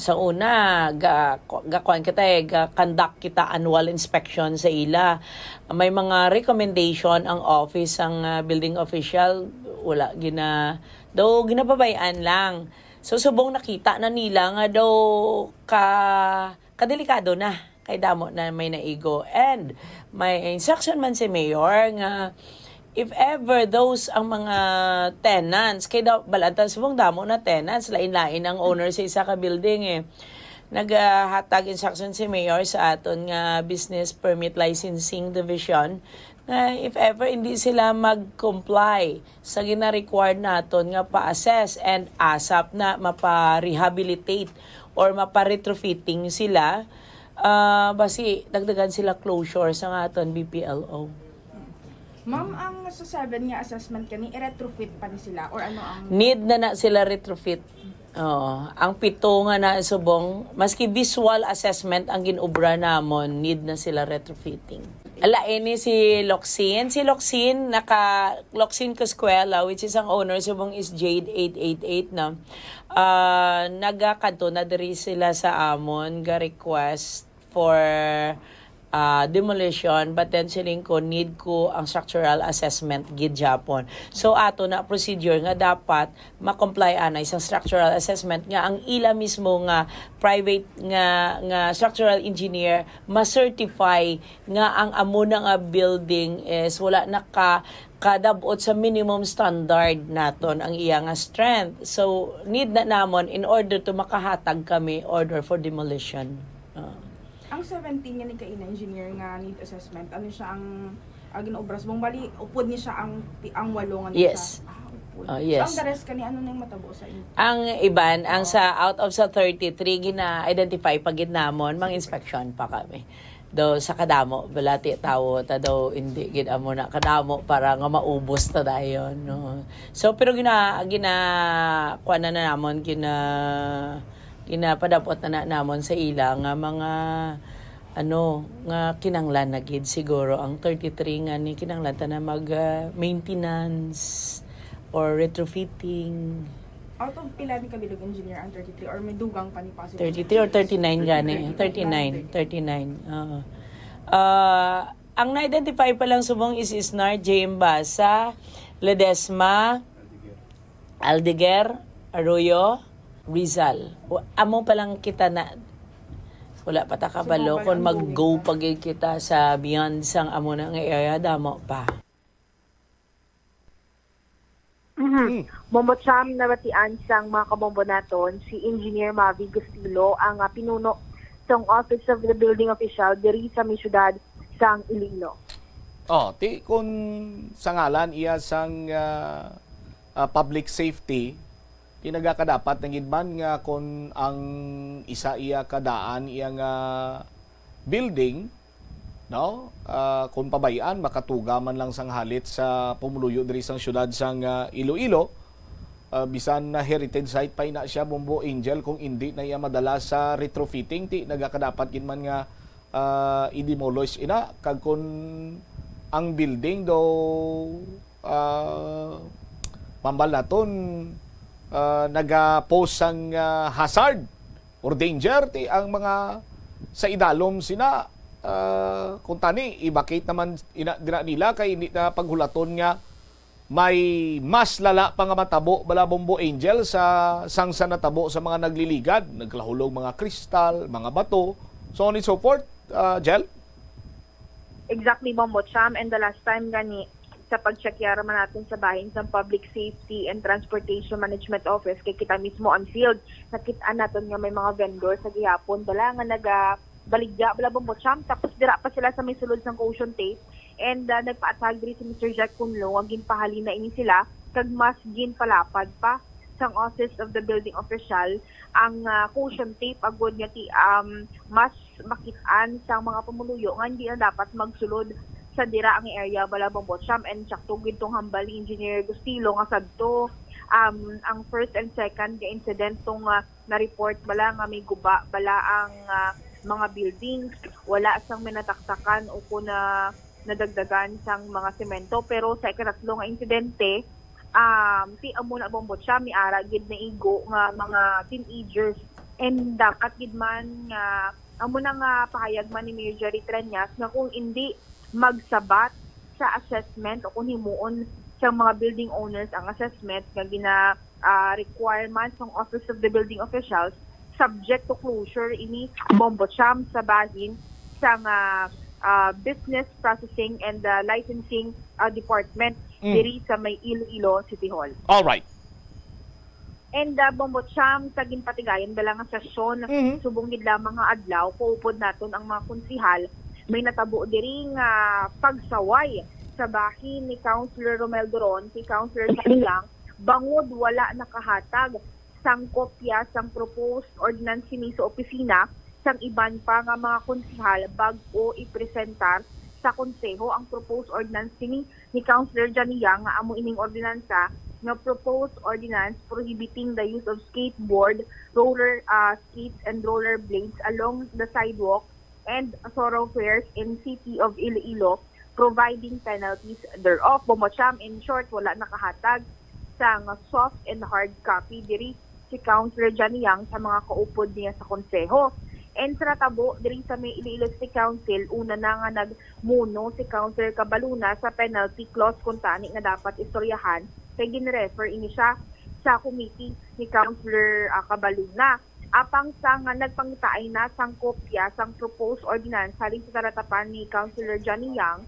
Sa una, conduct kita annual inspection sa ila. May mga recommendation ang office, ang building official, wala, ginababayaan lang. So, subong nakita na nila nga daw kadelikado na. Kay damo na may naigo. And may instruction man si Mayor nga if ever those ang mga tenants, kay balatan subong damo na tenants, lain-lain ang owner sa isa ka building naghatag instruction si Mayor sa aton nga Business Permit Licensing Division na if ever hindi sila mag-comply sa gina-required naton nga pa-assess and ASAP na mapa-rehabilitate or mapa-retrofitting sila, basi dagdagan sila closure sa aton BPLO. Ma'am, ang sa 7 nga assessment kani i-retrofit pa ni sila or ano ang need na sila retrofit. Ang 7 nga na subong maski visual assessment ang ginobra namon, need na sila retrofitting. Alain si Loxin Loxin Casquela, which is ang owner subong is Jade 888 na. Nagakadto na diri sila sa amon ga request for demolition, but then siling ko need ko ang structural assessment gid Japon. So ato na procedure nga dapat ma-comply anay sa structural assessment nga ang ila mismo nga private nga structural engineer ma-certify nga ang amo na nga building is wala kadabot sa minimum standard naton ang iya nga strength. So need na namon in order to makahatag kami order for demolition. Ang 17 nga ni kaina engineer nga need assessment, ano siya ang ginaobras mong bali upod niya siya ang 8 nga yes. Siya. Yes. So ang the rest kani ano nang matabo sa inyo? Ang iban, ang sa out of sa 33 gina-identify pagid namon mang inspection pa kami. Do sa kadamo balati tawo ta daw hindi gid amo na kadamo para nga maubos ta dayon no. So pero kuan na namon ginapadapot na namon sa ila nga mga nga kinanglan na gid siguro ang 33 nga ni kinanglan ta na mag maintenance or retrofitting. Out of pila ni kabilog engineer ang 33 or may dugang pa ni possible? 33 or 39 gani? 39. Ang na-identify pa lang subong is Isnart, Jaimbasa, Ledesma, Aldeguer, Arroyo, Rizal. Amo pa lang kita na wala pa ta kabalo kung mag-go pag kita sa beyond sang amo na nga area damo pa. Bombocham nabatian sang mga kabombo naton si Engineer Mavi Gustilo ang pinuno sang Office of the Building Official diri sa may syudad sang Iloilo. Ti kung sa ngalan iya sang public safety, tinagakadapat ng gidman nga kung ang isa iya kadaan iya nga building, no? Kung pabayaan makatuga man lang sang halit sa pumuluyo diri sang syudad sang Iloilo, bisan na heritage site pa ina siya Bombo Angel, kung hindi na iya madala sa retrofitting, ti nagakadapat gid man nga i-demolish ina kag kun ang building do mambal naton naga-post sang hazard or danger ti ang mga sa idalom sina kung tani i-vacate naman dira nila kay hindi na paghulaton nga may mas lala pa nga matabo bala Bombo Angel sa sangsa na tabo sa mga nagliligad, naglahulog mga kristal, mga bato, so on and so forth. Jel? Exactly, Bombocham. And the last time gani sa pagchekyara man natin sa bahin sa Public Safety and Transportation Management Office kay kita mismo on field, nakitaan natin nga may mga vendor sa gihapon bala nga nagabaligya bala Bombocham, tapos dira pa sila sa may sulod sang caution tape and nagpaatag diri si Mr. Jack Kunlo ang ginpahali na ini sila kag mas ginpalapad pa sang Office of the Building Official ang caution tape agud nga ti mas makitaan sa mga pamuluyo nga hindi na dapat magsulod sa dira ang area bala Bombocham and sakto gid tong hambal ni Engineer Gustilo nga sadto ang first and second nga incident tong na-report bala nga may guba bala ang mga buildings, wala sang minataktakan o kung nadagdagan sang mga semento, pero sa ikatatlo nga insidente ti amo na Bombocham mi ara gid na igo nga mga teenagers and dapat gid man nga amo na nga pahayag man ni Mayor Jerry Treñas nga kung hindi magsabat sa assessment o kung himuon sa mga building owners ang assessment nga gina requirements ng Office of the Building Officials, subject to closure ini Bombocham sa bahin sa Business Processing and Licensing Department diri sa may Iloilo City Hall. All right. And Bombocham sa ginpatigayan bala nga sesyon subong gid lamang nga adlaw kuupod naton ang mga konsihal may natabo diri nga pagsaway sa bahin ni Councilor Romel Doron, si Councilor Sanilang bangod wala nakahatag sang kopya sang proposed ordinance ni sa opisina sang iban pa nga mga konsihal bag-o ipresentar sa konseho ang proposed ordinance ni Councilor Janiyang nga amo ining ordinansa nga proposed ordinance prohibiting the use of skateboard, roller skates and roller blades along the sidewalk and thoroughfares in City of Iloilo, providing penalties thereof. Bombocham, in short, wala nakahatag sa soft and hard copy diri si Councilor Janiyang sa mga kaupod niya sa konseho. And sa tabo, diri sa may Iloilo City Council, una na nga nagmuno si Councilor Cabaluna sa penalty clause kung tani nga dapat istoryahan kay ginrefer ini siya sa committee ni Councilor Cabaluna. Apang sa nga nagpangitaay na sang kopya sang proposed ordinance halin sa taratapan ni Councilor Janiyang,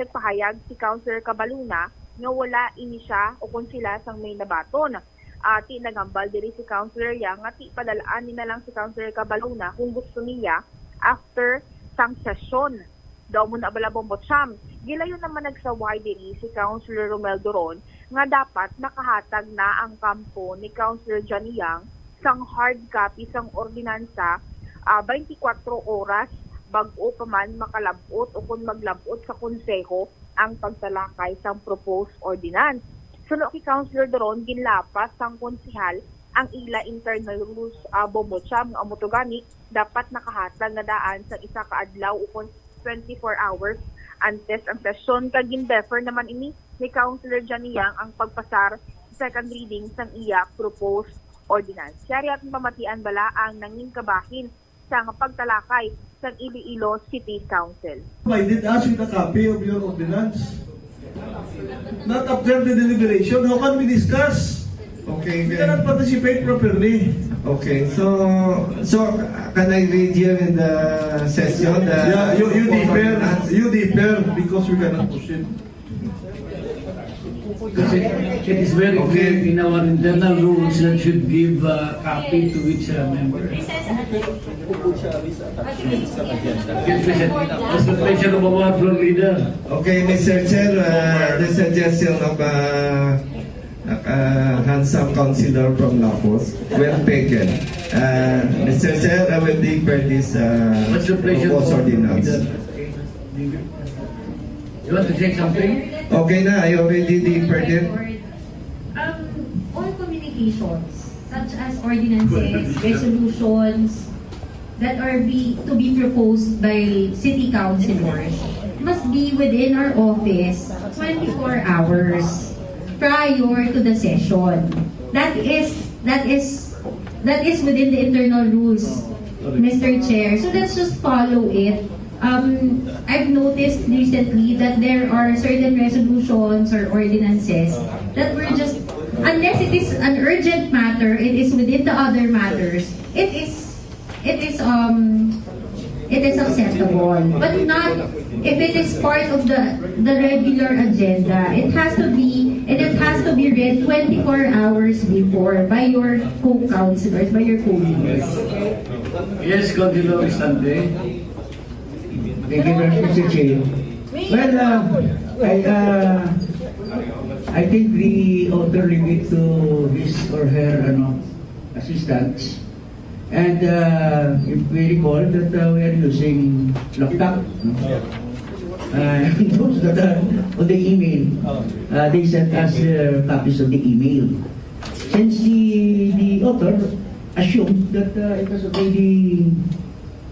nagpahayag si Councilor Cabaluna nga wala ini siya o kung sila sang may nabaton. Ti nagambal diri si Councilor Yang nga ti padalaan ni na lang si Councilor Cabaluna kung gusto niya after sang session. Daw mo na bala Bombocham. Gilayon naman nagsaway diri si Councilor Romel Doron nga dapat nakahatag na ang kampo ni Councilor Janiyang sang hard copy sang ordinansa 24 oras bag-o pa man makalabot o kung maglabot sa konseho ang pagtalakay sang proposed ordinance. Suno kay Councilor Doron, ginlapas sang konsihal ang ila internal rules Bombocham nga amotogani dapat nakahatag na daan sa isa ka adlaw ukon 24 hours antes ang sesyon kag gindefer naman ini ni Councilor Janiyang ang pagpasar sa second reading sang iya proposed ordinance. Siyari at pamatian bala ang nanging kabahin sa pagtalakay sa Iloilo City Council. I did ask you the copy of your ordinance. Not after the deliberation. How can we discuss? Okay. We cannot participate properly. Okay. So can I read here in the session? Yeah, you differ because we cannot proceed. Kasi it is very clear in our internal rules that should give a copy to each member. That's the pleasure of our floor leader. Okay, Mr. Chair, the suggestion of handsome councilor from Lapos, well taken. Mr. Chair, I will defer this What's the pleasure proposed of ordinance. You want to say something? Okay na, I already deferred it. All communications, such as ordinances, resolutions, that are to be proposed by city councilors, must be within our office 24 hours prior to the session. That is within the internal rules, Mr. Chair. So let's just follow it. I've noticed recently that there are certain resolutions or ordinances that were just, unless it is an urgent matter, it is within the other matters, it is acceptable. But not if it is part of the regular agenda. It has to be read 24 hours before by your co-councilors, by your co-leaders. Yes, Councilor Estante. Thank you very much, Mr. Chair. Well, I think the author leave it to his or her assistants. And if we recall that we are using laptop, those that are on the email, they sent us copies of the email. Since the author assumed that it was already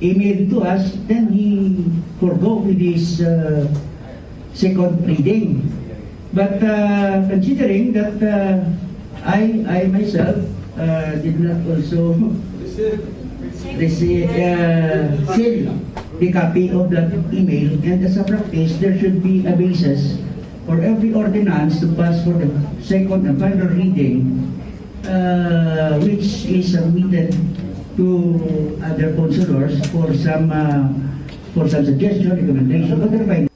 emailed to us, then he forgo with his second reading. But considering that I myself did not also receive seal the copy of that email, and as a practice, there should be a basis for every ordinance to pass for the second and final reading, which is submitted to other councilors for some suggestion, recommendation, otherwise.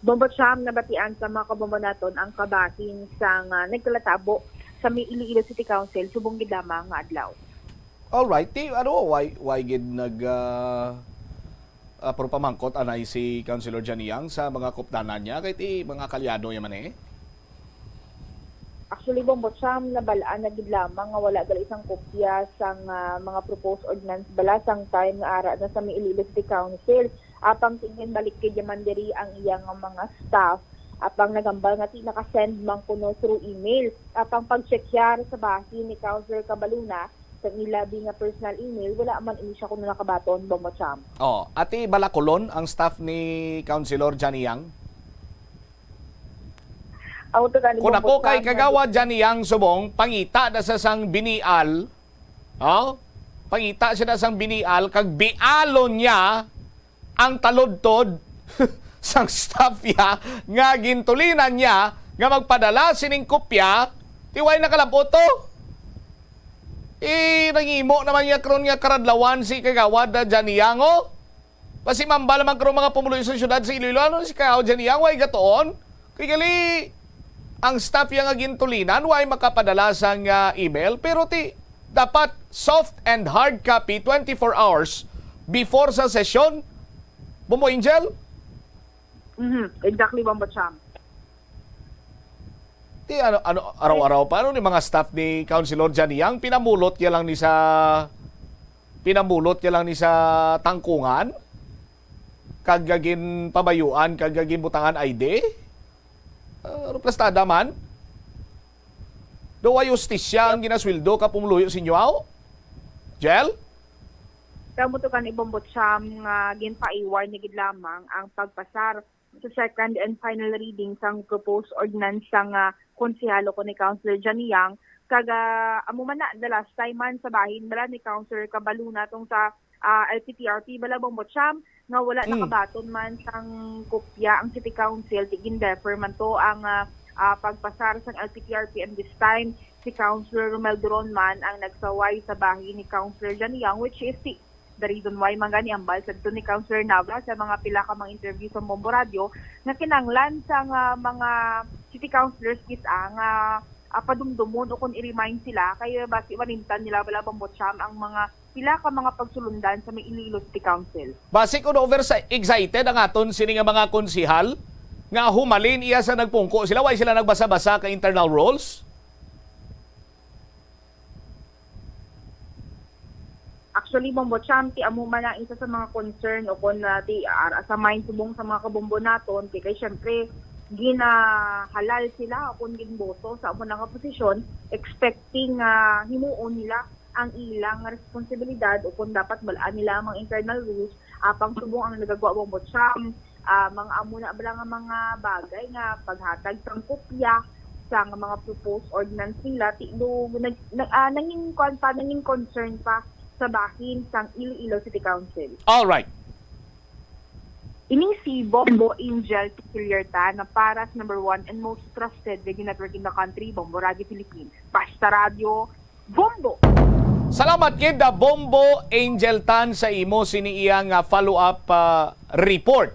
Bombot siyam nabatian sa mga kabombo naton ang kabahin sang nagkalatabo sa may Iloilo City Council subong gid lamang nga adlaw. All right, why gid pamangkot anay si Councilor Janiang sa mga kupdanan niya kay ti mga kalyado yaman eh. Actually, Bombot siyam nabalaan na gid lamang nga wala gal isang kopya sang mga proposed ordinance bala sang time nga ara na sa may Iloilo City Council. Apang tingin balik kay Yamanderi ang iyang mga staff, apang nagambal nga naka-send man kuno through email, apang pag-check sa bahin ni Councilor Cabaluna sa nilabi nga personal email, wala man ini siya kuno nakabaton, Bombot siyam. Oh, ati balakolon ang staff ni Councilor Janiang? Kung ako kay kagawa Janiang subong, pangita na sa sang binial, pangita siya na sang binial, kag bialon niya ang talodtod sang staff ya nga gintulinan niya nga magpadala sining kopya tiway nakalaboto. Nangimo naman niya karon nga karadlawan si kagawad na Janiango. Kasi mambala man karon mga pumuloy sa syudad sa Iloilo si kagawad Janiang way gatoon. Kay gali ang staff ya nga gintulinan way makapadala sang email pero dapat soft and hard copy 24 hours before sa session. Bomo Angel? Exactly, Bombot siyam. Araw-araw pa ni mga staff ni Councilor Janiang pinamulot ya lang ni sa tangkungan kagagin pabayuan kagagin butangan ID plastada man do ay justisya ang ginasweldo ka pumuluyo sinyo aw Jel? Kamutukan Bombot siyam nga ginpaiwar ni gid lamang ang pagpasar sa second and final reading sang proposed ordinance sang konsehalo ko ni Councilor Janiang amo man na the last time man sa bahin bala ni Councilor Cabaluna tong sa LPTRP bala Bombot siyam nga wala nakabaton man sang kopya ang City Council tigin defer man to ang pagpasar sang LPTRP, and this time si Councilor Romel Duron man ang nagsaway sa bahin ni Councilor Janiang, which is The reason why mangani ambal sa ni Councilor Nava sa mga pila ka mga interview sa Bombo Radio nga kinanglan sa mga city councilors kita nga padumdumon o kung i-remind sila kaya basi manintan nila wala bang botsyam ang mga pila ka mga pagsulundan sa may Iloilo City Council. Basic on excited ang aton sini nga mga konsihal nga humalin iya sa nagpungko sila. Why sila nagbasa-basa ka internal rules? Actually, Bombo Champ, amo man ang isa sa mga concern o kung sa mind subong sa mga kabombo naton, kaya syempre, ginahalal sila o kung ginboto sa amo nga posisyon, expecting himuon nila ang ilang responsibilidad o kung dapat balaan nila ang mga internal rules, pang subong ang nagagawa Bombo Champ, mga amo na bala nga mga bagay nga paghatag sang kopya sa mga proposed ordinance nila, naging concern pa sa bahin sang Iloilo City Council. All right. Ining si Bombo Angel Picilierta na paras number 1 and most trusted radio network in the country, Bombo Radio Philippines. Basta Radio, Bombo! Salamat kid Bombo Angel Tan sa imo sini iyang follow-up report.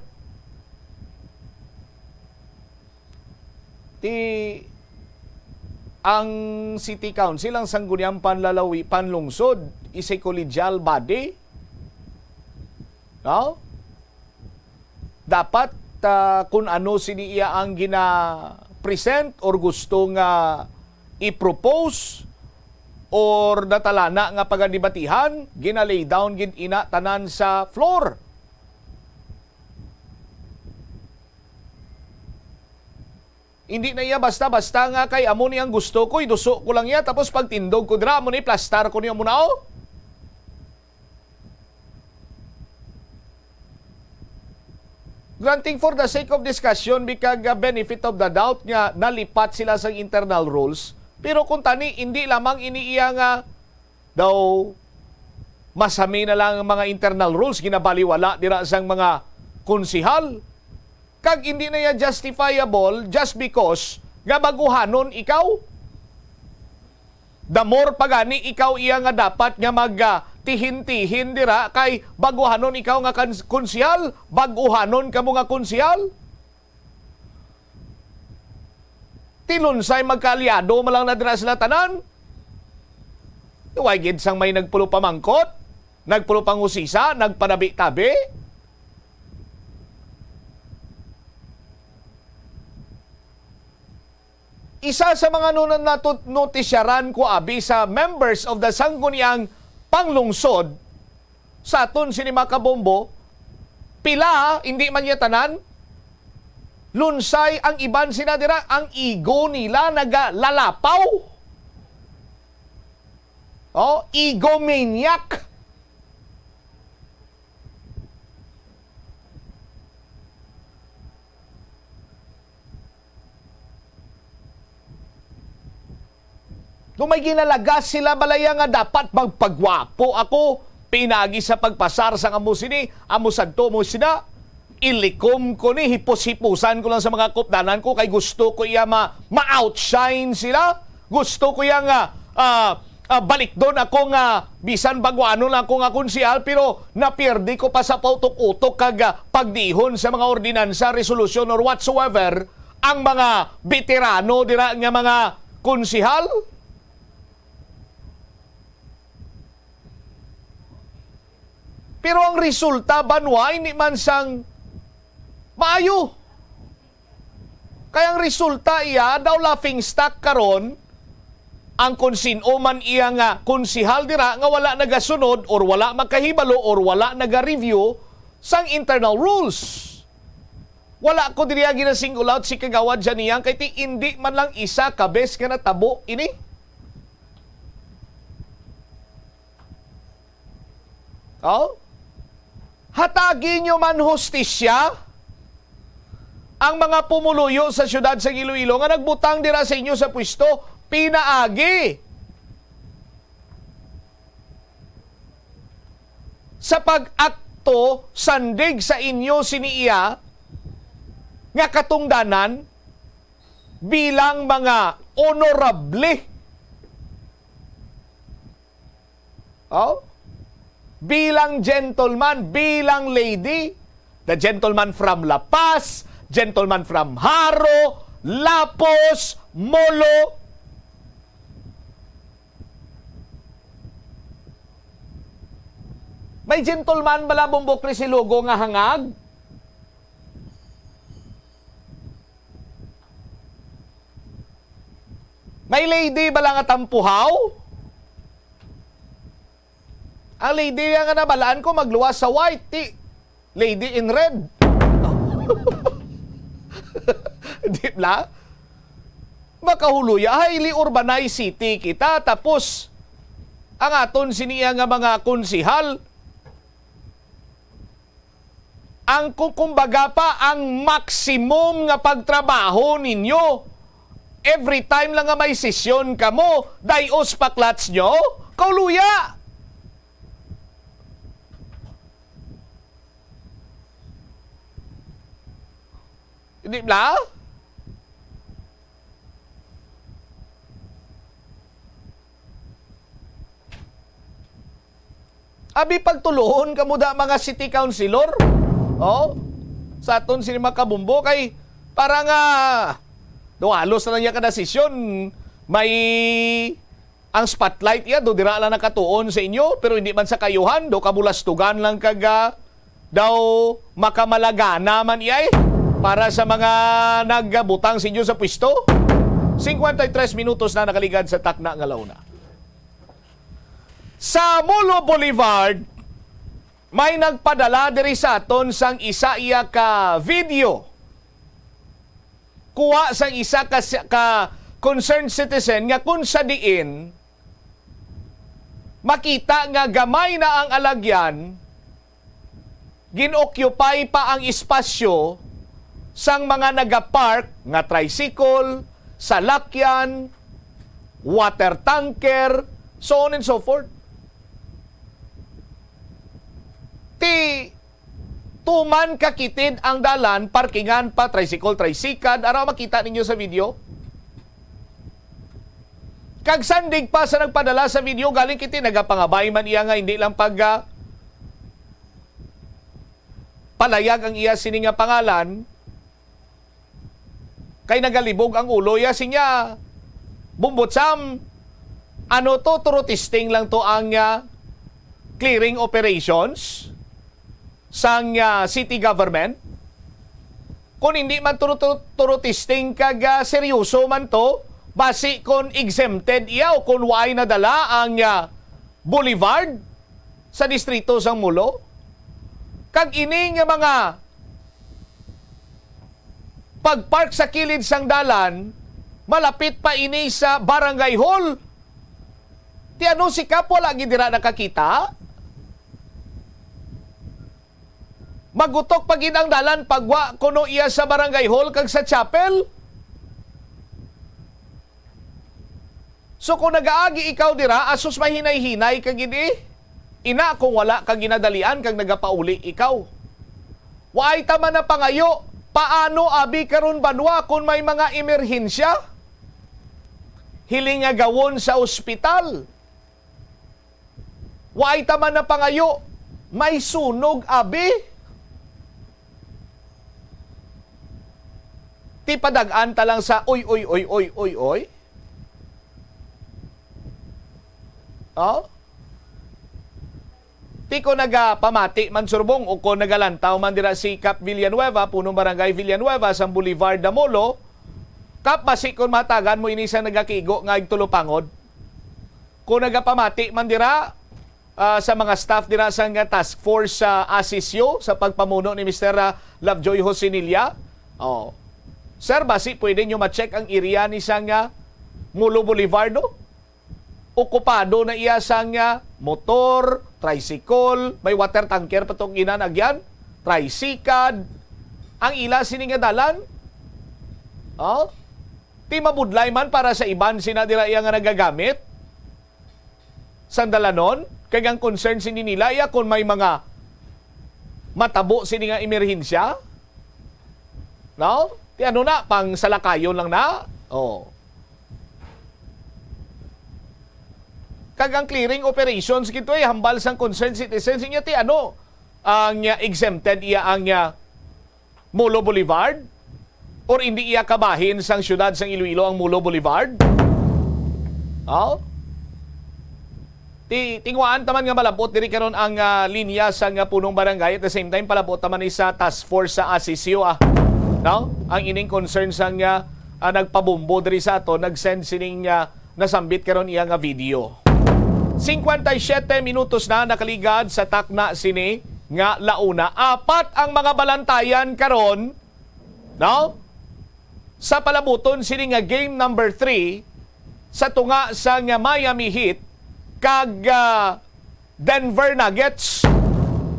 Ang City Council, ang sangguniang panlalawi, panlungsod, is a collegial body. No? Dapat kung ano siniya ang gina-present or gusto nga i-propose or natalana nga pagadibatihan, gina-lay down, gin-ina tanan sa floor. Hindi na iya basta-basta nga kay amo ni ang gusto ko, iduso ko lang iya, tapos pagtindog ko dira, amo ni plastar ko niya muna o. Granting for the sake of discussion, because benefit of the doubt nga nalipat sila sa internal rules, pero kung tani, hindi lamang iniiya nga daw masami na lang ang mga internal rules, ginabaliwala dira sang mga konsihal. Kag hindi na yan justifiable just because nga baguhanon ikaw. The more pagani ikaw iya nga dapat nga magtihin-tihin dira kay baguhanon ikaw nga konsihal, baguhanon kamo nga konsihal. Tilunsay magkaalyado mo lang na dira sila tanan. Huwag gid sang may nagpulo pamangkot, nagpulo pangusisa, nagpanabi-tabi. Isa sa mga notisyaran ko abi sa members of the sangguniang panglungsod sa aton sini Makabombo, pila, hindi man niya tanan, lunsay ang iban sinadira, ang ego nila nagalalapaw. Oh, egomaniac. Kung may ginalagas sila balaya nga dapat magpagwapo ako, pinagi sa pagpasar sa amusini, amusadto mo sina, ilikom ko ni, hipos-hipusan ko lang sa mga kupdanan ko, kay gusto ko iya ma-outshine sila, gusto ko iya nga balik doon ako nga bisan bagwano lang ako nga konsihal, pero napierdi ko pa sa pautok-utok kag pagdihon sa mga ordinansa, resolution or whatsoever, ang mga veterano dira nga mga konsihal. Pero ang resulta, banwa, hindi man sang maayo. Kaya ang resulta iya, daw laughing stock karon ang konsino man iya nga konsihal dira nga wala nagasunod or wala makahibalo or wala naga-review sang internal rules. Wala ko diriya gina-single out si kagawad dyan niyang kay ti hindi man lang isa kabes nga natabo ini. Oh? Hatagi nyo man hustisya ang mga pumuluyo sa syudad sa Iloilo nga nagbutang dira sa inyo sa pwesto, pinaagi. Sa pag-akto, sandig sa inyo siniiya nga katungdanan bilang mga honorable. Oh? bilang gentleman, bilang lady. The gentleman from La Paz, gentleman from Haro, Lapos, Molo. May gentleman bala Bombok si logo nga hangag? May lady bala nga tampuhaw? Ang lady nga nabalaan ko magluwas sa white. Lady in red. Di ba? Makahuluya, highly urbanized city kita. Tapos, ang aton siniya nga mga konsihal, ang kumbaga pa, ang maximum nga pagtrabaho ninyo, every time lang nga may sesyon kamo, dayos paklats nyo, kauluya. Hindi ba? Abi pagtuluhon kamo da mga city councilor. Oh, sa aton sini makabumbo kay para nga halos na niya kada sesyon may ang spotlight ya do dira lang nakatuon sa inyo pero hindi man sa kayuhan do kabulastugan lang kaga daw makamalagana man iya para sa mga nagbutang sa inyo sa pwesto. 53 minutos na nakaligad sa takna nga launa. Sa Molo Boulevard, may nagpadala diri sa aton sang isa iya ka video. Kuha sang isa ka concerned citizen nga kung sa diin makita nga gamay na ang alagyan, ginoccupy pa ang espasyo sang mga nagapark nga tricycle, salakyan, water tanker, so on and so forth. Tuman kakitid ang dalan, parkingan pa, tricycle, araw makita ninyo sa video. Kag sandig pa sa nagpadala sa video, galing kiti, nagapangabay man iya nga, hindi lang palayag ang iya sini nga pangalan, kay nagalibog ang ulo, iya sinya, Bumbotsam, ano to, turutesting lang to ang clearing operations sang city government. Kung hindi man turutesting kaga seryoso man to, basi kung exempted iya o kung waay nadala ang boulevard sa distrito sang Mulo. Kag ini nga mga pagpark sa kilid sang dalan, malapit pa ini sa barangay hall. Ti ano si Kap, wala gidira nakakita? Magutok pag inang dalan pagwa kuno iya sa barangay hall kag sa chapel. So kung nagaagi ikaw dira, asus mahinay-hinay kag gidi. Ina kung wala kag ginadalian kag nagapauli ikaw. Waay tama na pangayo, paano abi karon banwa kung may mga emerhensya? Hiling nga gawon sa ospital. Waay tama na pangayo, may sunog abi. Ti padagaan ta lang sa oy. Oh? Ti ko nagapamati man surbong o ko nagalantaw man dira si Kap Villanueva, punong barangay Villanueva sa Boulevard da Molo. Kap basi kon matagan mo ini sa nagakigo nga igtulopangod. Kung nagapamati man dira sa mga staff dira sa task force sa Asisyo sa pagpamuno ni Mr. Lovejoy Josinilla. Oh. Sir, basi pwede nyo ma-check ang area ni sang Molo Boulevard, no? Okupado na iya sang motor, tricycle, may water tanker patong ginanagyan, tricycad, ang ila sini nga dalan. Oh? Ti mabudlay man para sa iban sinadira iya nga nagagamit. Sandalanon, kay ang concern sini nila iya kung may mga matabo sini nga emerhensya. No? Ti ano na, pang salakayon lang na. Oh. kag ang clearing operations kito ay hambal sang concerned citizens niya ti ano ang exempted iya ang Mulo Boulevard or hindi iya kabahin sang syudad sang Iloilo ang Mulo Boulevard. Tingwaan taman nga malabot diri karon ang linya sang punong barangay, at the same time palabot taman sa task force sa Asisio no? Ang ining concern sang nagpabumbo diri sa ato, nag-send sining nasambit karon iya nga video. 57 minutos na nakaligad sa takna sini nga launa. 4 ang mga balantayan karon, no? Sa palabuton sini nga game number 3 sa tunga sa nga Miami Heat kag Denver Nuggets.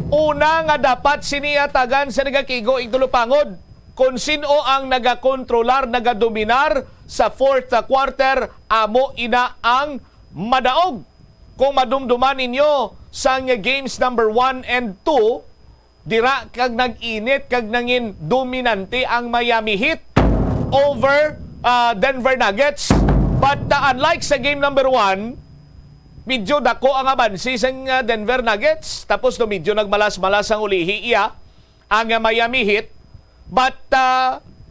Una nga dapat siniyatagan sa nagakigo igdulupangod kung sino ang nagakontrolar, nagadominar sa fourth quarter, amo ina ang madaog. Kung madumduman ninyo sa nga games number 1 and 2, dira kag nag-init kag nangin dominante ang Miami Heat over Denver Nuggets. But unlike sa game number 1, medyo dako ang abansi sa Denver Nuggets. Tapos no, medyo nagmalas-malas ang ulihi iya ang Miami Heat. But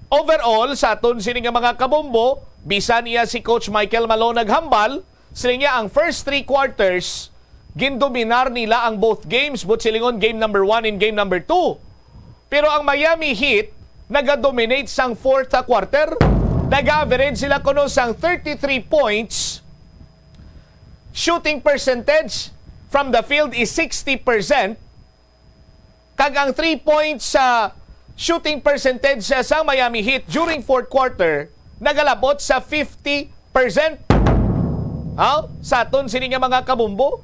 overall, sa aton sini nga mga kabombo, bisan iya si Coach Michael Malone naghambal, sila niya ang first 3 quarters, gindominar nila ang both games, but silingon game number 1 and game number 2. Pero ang Miami Heat, nagadominate sang fourth quarter, nag-average sila kuno sang 33 points, shooting percentage from the field is 60%. Kag ang 3 points sa shooting percentage sa Miami Heat during fourth quarter nagalabot sa 50%. Sa aton sini nga mga kabumbo.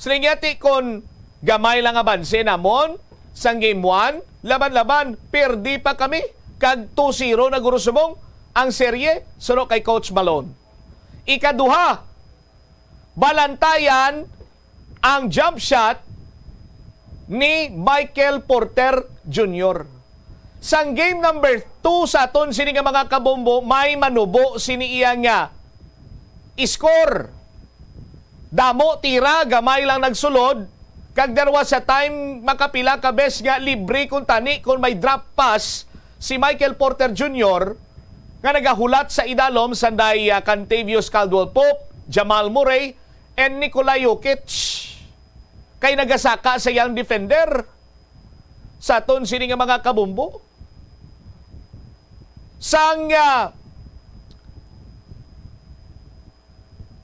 Sininyati kon gamay lang abanse namon sang game 1, laban-laban, perdi pa kami. Kag 2-0 na gurusubong ang serye suno kay Coach Malone. Ikaduha, balantayan ang jump shot ni Michael Porter Jr. Sang game number 2 sa aton sini nga mga kabombo, may manubo sini iya nga score. Damo tira, gamay lang nagsulod, kag darwa sa time makapila ka bes nga libre kung tani kung may drop pass si Michael Porter Jr. nga nagahulat sa idalom sanday Cantavius Caldwell-Pope, Jamal Murray, and Nikola Jokic. Kay nagasaka sa young defender sa aton sini nga mga kabumbo. Sang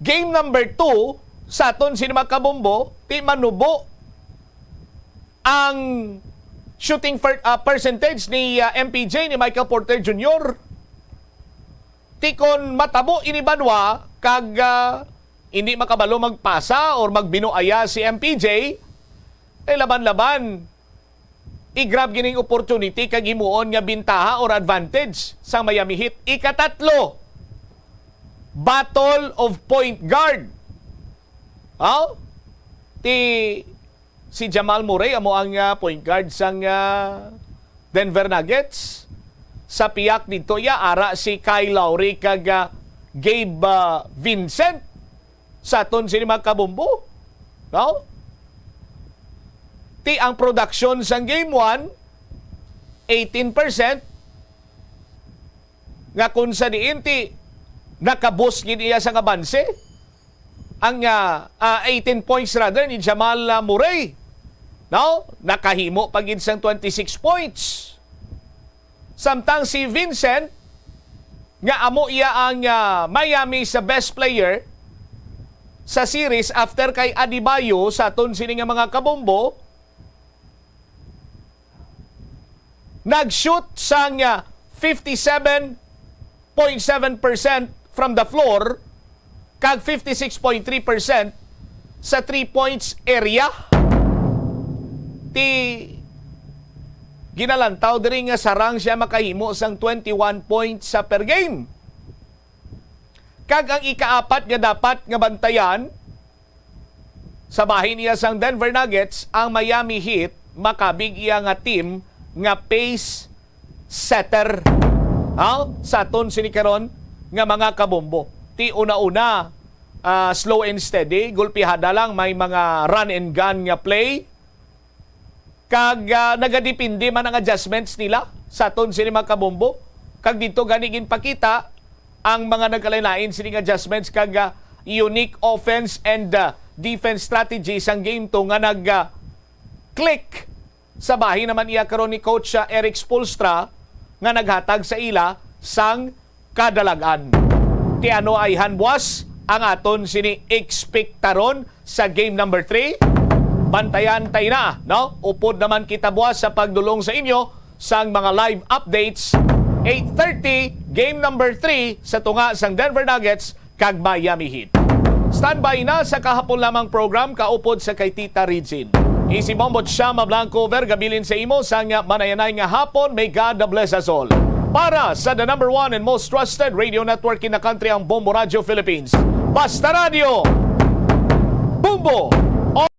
game number 2 sa aton sini mga kabumbo, ti manubo ang shooting percentage ni MPJ ni Michael Porter Jr. Tikon matabo inibanwa kag hindi makabalo magpasa or magbinuaya si MPJ, ay laban-laban i-grab gining opportunity kag himuon nga bintaha or advantage sa Miami Heat. Ikatatlo, battle of point guard. Si Jamal Murray amo ang point guard sang Denver Nuggets. Sa piyak dito ara si Kyle Lowry kag Gabe Vincent sa aton sini mga kabumbo. No? Ti ang production sang game 1 18%, nga kung sa diin ti nakabus gid iya sa abanse ang 18 points rather ni Jamal Murray. No? Nakahimo pagid sang 26 points. Samtang si Vincent nga amo iya ang Miami sa best player sa series after kay Adebayo sa aton sini nga mga kabombo, nag-shoot sang 57.7% from the floor kag 56.3% sa 3 points area. Ti ginalantaw diri nga sarang siya makahimo sang 21 points sa per game. Kag ang ikaapat nga dapat nga bantayan sa bahin niya sang Denver Nuggets, ang Miami Heat, makabig iya nga team nga pace setter. Sa aton sini karon nga mga kabombo. Ti una-una slow and steady, gulpihada lang, may mga run and gun nga play. Kag nagadepende man ang adjustments nila sa aton sini mga kabombo. Kag dito gani ginpakita ang mga nagkalain-lain sining adjustments kag unique offense and defense strategies ang game to nga click sa bahin naman iya karon ni coach Eric Spoelstra nga naghatag sa ila sang kadalagan. Ti ano ay hanwas ang aton sini expectaron sa game number 3. Bantayan tayo na, no? Upod naman kita buwas sa pagdulong sa inyo sang mga live updates. 8:30, game number 3 sa tunga sang Denver Nuggets kag Miami Heat. Standby na sa kahapon lamang program kaupod sa kay Tita Regine. Isibombot siya Blanco Vergabilin sa imo sang manayanay nga hapon. May God bless us all. Para sa the number 1 and most trusted radio network in the country, ang Bombo Radio Philippines. Basta Radio! Bombo!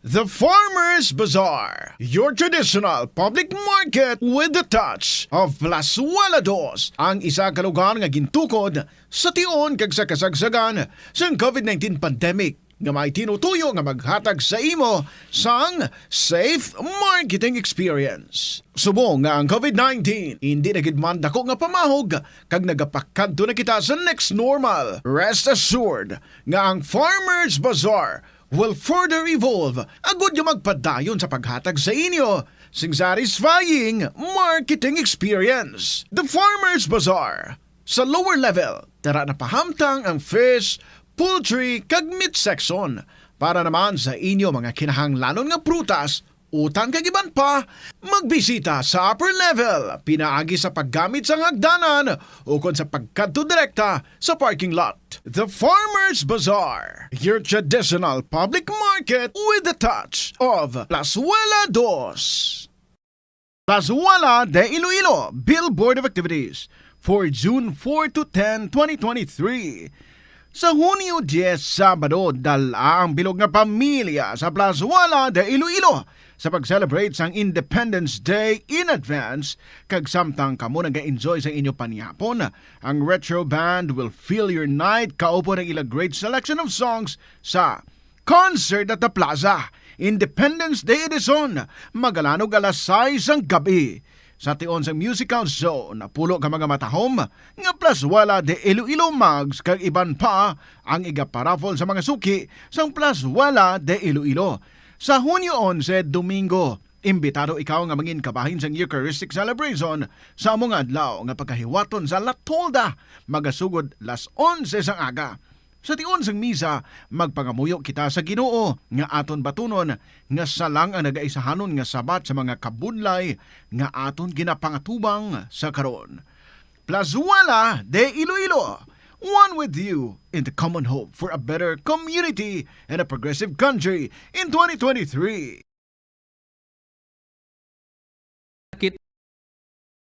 The Farmer's Bazaar, your traditional public market with the touch of Plazuela Dos, ang isa ka lugar nga gintukod sa tion kag sa kasagsagan sa COVID-19 pandemic nga may tinutuyo nga maghatag sa imo sang safe marketing experience. Subong nga ang COVID-19 hindi na gid man dako nga pamahog kag nagapakadto na kita sa next normal. Rest assured nga ang Farmer's Bazaar will further evolve agud yung magpadayon sa paghatag sa inyo sing satisfying marketing experience. The Farmer's Bazaar. Sa lower level, tara na pahamtang ang fish, poultry, kag meat section para naman sa inyo mga kinahanglanon nga prutas, utang kag iban pa, magbisita sa upper level, pinaagi sa paggamit sa hagdanan o kon sa pagkadto direkta sa parking lot. The Farmer's Bazaar, your traditional public market with the touch of Plazuela Dos. Plazuela de Iloilo Billboard of Activities for June 4 to 10, 2023. Sa Hunyo 10, Sabado, dala ang bilog nga pamilya sa Plazuela de Iloilo sa pag-celebrate sang Independence Day in advance. Kag samtang kamo nag-enjoy sa inyo panihapon, ang Retro Band will fill your night kaupo ng ilang great selection of songs sa Concert at the Plaza Independence Day Edition, magalanog alas 6 ang gabi. Sa tion sa musical zone, napulo ka mga matahom nga Plazuela de Iloilo Mugs kag iban pa ang igaparafol sa mga suki sang Plazuela de Iloilo. Sa Hunyo 11, Domingo, imbitado ikaw nga mangin kabahin sang Eucharistic celebration sa among adlaw nga pagkahiwaton sa La Tolda, magasugod las 11 sang aga. Sa tion sang misa, magpangamuyo kita sa Ginoo nga aton batunon nga salang ang nagaisahanon nga sabat sa mga kabudlay nga aton ginapangatubang sa karon. Plazuela de Iloilo, one with you in the common hope for a better community and a progressive country in 2023.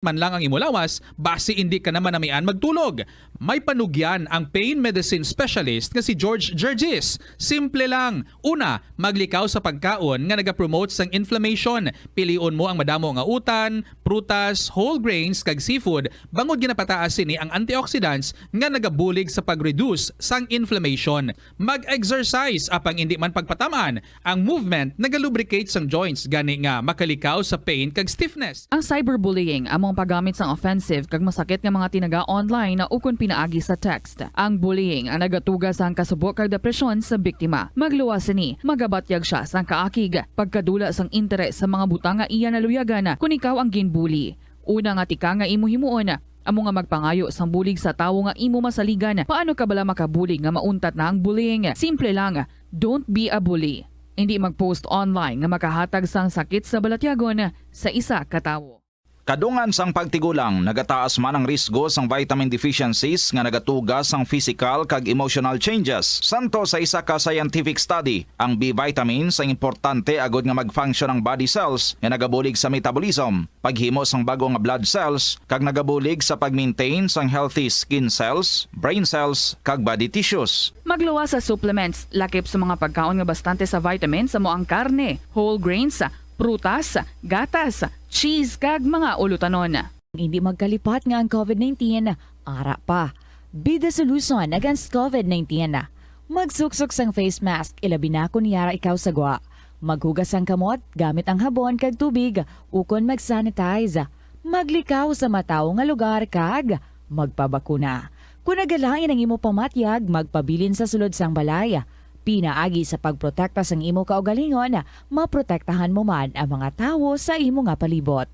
Man lang ang imulawas, base hindi ka naman namian magtulog. May panugyan ang pain medicine specialist nga si George Gergis. Simple lang. Una, maglikaw sa pagkaon nga nagapromote sang inflammation. Pilion mo ang madamo nga utan, prutas, whole grains kag seafood. Bangod ginapataas sini ang antioxidants nga nagabulig sa pag-reduce sang inflammation. Mag-exercise apang hindi man pagpatamaan. Ang movement nagalubricate sang joints gani nga makalikaw sa pain kag stiffness. Ang cyberbullying among paggamit sang offensive kag masakit nga mga tinaga online na ukon pinaagi sa text. Ang bullying ang nagatuga sang kasubok kag depresyon sa biktima. Magluwas ni, magabatyag siya sang kaakig, pagkadula sang interes sa mga butang nga iya naluyagan kung ikaw ang ginbully. Una nga tika nga imo himuon, amo nga magpangayo sang bulig sa tawo nga imo masaligan. Paano ka bala makabulig nga mauntat na ang bullying? Simple lang, don't be a bully. Hindi mag-post online nga makahatag sang sakit sa balatyagon sa isa ka tawo. Kadungan sang pagtigulang, nagataas man ang risgo sang vitamin deficiencies nga nagatugas sang physical kag emotional changes. Santo sa isa ka scientific study, ang B vitamins ang importante agod nga mag-function ang body cells nga nagabulig sa metabolism, paghimo sang bago nga blood cells kag nagabulig sa pag-maintain sang healthy skin cells, brain cells kag body tissues. Magluwas sa supplements, lakip sa mga pagkaon nga bastante sa vitamins sa ang karne, whole grains, prutas, gatas, cheese kag mga ulutanon. Hindi magkalipat nga ang COVID-19, ara pa. Be the solution against COVID-19. Magsuksok sang face mask, ilabi na kun yara ikaw sagwa. Maghugas ang kamot gamit ang habon kag tubig, ukon mag-sanitize. Maglikaw sa mataw nga lugar kag magpabakuna. Kung nagalain ang imo pamatyag, magpabilin sa sulod sang balay. Pinaagi sa pagprotekta sang imo kaugalingon, maprotektahan mo man ang mga tawo sa imo nga palibot.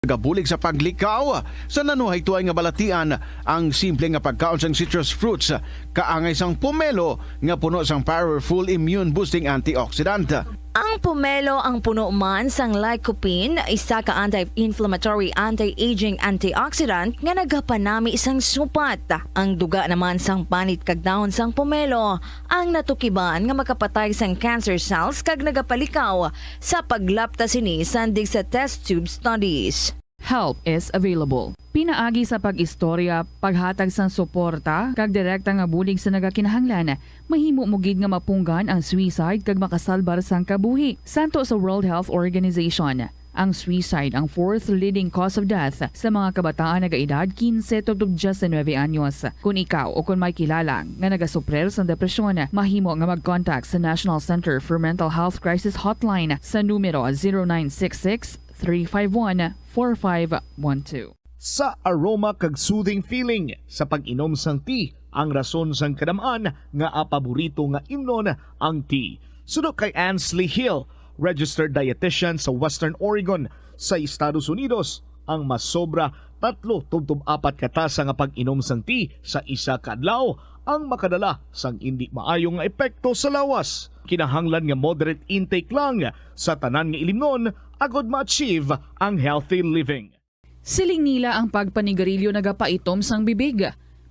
Gabulig sa paglikaw sa nanuhay tuay nga balatian ang simple nga pagkaon sang citrus fruits kaangay sang pomelo nga puno sang powerful immune boosting antioxidant. Ang pomelo ang puno man sang lycopene, isa ka anti-inflammatory, anti-aging antioxidant nga nagapanami isang supat. Ang duga naman sang panit kag dahon sang pomelo ang natukiban nga makapatay sang cancer cells kag nagapalikaw sa paglapta sini sandig sa test tube studies. Help is available. Pinaagi sa pag-istorya, paghatag sang suporta, kag direkta nga bulig sa nagakinahanglan, mahimo mo gid nga mapunggan ang suicide kag makasalbar sang kabuhi. Santo sa World Health Organization, ang suicide ang fourth leading cause of death sa mga kabataan nagaedad 15 to 19 anyos. Kung ikaw o kung may kilala nga nagasuprer sa depresyon, mahimo nga mag-contact sa National Center for Mental Health Crisis Hotline sa numero 0966-351-4512. Sa aroma kag soothing feeling sa pag-inom sang tea, ang rason sang kadamaan nga paborito nga imnon ang tea. Suno kay Ansley Hill, registered dietitian sa Western Oregon sa Estados Unidos, ang mas sobra 3-4 katasa nga pag-inom sang tea sa isa ka adlaw ang makadala sang hindi maayong nga epekto sa lawas. Kinahanglan nga moderate intake lang sa tanan nga ilimnon agod ma-achieve ang healthy living. Siling nila ang pagpanigarilyo nagapaitom sang bibig.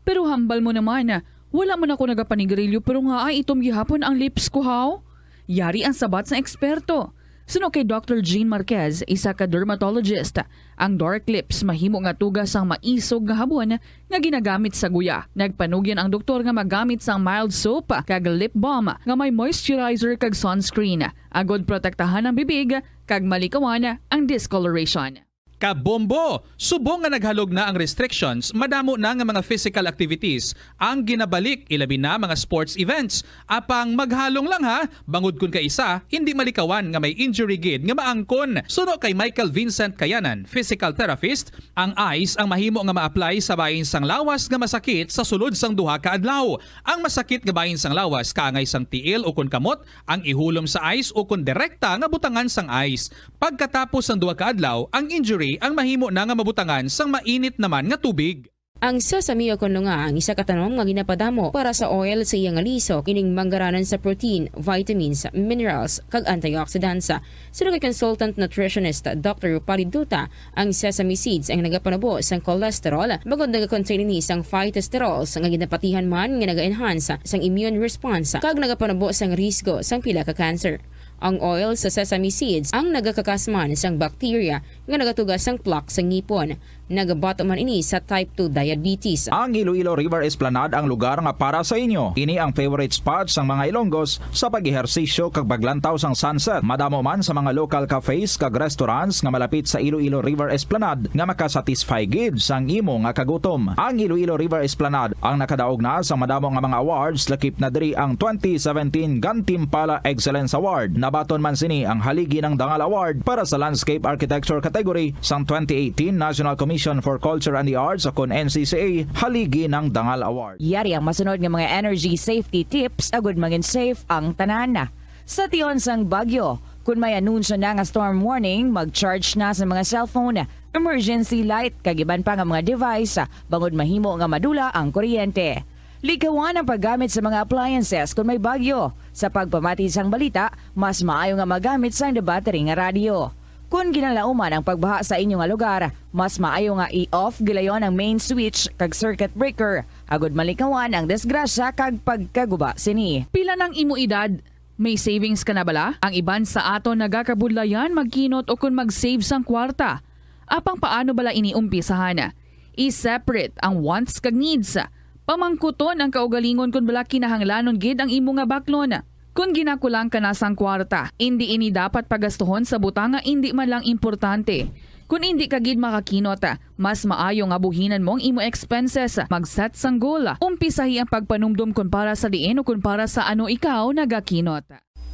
Pero hambal mo naman, wala man ako nagapanigarilyo pero nga ay itom gihapon ang lips ko haw. Yari ang sabat sa eksperto. Suno kay Dr. Jean Marquez, isa ka dermatologist, ang dark lips mahimo nga tugas ang maisog nga habon nga ginagamit sa guya. Nagpanugyan ang doktor nga magamit sang mild soap kag lip balm nga may moisturizer kag sunscreen. Agod protektahan ang bibig kag malikawan ang discoloration. Kabombo! Subong nga naghalog na ang restrictions, madamo na nga mga physical activities ang ginabalik, ilabi na mga sports events. Apang maghalong lang ha, bangod kun ka isa, hindi malikawan nga may injury gid nga maangkon. Suno kay Michael Vincent Kayanan, physical therapist, ang ice ang mahimo nga ma-apply sa bahin sang lawas nga masakit sa sulod sang duha ka adlaw. Ang masakit nga bahin sang lawas kaangay sang tiil o kun kamot, ang ihulom sa ice o kun direkta nga butangan sang ice. Pagkatapos sang duha ka adlaw, ang injury ang mahimo na nga mabutangan sang mainit naman nga tubig. Ang sesame o kuno nga ang isa ka tanom nga ginapadamo para sa oil sa iyang alisok ining manggaranan sa protein, vitamins, minerals kag antioxidants. Sino kay consultant nutritionist Dr. Rupali Duta, ang sesame seeds ang nagapanabo sang cholesterol bagod nagakontain ni sang phytosterols nga ginapatihan man nga naga-enhance sang immune response kag nagapanabo sang risgo sang pila ka cancer. Ang oil sa sesame seeds ang nagakakasman sang bacteria nga nagatugas sang plaque sa ngipon. Nagabato man ini sa type 2 diabetes. Ang Iloilo River Esplanade ang lugar nga para sa inyo. Ini ang favorite spot sang mga Ilonggos sa pag-ehersisyo kag paglantaw sang sunset. Madamo man sa mga local cafes kag restaurants nga malapit sa Iloilo River Esplanade nga makasatisfy gid sang imo nga kagutom. Ang Iloilo River Esplanade ang nakadaog na sa madamo nga mga awards, lakip na diri ang 2017 Gantimpala Excellence Award. Nabaton man sini ang haligi ng Dangal Award para sa Landscape Architecture category sang 2018 National Commission for Culture and the Arts o kon NCCA haligi ng Dangal Award. Yari ang masunod nga mga energy safety tips agud maging safe ang tanan. Sa tion sang bagyo, kung may anunsyo na nga storm warning, mag-charge na sa mga cellphone, emergency light, kag iban pa nga mga device, bangod mahimo nga madula ang kuryente. Likawan ang paggamit sa mga appliances kung may bagyo. Sa pagpamati sang balita, mas maayo nga magamit sang debattery nga radio. Kung ginalauman ang pagbaha sa inyong lugar, mas maayo nga i-off gilayon ang main switch kag circuit breaker. Agod malikawan ang disgrasya kag pagkaguba sini. Pila ng imo edad? May savings ka na bala? Ang iban sa ato nagakabudlayan magkinot o kung mag-save sang kwarta. Apang paano bala iniumpisahan? I-separate ang wants kag needs. Pamangkuton ang kaugalingon kung bala kinahanglanon gid ang imo nga baklon. Kung ginakulang ka na sang kwarta, hindi ini dapat pagastuhon sa butanga hindi man lang importante. Kung hindi ka gid makakinot, mas maayo nga buhinan mong imo expenses, mag-set sang goal, umpisahi ang pagpanumdum kung para sa diin o kung para sa ano ikaw nagakinot.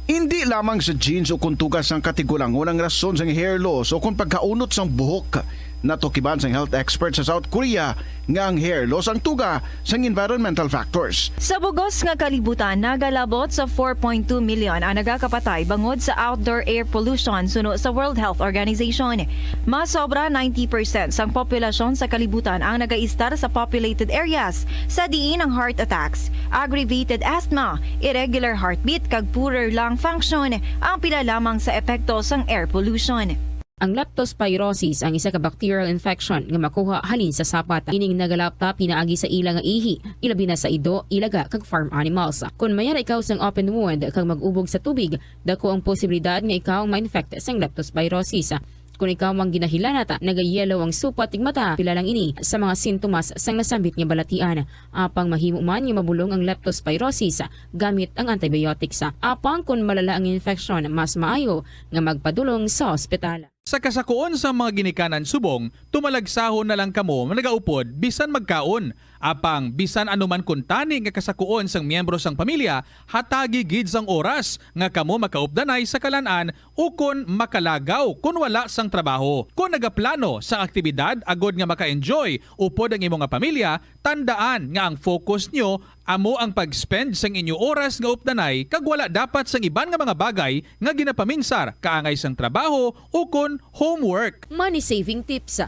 Hindi lamang sa jeans o kung tugas ang katigulangon ang rason sang hair loss o kung pagkaunot sang buhok. Natukiban sang health expert sa South Korea nga ang hair loss ang tuga sang environmental factors. Sa bugos nga kalibutan, nagalabot sa 4.2 million ang nagakapatay bangod sa outdoor air pollution suno sa World Health Organization. Mas sobra 90% sang populasyon sa kalibutan ang nagaistar sa populated areas, sa diin ang heart attacks, aggravated asthma, irregular heartbeat kag poorer lung function ang pila lamang sa epekto sang air pollution. Ang leptospirosis ang isa ka bacterial infection nga makuha halin sa sapat. Ining nagalapta pinaagi sa ila nga ihi, ilabi na sa ido, ilaga kag farm animals. Kung mayara ikaw sang open wound kag mag-ubog sa tubig, dako ang posibilidad nga ikaw ma-infect sang leptospirosis. Kung ikaw mang ginahilanata, nagayelo ang supa tig mata, pila lang ini sa mga sintomas sang nasambit nga balatian. Apang mahimo man nga mabulong ang leptospirosis gamit ang antibiotics. Apang kung malala ang infection, mas maayo nga magpadulong sa ospital. Sa kasakuon sa mga ginikanan subong, tumalagsahon na lang kamo nagaupod bisan magkaon. Apang bisan anuman kuntani nga kasakuon sang miyembro sang pamilya, hatagi gid sang oras nga kamo makaupdanay sa kalan-an o kun makalagaw kun wala sang trabaho. Kung nagaplano sa aktibidad agod nga maka-enjoy upod ang imong nga pamilya, tandaan nga ang focus nyo amo ang pag-spend sang inyo oras nga updanay kag wala dapat sang iban nga mga bagay nga ginapaminsar kaangay sang trabaho o kun homework. Money saving tips.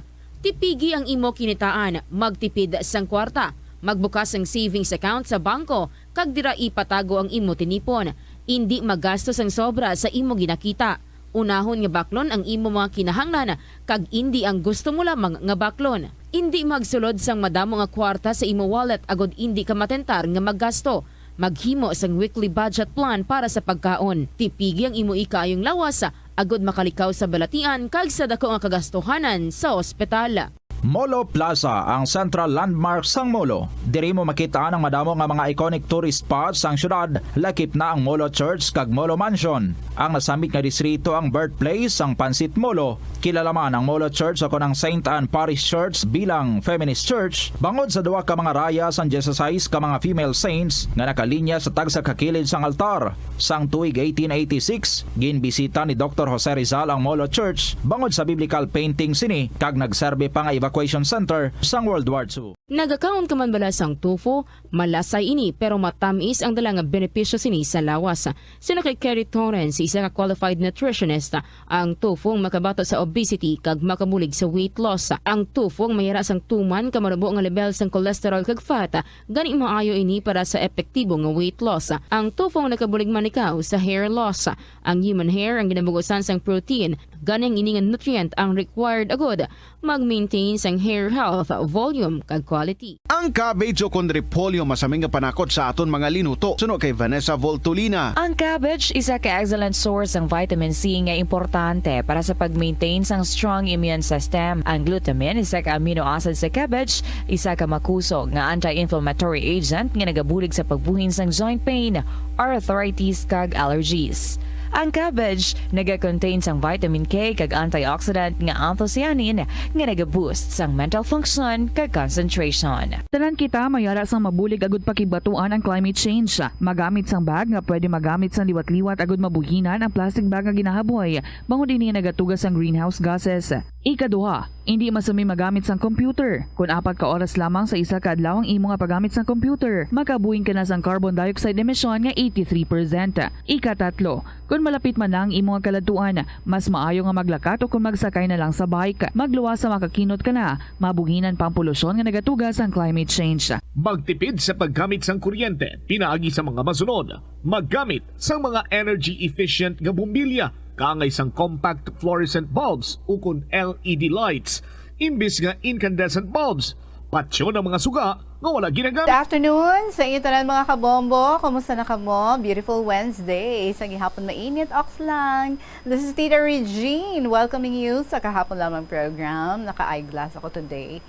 Tipigi ang imo kinitaan, magtipid sang kwarta, magbukas ang savings account sa bangko, kag dira ipatago ang imo tinipon. Hindi magastos ang sobra sa imo ginakita. Unahon nga baklon ang imo mga kinahanglan, kag hindi ang gusto mo lamang nga baklon. Hindi magsulod sang madamo nga kwarta sa imo wallet agod hindi ka matentar nga maggasto. Maghimo sang weekly budget plan para sa pagkaon. Tipigi ang imo ikayong lawas agod makalikaw sa balatian kag sa dako nga kagastuhanan sa ospital. Molo Plaza ang central landmark sang Molo. Diri mo makita ang madamo nga mga iconic tourist spots sang syudad, lakip na ang Molo Church kag Molo Mansion. Ang nasambit nga distrito ang birthplace sang Pansit Molo. Kilala man ang Molo Church ako ng St. Anne Parish Church bilang feminist church, bangod sa duwa ka mga raya sang 16 ka mga female saints nga nakalinya sa tagsa kakilid sang altar. Sang tuig 1886, ginbisita ni Dr. Jose Rizal ang Molo Church bangod sa biblical painting sini kag nagserbe pa nga evacuation center sang World War II. Nagakaon ka man bala sang tofu, malasay ini pero matamis ang dala nga benepisyo sini sa lawas. Sino kay Kerry Torrens, isa ka qualified nutritionist, ang tofu ang makabato sa obesity kag makabulig sa weight loss. Ang tofu ang mayara sang tuman kamarabo nga level sang cholesterol kag fat, gani maayo ini para sa epektibo nga weight loss. Ang tofu ang nakabulig man ikaw sa hair loss. Ang human hair ang ginabugusan sang protein, gani ang ini nga nutrient ang required agod mag-maintain sang hair health, volume kag quality. Ang cabbage o kung repolyo masaming nga panakot sa aton mga linuto. Suno kay Vanessa Voltolina. Ang cabbage isa ka excellent source ng vitamin C nga importante para sa pag-maintain sang strong immune system. Ang glutamine isa ka amino acid sa cabbage, isa ka makusog nga anti-inflammatory agent nga nagabulig sa pagbuhin sang joint pain, arthritis kag allergies. Ang cabbage naga-contain sang vitamin K kag antioxidant nga anthocyanin nga naga-boost sang mental function kag concentration. Tanan kita mayara sang mabulig agud pakibatuan ang climate change. Magamit sang bag nga pwede magamit sang liwat-liwat agud mabuhinan ang plastic bag nga ginahaboy bangod dinhi nagatugas sang greenhouse gases. Ikaduha, hindi masumi magamit sang computer. Kung 4 ka oras lamang sa isa ka adlaw ang imo nga paggamit sang computer, makabuhin ka na sang carbon dioxide emission nga 83%. Ikatatlo, kung malapit man lang imo nga kaladuan, mas maayo nga maglakat o kung magsakay na lang sa bike. Magluwas sa makakinot ka na, mabuhinan pang polusyon nga nagatugas ang climate change. Magtipid sa paggamit sang kuryente, pinaagi sa mga masunod. Maggamit sa mga energy-efficient nga bumbilya, kaangay sang compact fluorescent bulbs ukon LED lights, imbis nga incandescent bulbs. Patsyo ng mga suga nga wala ginagamit. Good afternoon sa inyo tanan mga kabombo. Kumusta na kamo? Beautiful Wednesday. Sa gihapon mainit, ox lang. This is Tita Regine welcoming you sa kahapon lamang program. Naka-eyeglass ako today.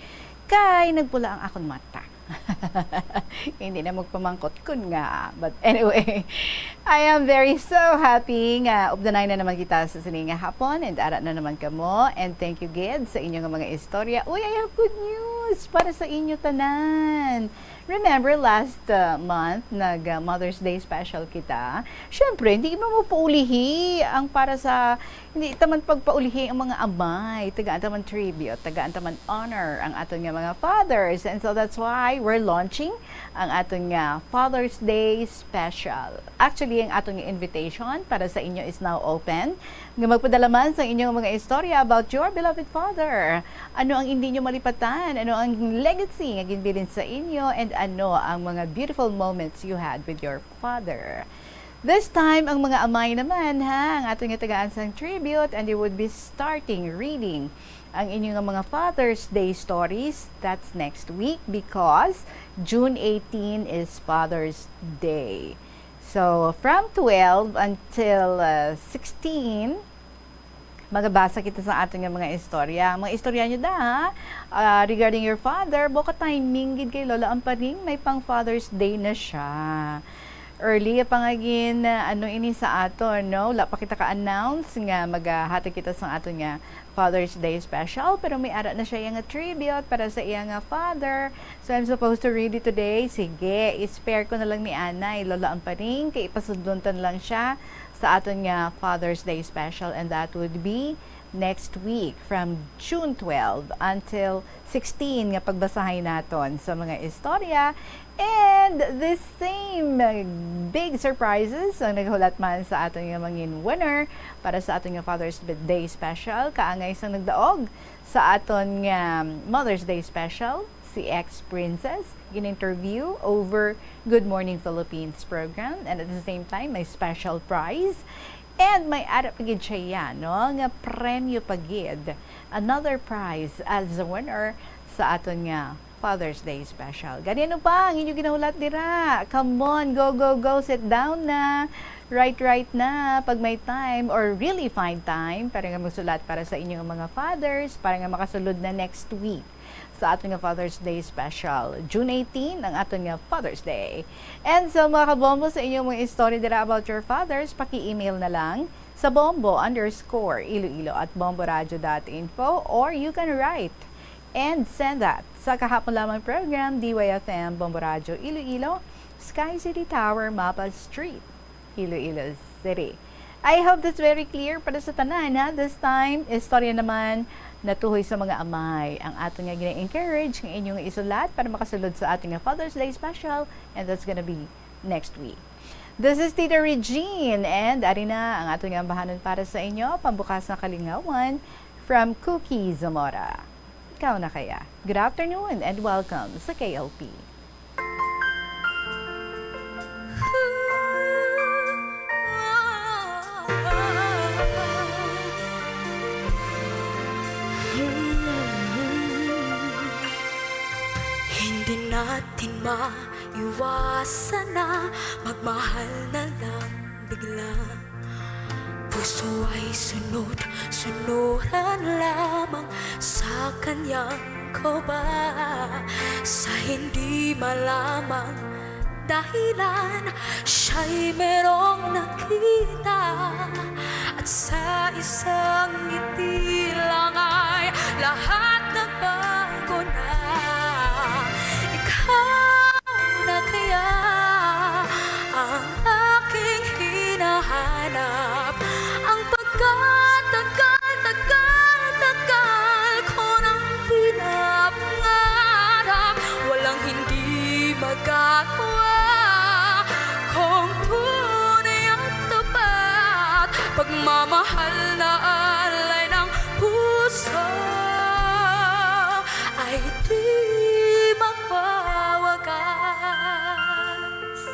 Kay nagpula ang akong mata. Hindi na magpamangkot kun nga. But anyway, I am very so happy nga updanay na naman kita sa sininga hapon and arat na naman kamo. And thank you, Gid, sa inyong mga istorya. Uy, I have good news para sa inyo tanan. Remember last month, nag-Mother's Day special kita. Siyempre, hindi mo paulihi ang para sa, hindi taman pagpaulihi ang mga amay, tagaan taman tribute, tagaan taman honor ang aton nga mga fathers. And so that's why we're launching ang aton nga Father's Day special. Actually, ang aton nga invitation para sa inyo is now open. Nga magpadala man sa inyong mga istorya about your beloved father. Ano ang hindi nyo malipatan? Ano ang legacy nga ginbilin sa inyo? And ano ang mga beautiful moments you had with your father? This time, ang mga amay naman, ha? Ang ating tagaan sang tribute, and you would be starting reading ang inyong mga Father's Day stories. That's next week because June 18 is Father's Day. So, from 12 until 16, magabasa kita sa ating mga istorya. Mga istorya nyo regarding your father, boka timing gid kay Lola Amparing, may pang Father's Day na siya. Early pangagin ini sa ato, no? Wala pa kita ka-announce nga maghati kita sa ato nga Father's Day special, pero may ara na siya yung tribute para sa iya nga father. So I'm supposed to read it today. Sige, i-spare ko na lang ni Anay, Lola Amparing, kay ipasudluntan lang siya sa aton nga Father's Day special, and that would be next week from June 12 until 16 nga pagbasahin naton sa mga istorya. And this same big surprises ang naghulat man sa aton nga mangin winner para sa aton nga Father's Day special. Kaangay sang nagdaog sa aton nga Mother's Day special, si ex-princess, gin-interview over Good Morning Philippines program, and at the same time may special prize. And may arap pagid siya no? Nga premyo pagid. Another prize as a winner sa aton nga Father's Day special. Ganyan pa ang inyong ginahulat dira. Come on, go, go, go. Sit down na. Right na. Pag may time or really find time para nga magsulat para sa inyong mga fathers, para nga makasulod na next week sa ating nga Father's Day special. June 18, ang ating nga Father's Day. And so mga kabombo, sa inyong mga story dira about your fathers, paki-email na lang sa bombo_iloilo@bomboradio.info, or you can write and send that sa kahapon lamang program, DYFM Bombo Radio Iloilo, Sky City Tower, Mapa Street, Iloilo City. I hope that's very clear para sa tanan, ha? This time, istorya naman natuhoy sa mga amay. Ang ating nga gina-encourage ng inyong isulat para makasulod sa ating Father's Day special, and that's gonna be next week. This is Tita Regine, and ari na ang ating ambahanan para sa inyo, pambukas na kalingawan from Cookie Zamora. Ikaw na kaya. Good afternoon and welcome sa KLP. Hindi natin maiwasan na magmahal na lang bigla. Puso ay sunod-sunuran lamang sa kanyang koba. Sa hindi malamang dahilan, siya'y merong nakita. At sa isang ngiti lang ay lahat nagbago na. Ikaw na kaya ang aking hinahanap. Ang pagkatagal ko nang pinapangarap, walang hindi magagawa kung tunay at tapat, pagmamahal na alay ng puso ay di magwawagas.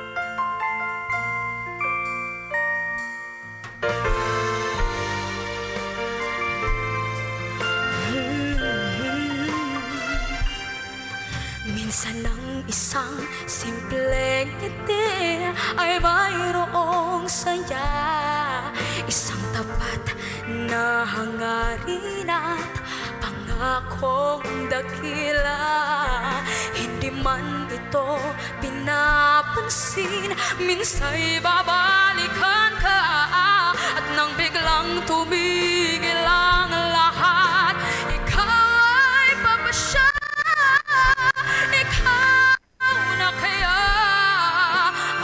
Minsan ang isang simpleng ngiti ay mayroong saya, isang tapat na hangarin at pangakong dakila. Hindi di man ito pinapansin, minsa'y babalikan ka at nang biglang tumigil ang lahat, ikaw ay papasya. Ikaw na kaya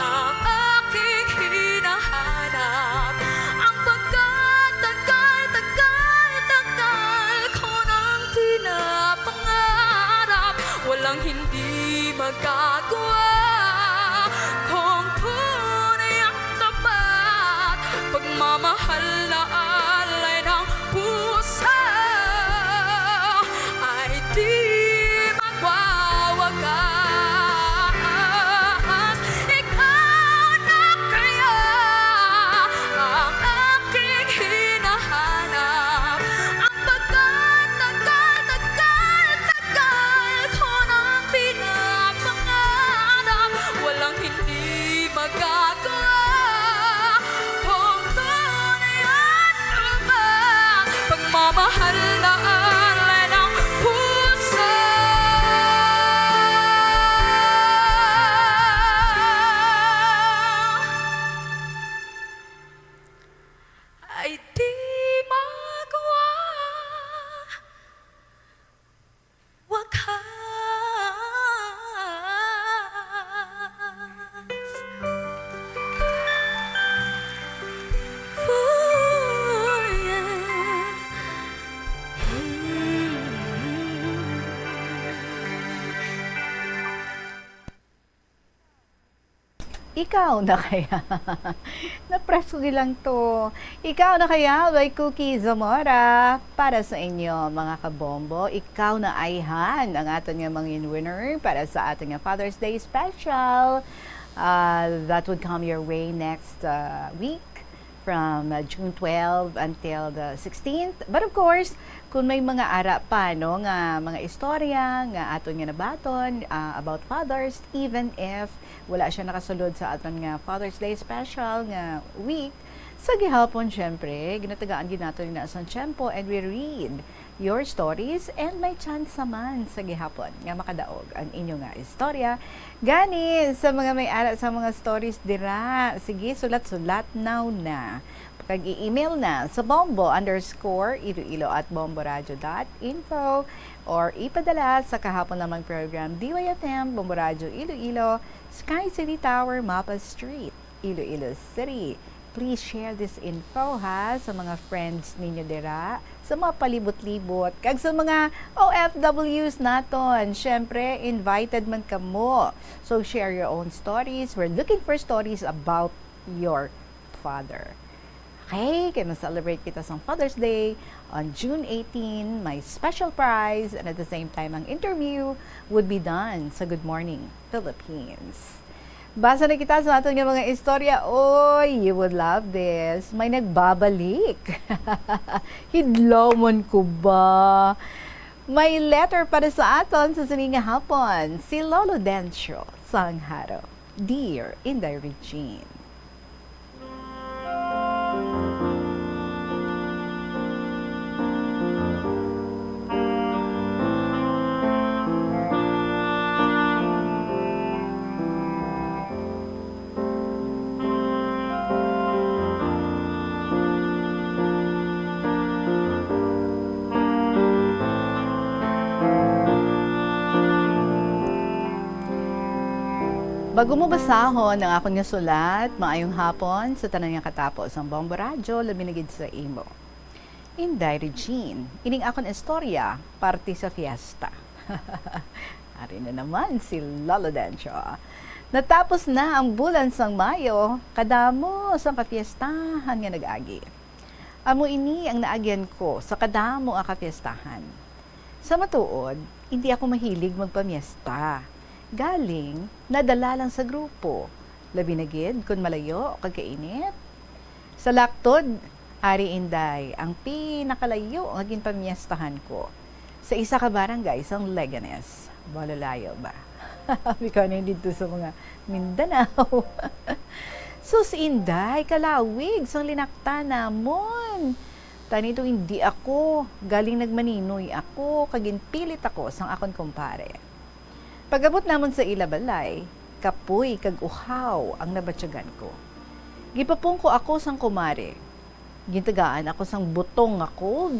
ang aking hinahanap, ang pagkatagal ko nang pinapangarap, walang hindi magagawa kung tunay ang tapat, pagmamahal na alay ng puso ay di magwawakas. Ikaw na kaya ang aking hinahanap, ang pagkatagal ko nang pinapangarap, walang hindi magagawa kung tunay at tapat, pagmamahal na alay ng puso ay di magwawakas. Ooh, yeah. Ikaw na kaya? Na-press ko lang to. Ikaw na kaya by Cookie Zamora. Para sa inyo mga kabombo, ikaw na ay han ang ating mga winner para sa ating Father's Day special. That would come your way next week from June 12 until the 16th. But of course, kung may mga ara pa no, nga mga istorya nga aton nga nabaton about fathers, even if wala siya nakasulod sa aton nga Father's Day special nga week, sa gihapon syempre ginatagaan gid nato na sa tiyempo and we read your stories and may chance naman sa gihapon nga makadaog ang inyo nga istorya gani sa mga may ara sa mga stories dira. Sige, sulat-sulat now na. Kag i-email na sa bombo_iloilo@bomboradio.info or ipadala sa kahapon namang program DYFM Bombo Radio Iloilo, Sky City Tower, Mapa Street, Iloilo City. Please share this info ha sa mga friends ninyo dira, sa mga palibot-libot, kag sa mga OFWs naton. Syempre, invited man kamo. So share your own stories. We're looking for stories about your father. Okay, kaya celebrate kita sa Father's Day on June 18. May special prize and at the same time, ang interview would be done sa Good Morning Philippines. Basa na kita sa ating mga istorya. Oy, you would love this. May nagbabalik. Hidlomon ko ba? May letter para sa aton sa sininga hapon. Si Lolo Dencio Sangharo. Dear Inday Regine. Bago mo basahon ang akong nga sulat, maayong hapon sa tanan nga katapos ang Bombo Radio, labi na gid sa imo. Inday Regine, ining akong istorya, parte sa fiesta. Ari na naman si Lolo Dencio. Natapos na ang bulan sang Mayo, kadamo sang kafiestahan nga nag-agi. Amo ini ang naagyan ko sa kadamo ang kafiestahan. Sa matuod, hindi ako mahilig magpamiesta. Galing, nadala lang sa grupo. Labi na gid kung malayo o kagkainit. Sa laktod, Ari Inday, ang pinakalayo ang aging pamiestahan ko. Sa isa ka barangay, sang Leganes. Balalayo ba? Bikaw na dito sa mga Mindanao. Sus Inday, kalawig, sang linakta namon. Tanito hindi ako, galing nagmaninoy ako, kagin pilit ako sang akon kumpare. Pagabot namon sa ilabalay, kapoy kag uhaw ang nabatyagan ko. Gipapong ko ako sang kumare. Gintagaan ako sang butong ako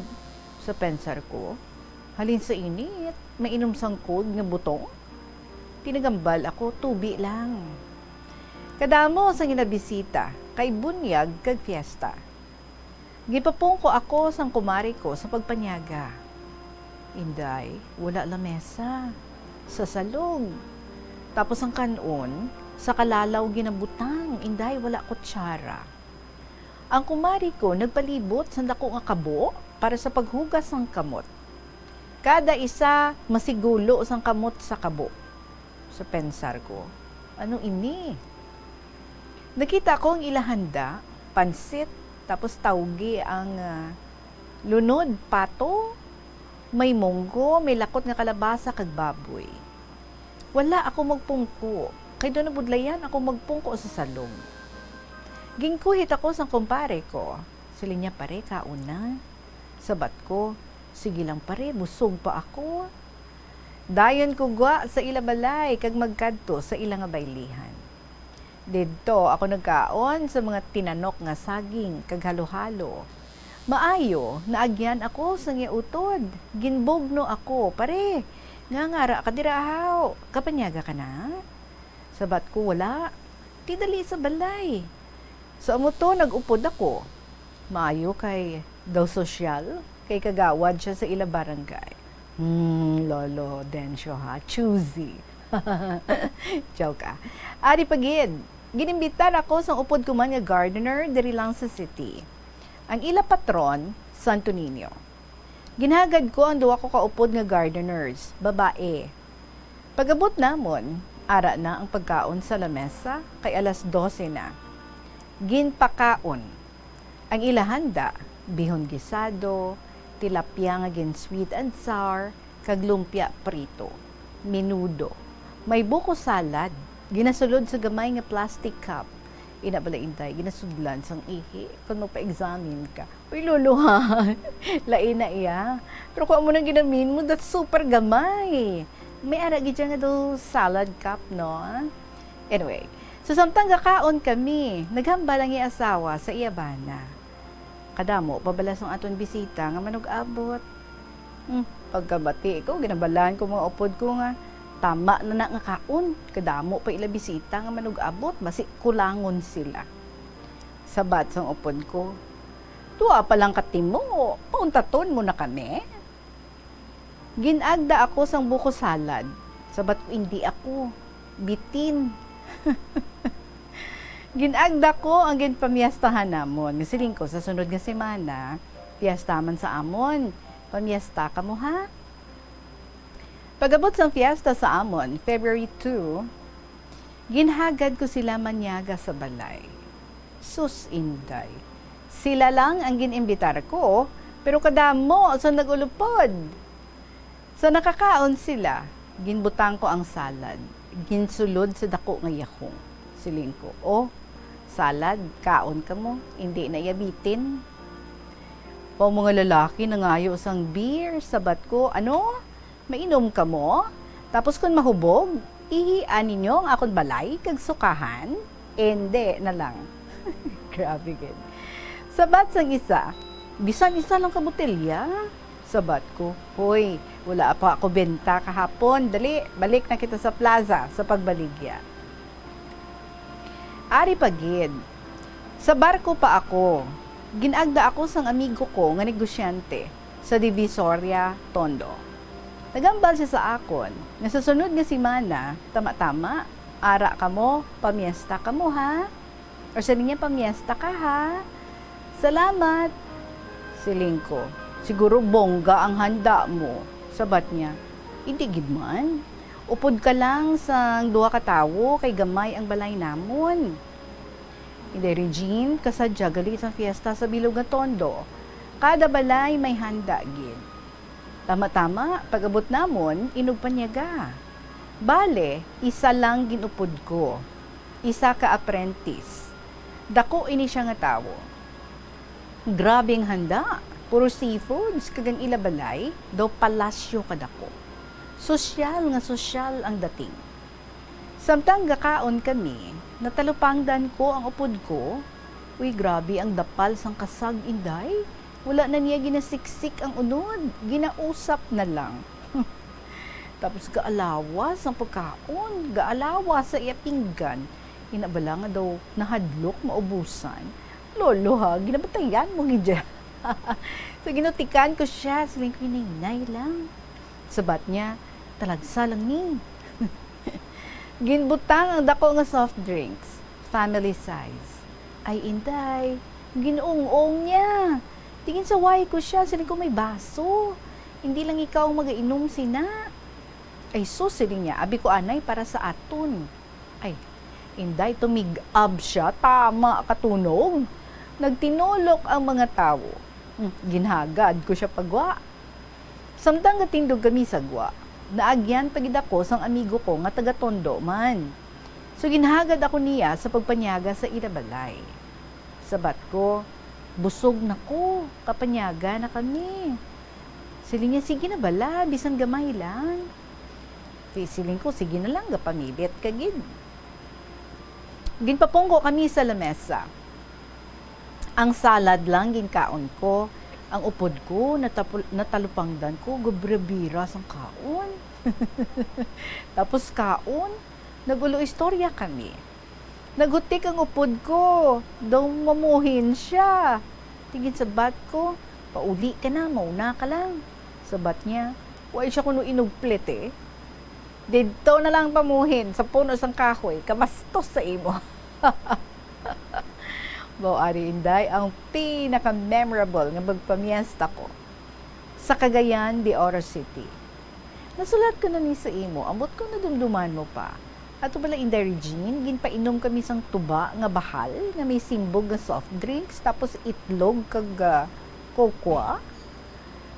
sa pensar ko. Halin sa init, mainom sang kod nga butong. Tinagambal ako, tubi lang. Kadamo sang inabisita, kay bunyag kag fiesta. Gipapong ko ako sang kumare ko sa pagpanyaga. Inday, wala lamesa. Sa salog. Tapos ang kanon, sa kalalaw ginabutang, inday wala kutsara. Ang kumari ko nagpalibot sa dako nga kabo para sa paghugas ng kamot. Kada isa masigulo sang kamot sa kabo. Sa pensar ko, ano ini? Nakita ko ang ilahanda, pansit, tapos tawgi ang lunod, pato, may munggo, may lakot nga kalabasa kag baboy. Wala ako magpungko. Kay doon nabudlayan ako magpungko sa salong. Gingkuhit ako sa kumpare ko. Sili niya pare kauna. Sabat ko, sige lang pare, busog pa ako. Dayon ko gwa sa ilabalay kag magkadto sa ilang nga baylihan. Didto ako nagkaon sa mga tinanok nga saging kag halo-halo. Maayo, naagyan ako sa nga utod. Ginbogno ako, pare. Ngangara ka dirahaw. Kapanyaga ka na? Sabat ko, wala. Tidali sa balay. Sa amo to, nag-upod ako. Maayo kay daw sosyal. Kay kagawad siya sa ila barangay. Lolo, densyo ha. Choosy. Joke ah. Ari pagid. Ginimbitan ako sa upod ko man nga gardener diri lang sa city. Ang ila patron, Santo Niño. Ginhagad ko ang duwa ko kaupod nga gardeners, babae. Pagabot namon, ara na ang pagkaon sa lamesa, kay alas 12 na. Ginpakaon. Ang ilahanda, bihon gisado, tilapia nga gin sweet and sour, kag lumpia prito, menudo. May buko salad, ginasulod sa gamay nga plastic cup. Inabalaintay, ginasudlan sang ihi, kung magpa-examine ka. Uy, luluha, lain na iya. Pero kung mo nang ginamin mo, that's super gamay. May aragi dyan nga daw salad cup, no? Anyway, so samtang gakaon kami, naghamba lang yung asawa sa iyabana. Kadamo, pabalas ang aton bisita nga manug-abot. Pagkabati ko, ginabalaan ko mga upod ko nga, tama na nga kaon, kadamo pa ila bisita nga manug-abot, basi kulangon sila. Sabat sang upod ko, tuwa pa lang katimo, pauntaton mo na kami. Ginagda ako sang buko salad, sabat ko hindi ako, bitin. Ginagda ko ang ginpamiyastahan namon, ngasiling ko sa sunod nga semana, piyesta man sa amon, pamiyesta ka mo ha? Pagabot sang fiesta sa amon, February 2, ginhagad ko sila manyaga sa balay. Sus inday. Sila lang ang ginimbitar ko, pero kadamo sa nagulupod. Sa nakakaon sila, ginbutang ko ang salad. Ginsulod sa dako nga yahong. Siling ko, salad, kaon ka mo, hindi na yabitin. O mga lalaki nangayo sang beer, sabat ko, ano? Mainom ka mo? Tapos kung mahubog, ihian ninyo ang akong balay, kag sukahan? Hindi na lang. Grabe gid. Sabat sang isa, bisan isa lang ka botelya. Sabat ko, hoy, wala pa ako benta kahapon. Dali, balik na kita sa plaza sa pagbaligya. Ari pagid. Sa barko pa ako. Ginagda ako sang amigo ko nga negosyante sa Divisoria, Tondo. Nagambal siya sa akon. Nga sa sunod nga simana, tama-tama, ara ka mo, pamiesta ka mo ha? Or sa niya, pamiesta ka ha? Salamat. Siling ko, siguro bongga ang handa mo. Sabat niya, hindi gid man. Upod ka lang sa duha ka tawo, kay gamay ang balay namon. Hindi, Regine, kasadya gali sa fiesta sa Bilog nga Tondo. Kada balay may handa gid. Tama-tama, pag-abot namon, inugpanyaga. Bale, isa lang ginupod ko. Isa ka apprentice. Dako ini siya nga tawo. Grabing handa. Puro seafoods, kagang ilabalay, daw palasyo kadako. Sosyal ang dating. Samtang gakaon kami, natalupangdan ko ang upod ko. Uy, grabe ang dapal sang kasag, Inday. Wala na niya ginasiksik ang unod. Ginausap na lang. Tapos gaalawas ang pagkaon. Gaalawas sa iya pinggan. Inabala nga daw nahadlok maubusan. Lolo ha, ginabatayan mo gidya. So ginutikan ko siya. Saling ko inay lang. Sabat niya, talagsa lang ni. Ginbutang ang dako nga soft drinks. Family size. Ay, Inday, ginuong-ong niya. Tingin sa way ko siya, siling ko may baso. Hindi lang ikaw mag-inom sina. Ay, sus, siling niya, abi ko anay para sa aton. Ay, Inday, tumig-ab siya, tama katunog. Nagtinulok ang mga tao. Ginhagad ko siya pagwa. Samtang gatindog kami sa gwa, naagyan pagid ako sang amigo ko nga taga-Tondo man. So ginhagad ako niya sa pagpanyaga sa Irabalay. Sabat ko, busog na ko, kapanyaga na kami. Siling niya, sige na bala, bisan gamay lang. Siling ko, sige na lang, gapamilit kagid. Ginpapungko kami sa lamesa. Ang salad lang ginkaon ko. Ang upod ko, natalupangdan ko, gubrabira sang kaon. Tapos kaon, nagulo istorya kami. Nagutik ang upod ko, daw mamuhin siya. Tingin sa bat ko, pauli ka na, mauna ka lang. Sa bat niya, wala siya kuno inugplit eh. Dito na lang pamuhin sa puno sang kahoy, kamastos sa imo. Ari Inday, ang pinaka-memorable nga magpamiesta ko sa Cagayan de Oro City. Nasulat ko na ni sa imo, ambot ko na dumduman mo pa. Ato pala Inday Regine, ginpainom kami sang tuba nga bahal, nga may simbog nga soft drinks, tapos itlog kag kokwa.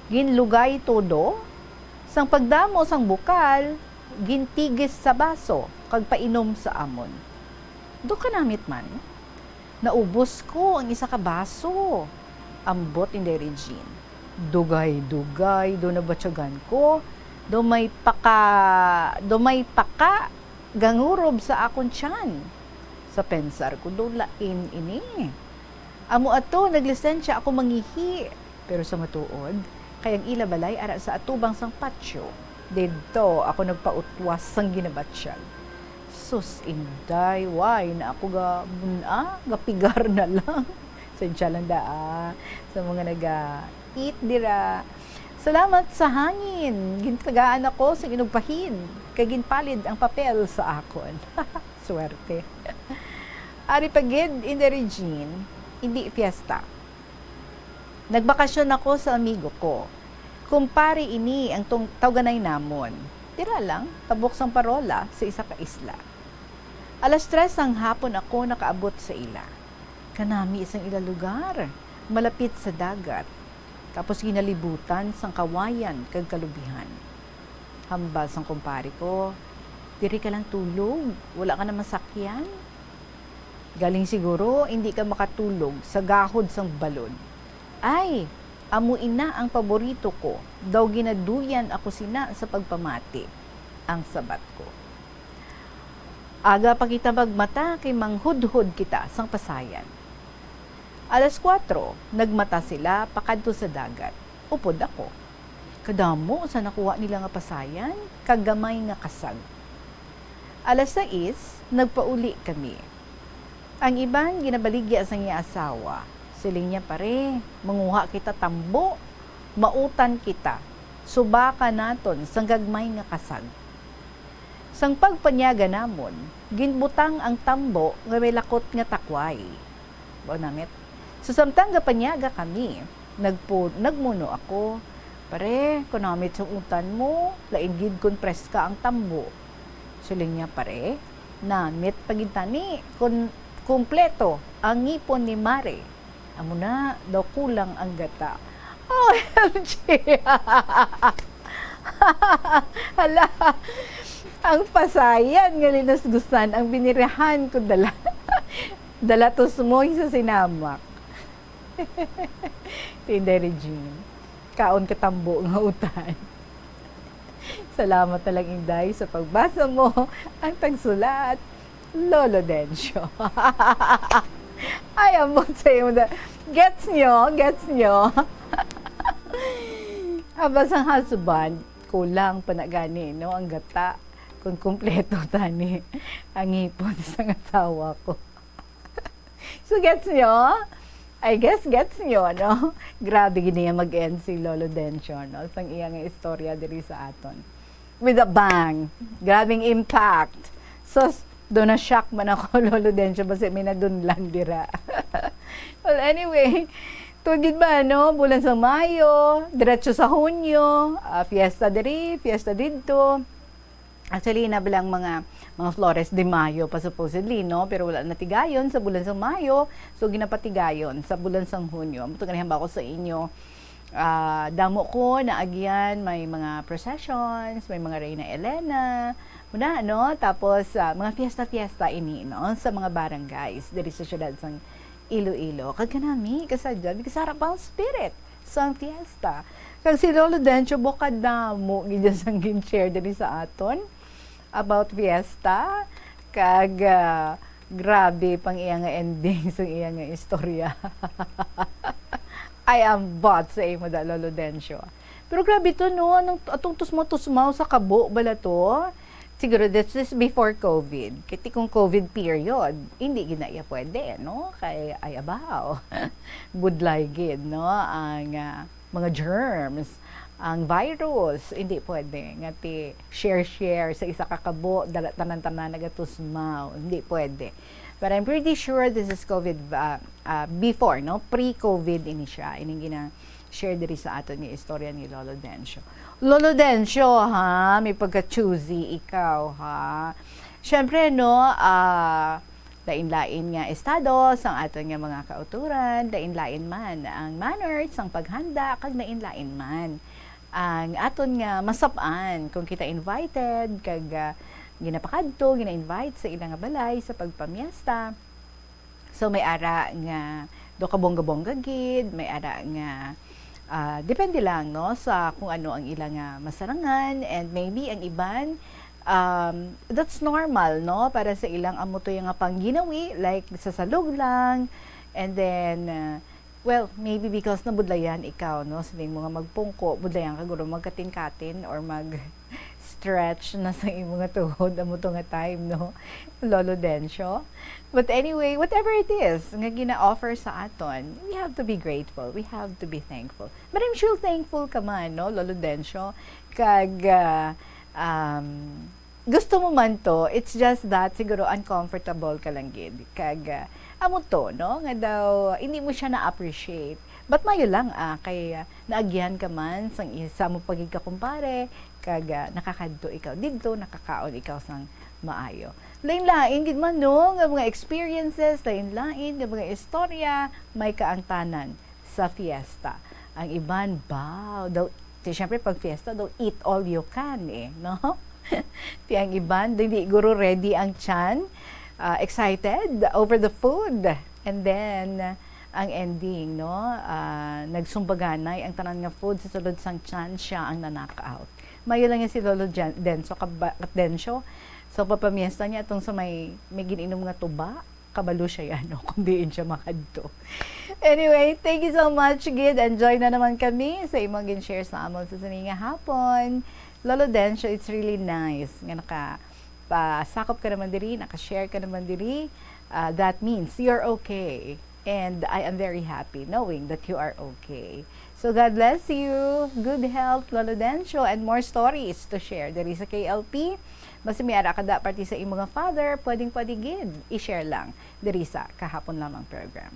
Ginlugay todo. Sang pagdamo sang bukal, gintigis sa baso, kag painom sa amon. Do ka namit man. Naubos ko ang isa ka baso. Ambot Inday Regine. Dugay-dugay, do nabatsagan ko. Do may paka, gangurob sa akon tiyan. Sa pensar ko, do lain ini. Amo ato, naglisensya ako mangihi. Pero sa matuod, kayang ilabalay ara sa atubang sang patio. Dito, ako nagpautwas sang ginabatsyag. Sus, Inday, why na ako gapigar na lang. Sensya lang sa mga nag-eat dira. Salamat sa hangin. Gintagaan ako sa inugpahin. Kay ginpalid ang papel sa akon. Swerte. Ari pagid Inday Regine, hindi fiesta. Nagbakasyon ako sa amigo ko. Kumpare ini ang tawganay namon. Tira lang, tabok sang parola sa isa ka isla. 3:00 ang hapon ako nakaabot sa ila. Kanami isang ila lugar, malapit sa dagat. Tapos ginalibutan sang kawayan kag kalubihan. Hambal sang kumpare ko, diri ka lang tulog, wala ka na masakyan. Galing siguro, hindi ka makatulog sa gahod sang balon. Ay, amuin na ang paborito ko, daw ginaduyan ako sina sa pagpamati, ang sabat ko. Aga pa kita magmata kay manghudhod kita sang pasayan. 4:00, nagmata sila pakadto sa dagat. Upod ako. Kadamo sa nakuha nila nga pasayan, kagamay nga kasag. 6:00, nagpauli kami. Ang iban ginabaligya sang iya asawa. Siling niya pare, manguha kita tambo, mautan kita, subaka naton sang gagmay nga kasag. Sang pagpanyaga namon, ginbutang ang tambo nga may lakot nga takway. Bao namit. So samtang gapanyaga kami, nagmuno ako, pare, kung namit sa utan mo, lain gid kun preska ang tambo. Siling niya pare, namit pagintani, kun kumpleto ang ngipon ni Mare. Amo na, daw kulang ang gata. OMG! Hala, ang pasayan nga linasgusan, ang binirahan ko dala. Dala to sumoy sa sinamak. Inday Regine, kaon katambo nga utan. Salamat na lang, Inday, sa pagbasa mo. Ang tagsulat, Lolo Dencio. Ay, amot sa iyo. Gets nyo? Habas ang husband, kulang pa na gani, no? Ang gata, kung kumpleto tani, ang ipon sa asawa ko. So, gets nyo? I guess gets nyo, no? Grabe giniya mag-end si Lolo Dencio, no? Sang iyang istorya diri sa aton. With a bang. Grabing impact. So, doon na shock man ako, Lolo Dencio, basta may nadunlan dira. Well, anyway, tugid ba, no? Bulan sa Mayo, diretso sa Hunyo, fiesta diri, fiesta dito. Actually, nabilang mga Flores de Mayo pa supposedly, no? Pero wala na tigayon sa bulan sa Mayo, so ginapatigayon sa bulan sa Hunyo. Matuganihan ba ako sa inyo? Damo ko na agyan, may mga processions, may mga Reyna Elena, muna, no? Tapos, mga fiesta-fiesta ini, no? Sa mga barangays, diri sa syudad sang Iloilo. Kagkanami, kasadya, kasarap ang spirit sang fiesta. Kag si Lolo Dencio, bukad damo, gidya sang gin-share diri sa aton about fiesta. Kag, grabe pang iyang ending sa iyang istorya. I am bot sa imo da, Lolo Dencio. Pero grabe to, no? Atong tusmaw-tusmaw sa kabo, bala to? Siguro this is before COVID. Kiti kung COVID period, hindi ginaya pwede, no? Kay ay abaw. Budlay gid, no? Ang mga germs, ang virus, hindi pwede. Ngati share sa isa kakabo, tanan-tanan nagatusmaw. Hindi pwede. But I'm pretty sure this is COVID before, no? Pre-COVID ini siya. Ining gina-share diri sa aton ni istorya ni Lolo Dencio. Lolo Dencio, ha? May pagka-choosy ikaw, ha? Siyempre, no? Lain-lain nga estado sang aton nga mga kauturan, lain-lain man ang manners, ang paghanda, kag lain-lain man ang aton nga masap-an kung kita invited, kag ginapakadto, gina-invite sa ilang balay sa pagpamiesta. So may ara nga do ka bongga-bongga gid, may ara nga depende lang, no, sa kung ano ang ilang masarangan, and maybe ang iban that's normal, no, para sa ilang amuto yung pangginawi, like sa salog lang, and then well, maybe because nabudlayan ikaw, no, sa mga magpungko, budlayan ka guro magkatin-katin or stretch na sa imong tuhod amuto nga time, no, Lolo Dencio. But anyway, whatever it is nga gina-offer sa aton, we have to be grateful, we have to be thankful. But I'm sure thankful ka man, no, Lolo Dencio, kag gusto mo man to, it's just that siguro uncomfortable ka lang gid, kag amo to, no, nga daw hindi mo siya na-appreciate. But mayo lang kay naagyan ka man sang isa mo pagigkakumpare, kag nakakadto ikaw didto, nakakaon ikaw sang maayo. Lain-lain gid man, no, nga mga experiences, lain-lain nga mga istorya, may kaangtanan sa fiesta. Ang iban daw siyempre pag fiesta daw eat all you can, no? Ang iban hindi guro ready ang tiyan, excited over the food, and then ang ending, no, nagsumbaganay ang tanan nga food sa sulod sang tiyan, siya ang na-knock-out. Mayo lang yan si Lolo Dencio. So papamiesta niya itong sa may gininom nga tuba, kabalo siya yan, no, kung diin siya makadto. Anyway, thank you so much, Gid. Enjoy na naman kami sa imong gin-share sa amon sa sininga hapon. Lolo Dencio, it's really nice nga nakasakop ka naman diri, nakashare ka naman diri. That means you're okay. And I am very happy knowing that you are okay. So God bless you. Good health, Lolo Dencio, and more stories to share diri sa KLP. Basta may ara kada party sa imong father, pwedeng-pwede gid i-share lang diri sa kahapon lamang program.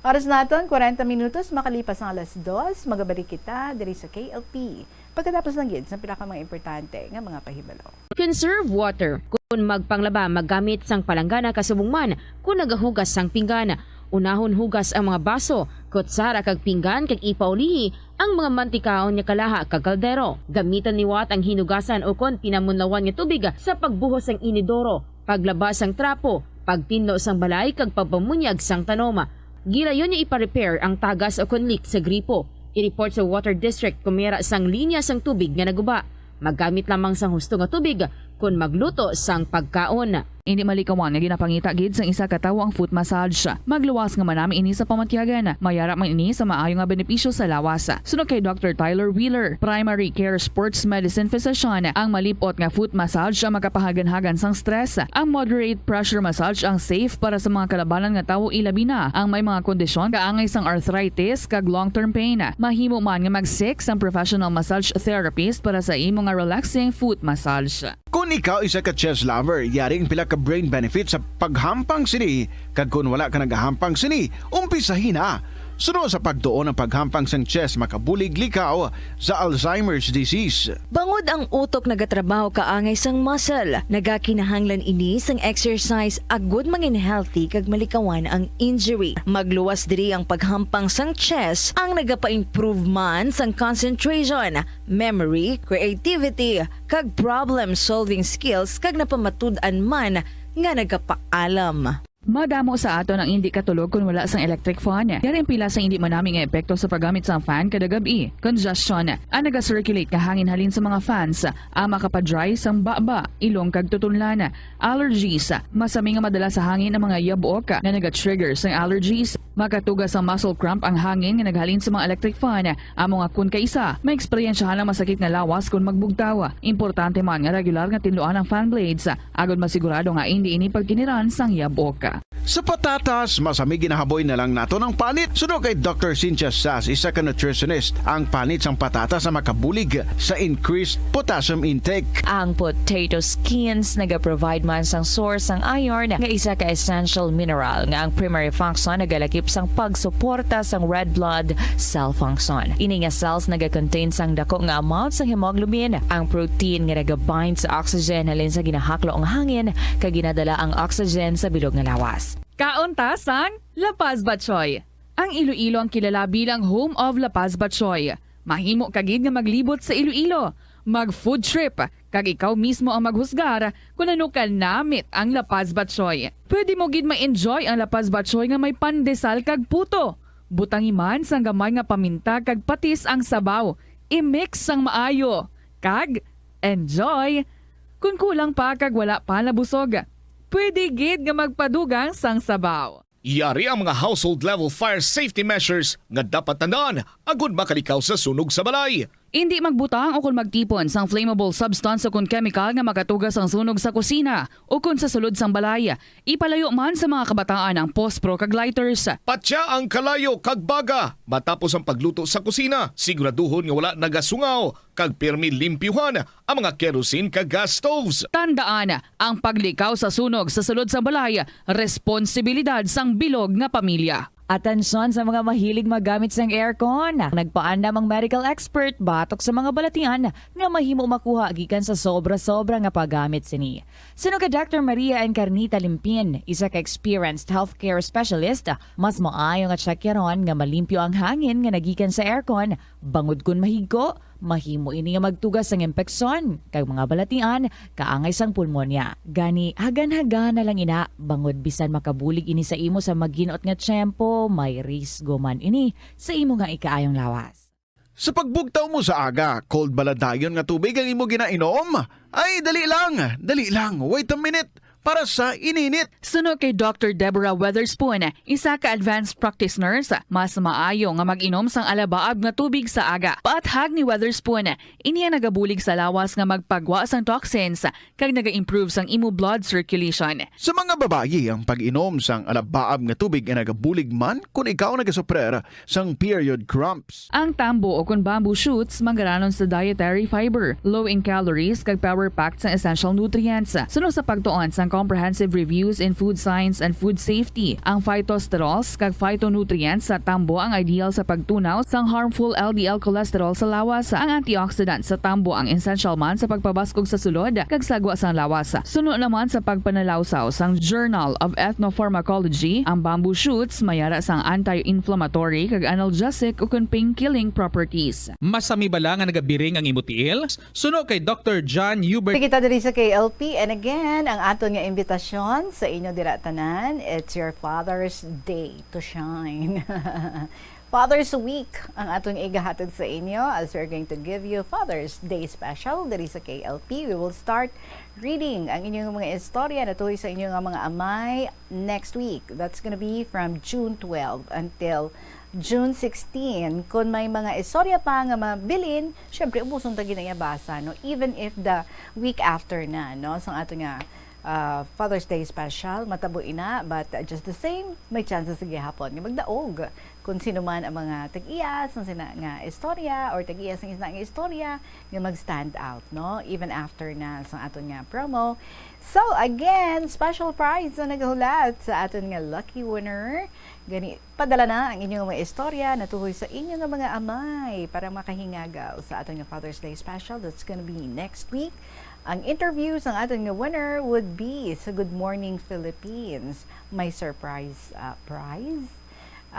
Oras naton 40 minutos makalipas ang alas 2, magabalik kita diri sa KLP. Pagkatapos ng gid sa pinaka mga importante nga mga pahibalo. Conserve water. Kung magpanglaba, maggamit sang palanggana kasubong man kung nagahugas sang pinggana. Unahon hugas ang mga baso, kutsara kag pinggan kag ipaulihi ang mga mantikaon nga kalaha kag kaldero. Gamitan ni Wat ang hinugasan o kon pinamunlawan nga tubig sa pagbuhos sang inidoro, paglabas sang trapo, pagtinlo sang balay kag pagpamunyag sang tanoma. Gilayon niya ipa-repair ang tagas o kon leak sa gripo. I-report sa Water District kung mayra sang linya sang tubig nga naguba. maggamit lamang sang husto nga tubig kung magluto sang pagkaon. Hindi malikawan nga ginapangita gid sang isa ka tawo ang foot massage. Magluwas nga manami ini sa pamatyagan. Mayara man ini sa maayo nga benepisyo sa lawas. Sunod kay Dr. Tyler Wheeler, primary care sports medicine physician, ang malipot nga foot massage ang makapahagan-hagan sang stress. Ang moderate pressure massage ang safe para sa mga kalabanan nga tawo ilabi na ang may mga kondisyon kaangay sang arthritis kag long-term pain. Mahimo man nga mag-seek sang professional massage therapist para sa imo nga relaxing foot massage. Kung ikaw isa ka chess lover, yaring pila ka brain benefit sa paghampang sini, kag kung wala ka nagahampang sini, umpisahin na. Sunod sa pagtuon ng paghampang sang chess, makabulig likaw sa Alzheimer's disease. Bangod ang utok nagatrabaho kaangay sang muscle, nagakinahanglan ini sang exercise agud mangin healthy kag malikawan ang injury. Magluwas diri ang paghampang sang chess ang nagapa-improve man sang concentration, memory, creativity, kag problem-solving skills kag napamatud-an man nga nagapaalam. Madamo sa aton ang hindi katulog kung wala sang electric fan. Yaring pila sa hindi manami nga epekto sa paggamit sang fan kada gabi. Congestion, ang naga-circulate ka hangin halin sa mga fans, ang makapadry sang baba, ilong kag tutunlan. Allergies, masami nga madala sa hangin ang mga yabuok na naga-trigger sang allergies. Makatugas ang muscle cramp ang hangin nga naghalin sa mga electric fan. Ang mga kun kaisa, may eksperyensyahan ang masakit nga lawas kung magbugtaw. Importante man nga regular nga tinluan ang fan blades, agad masigurado nga hindi ini pagkiniran sang yabuok. Sa patatas, masami ginahaboy na lang nato ng panit. Sunod kay Dr. Cynthia Sass, isa ka nutritionist, ang panit sang patatas na makabulig sa increased potassium intake. Ang potato skins nagaprovide man sang source sang iron nga isa ka essential mineral nga ang primary function nagalakip sang pagsuporta sang red blood cell function. Ini nga cells nagakontain sang dako nga amount sang hemoglobin. Ang protein nga nagabind sa oxygen halin sa ginahaklo ang hangin kag ginadala ang oxygen sa bilog nga lawas. Kaunta sang La Paz Batchoy. Ang Iloilo ang kilala bilang home of La Paz Batchoy. Mahimo kagid nga maglibot sa Iloilo, mag-food trip, kag ikaw mismo ang maghusgar kung ano ka namit ang La Paz Batchoy. Pwede mo gid ma-enjoy ang La Paz Batchoy nga may pandesal kag puto. Butangi man sang gamay nga paminta kag patis ang sabaw. I-mix sang maayo. Kag enjoy. Kung kulang pa kag wala pa nabusog, pwede gid nga magpadugang sang sabaw. Yari ang mga household level fire safety measures nga dapat tandaan agud makalikaw sa sunog sa balay. Hindi magbutang o kung magtipon sang flammable substance o kung chemical nga makatugas ang sunog sa kusina o kung sa sulod sang balay. Ipalayo man sa mga kabataan ang pospro kag lighters. Patya ang kalayo kag baga matapos ang pagluto sa kusina. Siguraduhon nga wala nagasungaw kag pirmi limpyuhan ang mga kerosene kag gas stoves. Tandaan, ang paglikaw sa sunog sa sulod sa balay, responsibilidad sang bilog nga pamilya. Atensyon sa mga mahilig maggamit sang aircon. Nagpaandam ang medical expert batok sa mga balatian nga mahimo makuha gikan sa sobra-sobra nga paggamit sini. Sunod ka Dr. Maria Encarnita Limpin, isa ka experienced healthcare specialist, mas maayo nga checkyaron nga malimpyo ang hangin nga nagikan sa aircon bangod kun mahigko. Mahimo ini nga magtugas sang impeksyon kay mga balatian kaangay sang pulmonya. Gani hagan-hagan na lang ina bangod bisan makabulig ini sa imo sa maginot nga tiyempo, may risgo man ini sa imo nga ikaayong lawas. Sa pagbugtaw mo sa aga, cold baladayon nga tubig ang imo ginainom? Ay, dali lang, wait a minute. Para sa ininit. Sunod kay Dr. Deborah Weatherspoon, isa ka advanced practice nurse, mas maayo nga mag-inom sang alabaab nga tubig sa aga. Paathag ni Weatherspoon, iniya nagabulig sa lawas nga magpagwa sang toxins kag naga-improve sang imo blood circulation. Sa mga babayi, ang pag-inom sang alabaab nga tubig ay nagabulig man kung ikaw nagasuprer sang period cramps. Ang tambo o kung bamboo shoots manggaranon sa dietary fiber, low in calories kag power-packed sang essential nutrients. Sunod sa pagtuon sang comprehensive reviews in food science and food safety. Ang phytosterols kag phytonutrients sa tambo ang ideal sa pagtunaw sang harmful LDL cholesterol sa lawas. Ang antioxidants sa tambo ang essential man sa pagpabaskog sa sulod kag sagwa sang lawas. Sunod naman sa pagpanalawsaw sang Journal of Ethnopharmacology, ang bamboo shoots mayara sang anti-inflammatory kag analgesic o kun pain-killing properties. Masami bala nga nagabiring ang imutiil? Sunod kay Dr. John Hubert. Kita diri sa KLP and again, ang aton nga imbitasyon sa inyo diratanan, it's your Father's Day to shine. Father's Week ang atong igahatod sa inyo as we're going to give you Father's Day special diri sa KLP. We will start reading ang inyong mga istorya na tuhoy sa inyong mga amay next week. That's gonna be from June 12 until June 16. Kung may mga istorya pa nga mabilin, syempre ubusong tagi na basa, no? Even if the week after na, no? So ato nga Father's Day special, matabo ina, but just the same, may chances sa gihapon nga magdaog kung sino man ang mga tag-iyas ng sina nga istorya or tag-iyas ng isna nga istorya nga mag-stand out, no? Even after na sa aton nga promo. So again, special prize na nagahulat sa aton nga lucky winner. Gani, padala na ang inyong mga istorya na tuhoy sa inyong mga amay para makahingagaw sa aton nga Father's Day special. That's gonna be next week. Ang interviews ng ating winner would be sa Good Morning Philippines. May surprise prize.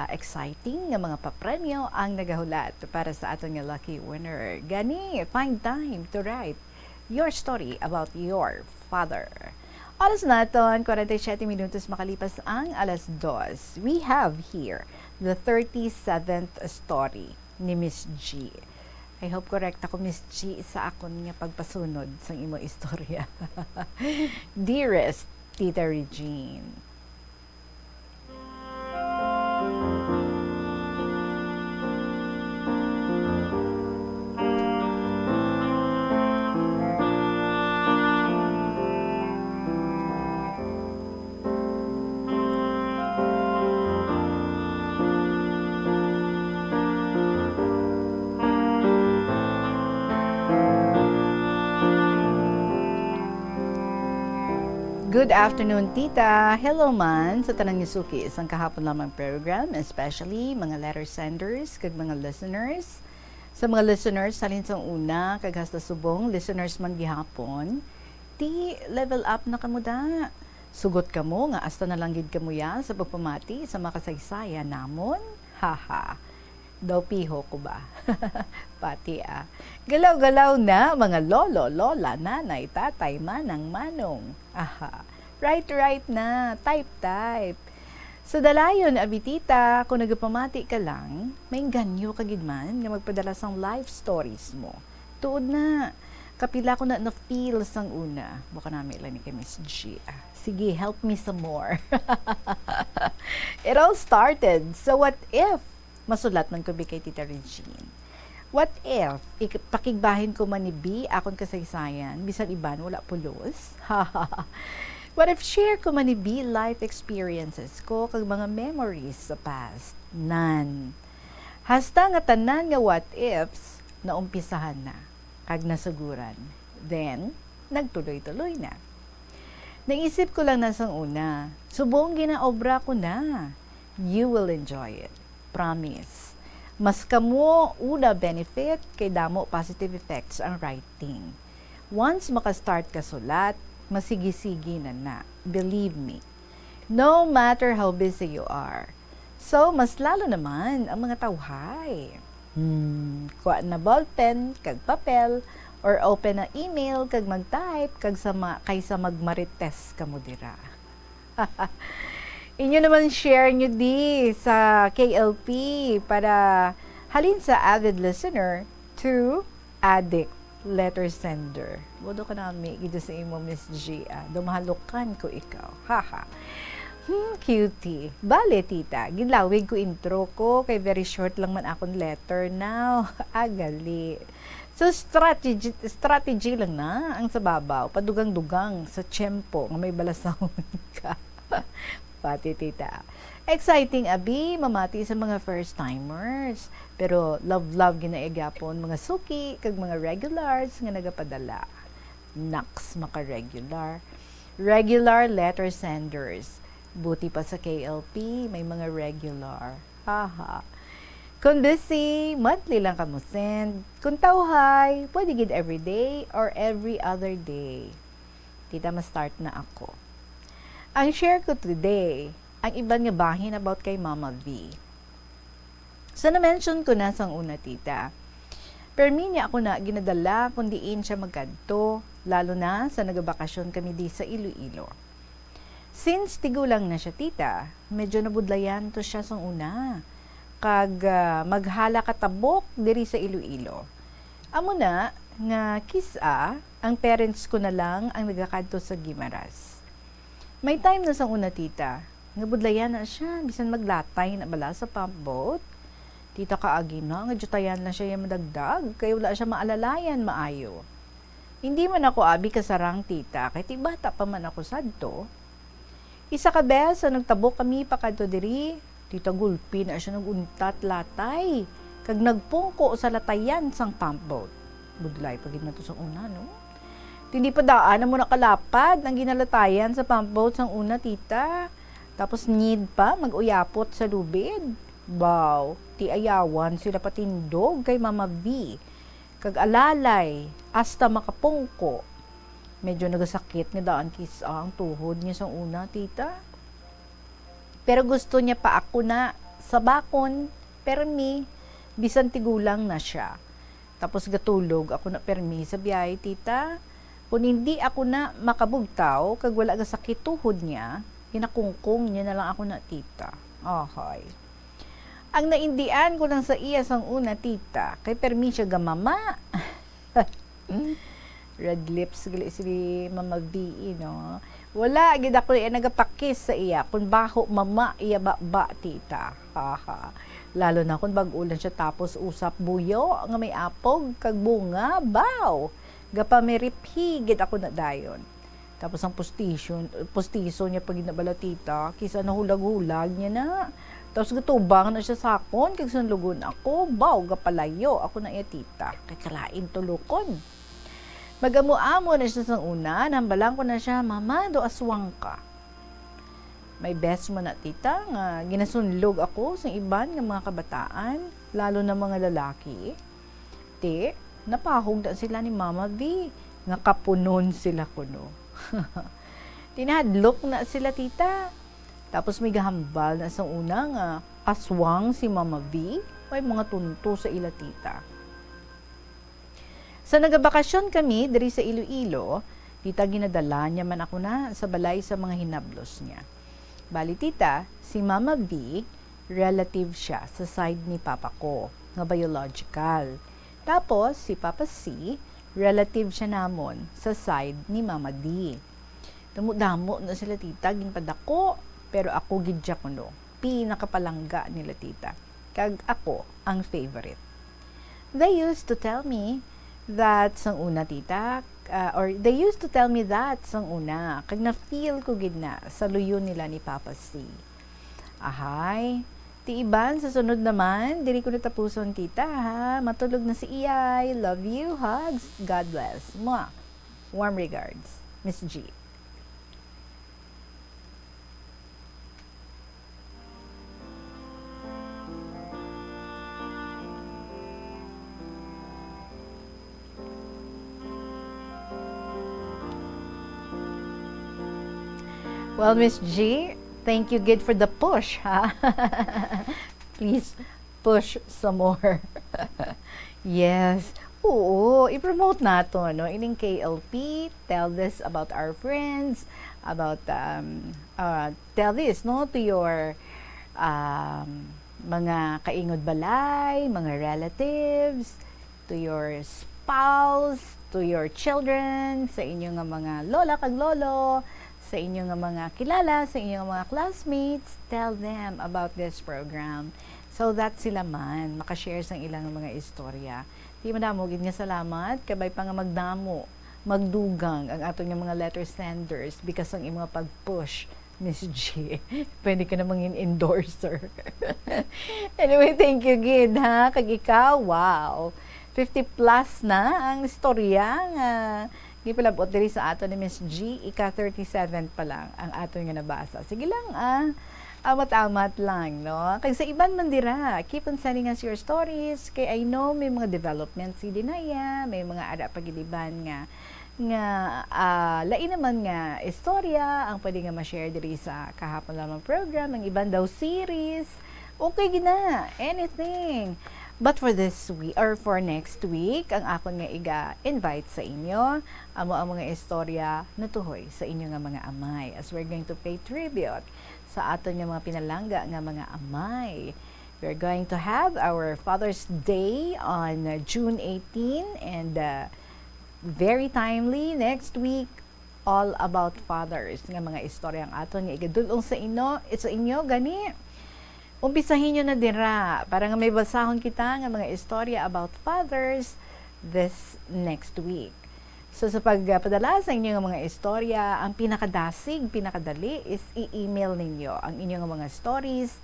Exciting nga mga papremyo ang nagahulat para sa ating lucky winner. Gani, find time to write your story about your father. Oras naton, 47 minutos makalipas ang alas 2. We have here the 37th story ni Miss G. I hope correct ako, Miss G, sa akon nga pagpasunod sa imo istorya. Dearest Tita Regine. Good afternoon, Tita. Hello man sa tanang Yusuki. Isang kahapon lamang program, especially mga letter senders kag mga listeners. Sa mga listeners, salin sa una, kag hasta subong, listeners man gihapon, ti level up na kamo da. Sugot kamo nga hasta na lang gid kamo ya sa pagpamati sa makasaysaya namon. Haha. Daw piho ko ba? Pati Galaw-galaw na mga lolo, lola, nanay, tatay, manang, manong. Aha. Right na. Type. Sa dalayon, abitita, kung nagpamati ka lang, may ganyo kagidman na magpadala sang life stories mo. Tuod na. Kapila ko na na-feel sang una. Baka namin ilan ni kay Miss G. Sige, help me some more. It all started. So what if masulat man ko kay Tita Regine? What if pakigbahin ko man ni B akon kasaysayan bisan iban wala pulos? What if share ko man ni B life experiences ko kag mga memories sa past? None. Hasta nga tanan nga what ifs na umpisahan na kag nasuguran. Then nagtuloy-tuloy na. Naisip ko lang nasang una, subong ginaobra ko na. You will enjoy it. Promise. Mas kamo una benefit kay damo positive effects ang writing. Once makastart ka sulat, masigi-sige na. Believe me. No matter how busy you are. So, mas lalo naman ang mga tawhay. Kuha na ballpen, kag papel, or open na email, kag mag-type, kaysa magmarites ka mo dira. Inyo naman share nyo di sa KLP para halin sa avid listener to addict letter sender. Bodo ka namin gito sa imo, Miss G. Dumahalukan ko ikaw. Haha. Cutie. Bale, tita. Ginlawig ko intro ko kay very short lang man akong letter now. Agali. So, strategy lang na ang sababaw. Padugang-dugang sa tiyempo nga may balasahon ka. Pati tita. Exciting abi, mamati sa mga first-timers. Pero love ginaigyapon mga suki, kag mga regulars nga nagapadala. Naks, maka-regular. Regular letter senders. Buti pa sa KLP, may mga regular. Haha. Kung busy, monthly lang ka mo send. Kung tawhay, pwede gid every day or every other day. Tita, ma-start na ako. Ang share ko today, ang iban nga bahin about kay Mama V. So, na-mention ko na sang una, tita. Pero niya ako na ginadala kung diin siya magkadto, lalo na sa nagabakasyon kami di sa Iloilo. Since tigulang na siya, tita, medyo nabudlayan to siya sang una. kag maghala katabok diri sa Iloilo. Amo na nga kisa ang parents ko na lang ang nagakadto sa Guimaras. May time na sa una tita, nga budlayan na siya bisan maglatay na bala sa pump boat. Tita kaagi na nga jutayan na siya yung madagdag kay wala siya maalalayan maayo. Hindi man ako abi kasarang tita kay ti bata pa man ako sadto. Isa ka beses nagtabok kami pakadto diri. Tita gulpi na siya naguntat latay. Kag nagpungko sa latayan sang pump boat. Budlay pagid na to sa una, no? Hindi pa daan na mo nakalapad ang ginalatayan sa pump boat sang una, tita. Tapos need pa mag-uyapot sa lubid. Baw, ti ayawan sila patindog kay Mama V. Kag alalay, hasta makapungko. Medyo nagasakit nga daan kisa ang tuhod niya sang una, tita. Pero gusto niya pa ako na sa bakon, permi, bisan tigulang na siya. Tapos gatulog ako na permi sa biyay, tita. Kung hindi ako na makabugtaw, kag wala ga sakit tuhod niya, kinakungkong niya na lang ako na, tita. Ahay. Ang naindian ko lang sa iya sang una, tita, kay permi siya gamama. Red lips gali si Mama V, no? Wala gid ako nagapakis sa iya kun baho mama iya ba tita. Haha. Lalo na kun bag-ulan siya tapos usap buyo nga may apog kag bunga, baw. Gapameriphi gid ako na dayon. Tapos ang postiso niya pag ginabala tita, kisa nahulag-hulag niya na. Tapos gatubang na siya sakon kag sunlugon ako, baw gapalayo ako na iya tita. Kay kalain tulukon. Magamu-amo na siya sa una, nambalang ko na siya, mama, do aswang ka. May best mo na tita, nga ginasunlog ako sa iban ng mga kabataan, lalo na mga lalaki. Te, napahog na sila ni Mama V, nga kapunon sila kuno. Tinadlok na sila tita. Tapos may gahambal na sa una nga aswang si Mama V, may mga tunto sa ila tita. Sa nagabakasyon kami diri sa Iloilo, tita ginadala niya man ako na sa balay sa mga hinablos niya. Bali tita, si Mama V, relative siya sa side ni Papa ko, nga biological. Tapos si Papa C, relative siya namon sa side ni Mama D. Damo na sila tita, ginpadako, pero ako gidya ko no. Pinakapalangga nila tita. Kag ako ang favorite. They used to tell me that sang una tita, or they used to tell me that sang una, kag na-feel ko gid na sa luyo nila ni Papa C. Ahay, ti iban sa sunod naman, diri ko natapuson tita ha, matulog na si Iyay, love you, hugs, God bless. Mwah. Warm regards, Miss G. Well, Miss G, thank you good for the push, ha? Please push some more. Yes. Oo, i-promote nato, no? Ining KLP, tell this about our friends, about, tell this, no, to your mga kaingod balay, mga relatives, to your spouse, to your children, sa inyong mga lola kag lolo, sa inyong mga kilala, sa inyong mga classmates, tell them about this program so that sila man makashare sa ilang mga istorya. Di madamo gid nga salamat kabay pa nga magdamo, magdugang ang atong mga letter senders because ang imong pag-push, Miss G. Pwede ka namang endorser. Anyway, thank you gid ha kag ikaw. Wow. 50 plus na ang istorya nga gipalabot diri sa ato ni Miss G, ika-37 pa lang ang ato nga nabasa. Sige lang amat-amat lang, no? Kaya sa iban man dira, keep on sending us your stories. Kay I know may mga developments si Dinaya, may mga ada pagiliban nga lain naman nga istorya ang pwede nga ma-share diri sa kahapon lamang program, ang iban daw series. Okay gina, anything. But for this week, or for next week, ang akon nga iga-invite sa inyo, amo ang mga istorya na tuhoy sa inyo nga mga amay. As we're going to pay tribute sa aton nga mga pinalangga nga mga amay. We're going to have our Father's Day on June 18 and very timely next week, all about fathers nga mga istorya ang aton nga igadulong sa inyo gani. Umpisahin nyo na dira para nga may basahon kita nga mga istorya about fathers this next week. So sa pagpadala sa inyo nga mga istorya, ang pinakadasig, pinakadali is i-email ninyo ang inyong mga stories.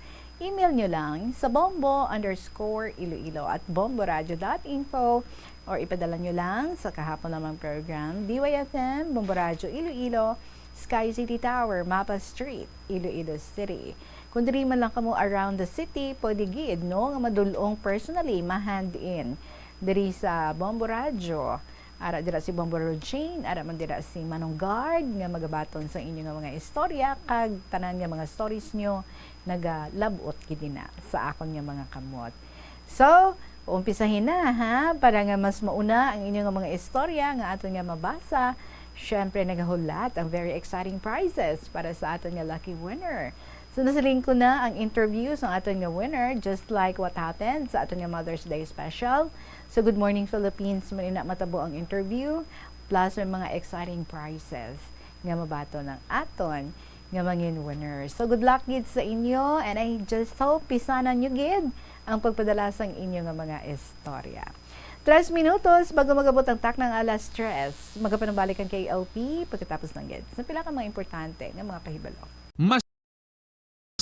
Email nyo lang sa bombo_iloilo@bomboradio.info or ipadala nyo lang sa kahapon namang program DYFM, Bombo Radio Iloilo, Sky City Tower, Mapa Street, Iloilo City. Kung diri man lang kamo around the city, pwede gid no nga madulong personally ma-hand in diri sa Bombo Radio. Ara dira si Bombo Jane, ara man dira si Manong Guard nga magabaton sa inyo nga mga istorya kag tanan nga mga stories nyo nagalabot gid na sa akon nga mga kamot. So, umpisahin na ha para nga mas mauna ang inyong mga istorya nga aton nga mabasa. Syempre nagahulat ang very exciting prizes para sa aton nga lucky winner. So nasaling ko na ang interview sa aton nga winner, just like what happened sa aton nga Mother's Day special. So Good Morning Philippines man ina matabo ang interview plus may mga exciting prizes nga mabato ng aton nga mangin winners. So good luck gid sa inyo and I just hope pisanan nyo gid ang pagpadala sang inyo nga mga istorya. 3 minutos bago magabot ang tak ng alas 3, magapanabalikan kay LP pagkatapos ng gid. Sa pila ka mga importante nga mga kahibalo. Mas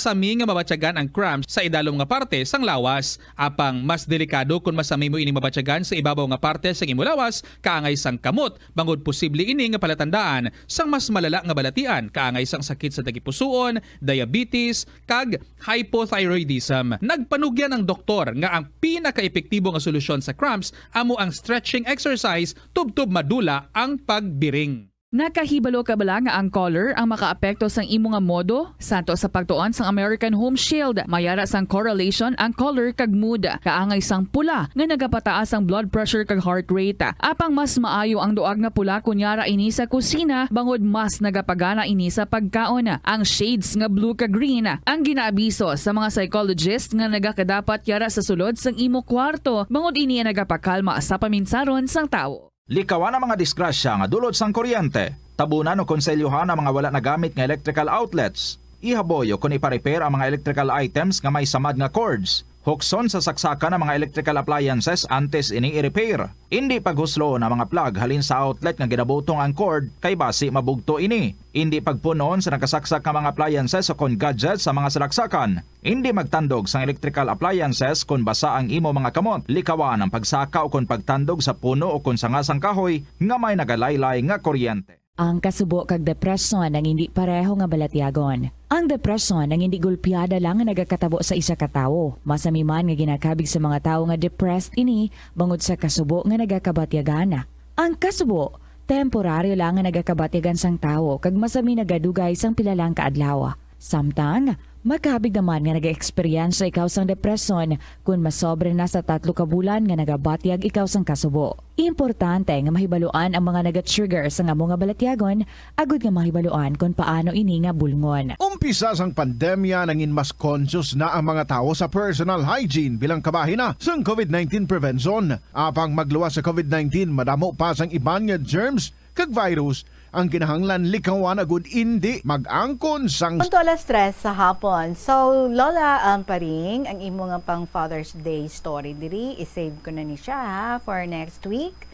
masami nga mabatyagan ang cramps sa idalom nga parte sang lawas. Apang mas delikado kung masami mo ining mabatyagan sa ibabaw nga parte sang imo lawas kaangay sang kamot. Bangod posible ini nga palatandaan sang mas malala nga balatian kaangay sang sakit sa tagipusoon, diabetes, kag hypothyroidism. Nagpanugyan ang doktor nga ang pinaka-epektibo nga solusyon sa cramps amo ang stretching exercise tubtob madula ang pagbiring. Nakahibalo ka bala nga ang color ang makaapekto sang imo nga modo? Santo sa pagtuon sang American Home Shield, mayara sang correlation ang color kag mood. Kaangay sang pula nga nagapataas ang blood pressure kag heart rate. Apang mas maayo ang duag nga pula kunyara ini sa kusina, bangod mas nagapagana ini sa pagkaon. Ang shades nga blue kag green ang ginaabiso sa mga psychologist nga nagakadapat yara sa sulod sang imo kwarto, bangod ini nagapakalma sa paminsaron sang tawo. Likawan ang mga disgrasya nga dulot sang kuryente. Tabunan o konselyuhan ang mga wala nagamit nga electrical outlets. Ihaboyo kung ipa-repair ang mga electrical items nga may samad nga cords. Hukson sa saksakan ng mga electrical appliances antes ini i-repair. Hindi paghuslo na mga plug halin sa outlet nga ginabutong ang cord kay basi mabugto ini. Hindi pagpunon sa nakasaksak nga mga appliances o kon gadgets sa mga salaksakan. Hindi magtandog sa electrical appliances kung basa ang imo mga kamot. Likawan ang pagsaka o kon pagtandog sa puno o kon sangasang kahoy nga may nagalaylay nga kuryente. Ang kasubo kag depresyon ang hindi pareho nga balatyagon. Ang depresyon ang hindi gulpiyada lang nga nagakatabo sa isa ka tawo. Masami man nga ginakabig sa mga tawo nga depressed ini bangod sa kasubo nga nagakabatyagan. Ang kasubo temporaryo lang nga nagakabatyagan sang tawo kag masami nagadugay sang pilalang kaadlaw. Samtang makabig naman nga nag-experience ikaw sang depresyon kung masobre na sa 3 ka bulan nga nagabatyag ikaw sang kasubo. Importante nga mahibaluan ang mga naga-trigger sa nga mga balatyagon, agud nga mahibaluan kung paano ini nga bulngon. Umpisa sang pandemya nangin mas conscious na ang mga tao sa personal hygiene bilang kabahina sang COVID-19 prevention. Apang magluwas sa COVID-19, madamo pa sang iban nga germs kag virus ang kinahanglan likawan agud hindi mag-angkon sang Punto alas 3 sa hapon. So, Lola Paring, ang imo nga pang Father's Day story diri, isave ko na ni siya ha, for next week.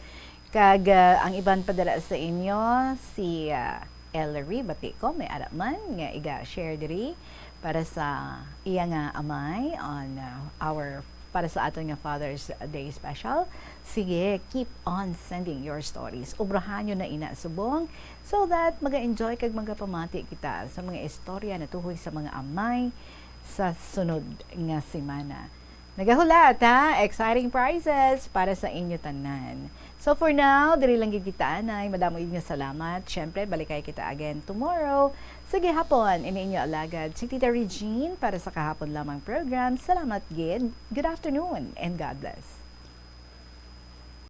Kag ang iban padala sa inyo, si Ellery Batiko, may arap man nga iga-share diri para sa iya nga amay on para sa aton nga Father's Day special. Sige, keep on sending your stories. Ubrahan nyo na ina subong so that maga-enjoy kag magapamati kita sa mga istorya na tuhoy sa mga amay sa sunod nga semana. Nagahulat ha, exciting prizes para sa inyo tanan. So for now, diri lang gid kita anay, madamo nga salamat. Syempre, balikay kita again tomorrow. Sige hapon, ini inyo alagad si Tita Regine para sa kahapon lamang program. Salamat gid. Good afternoon and God bless.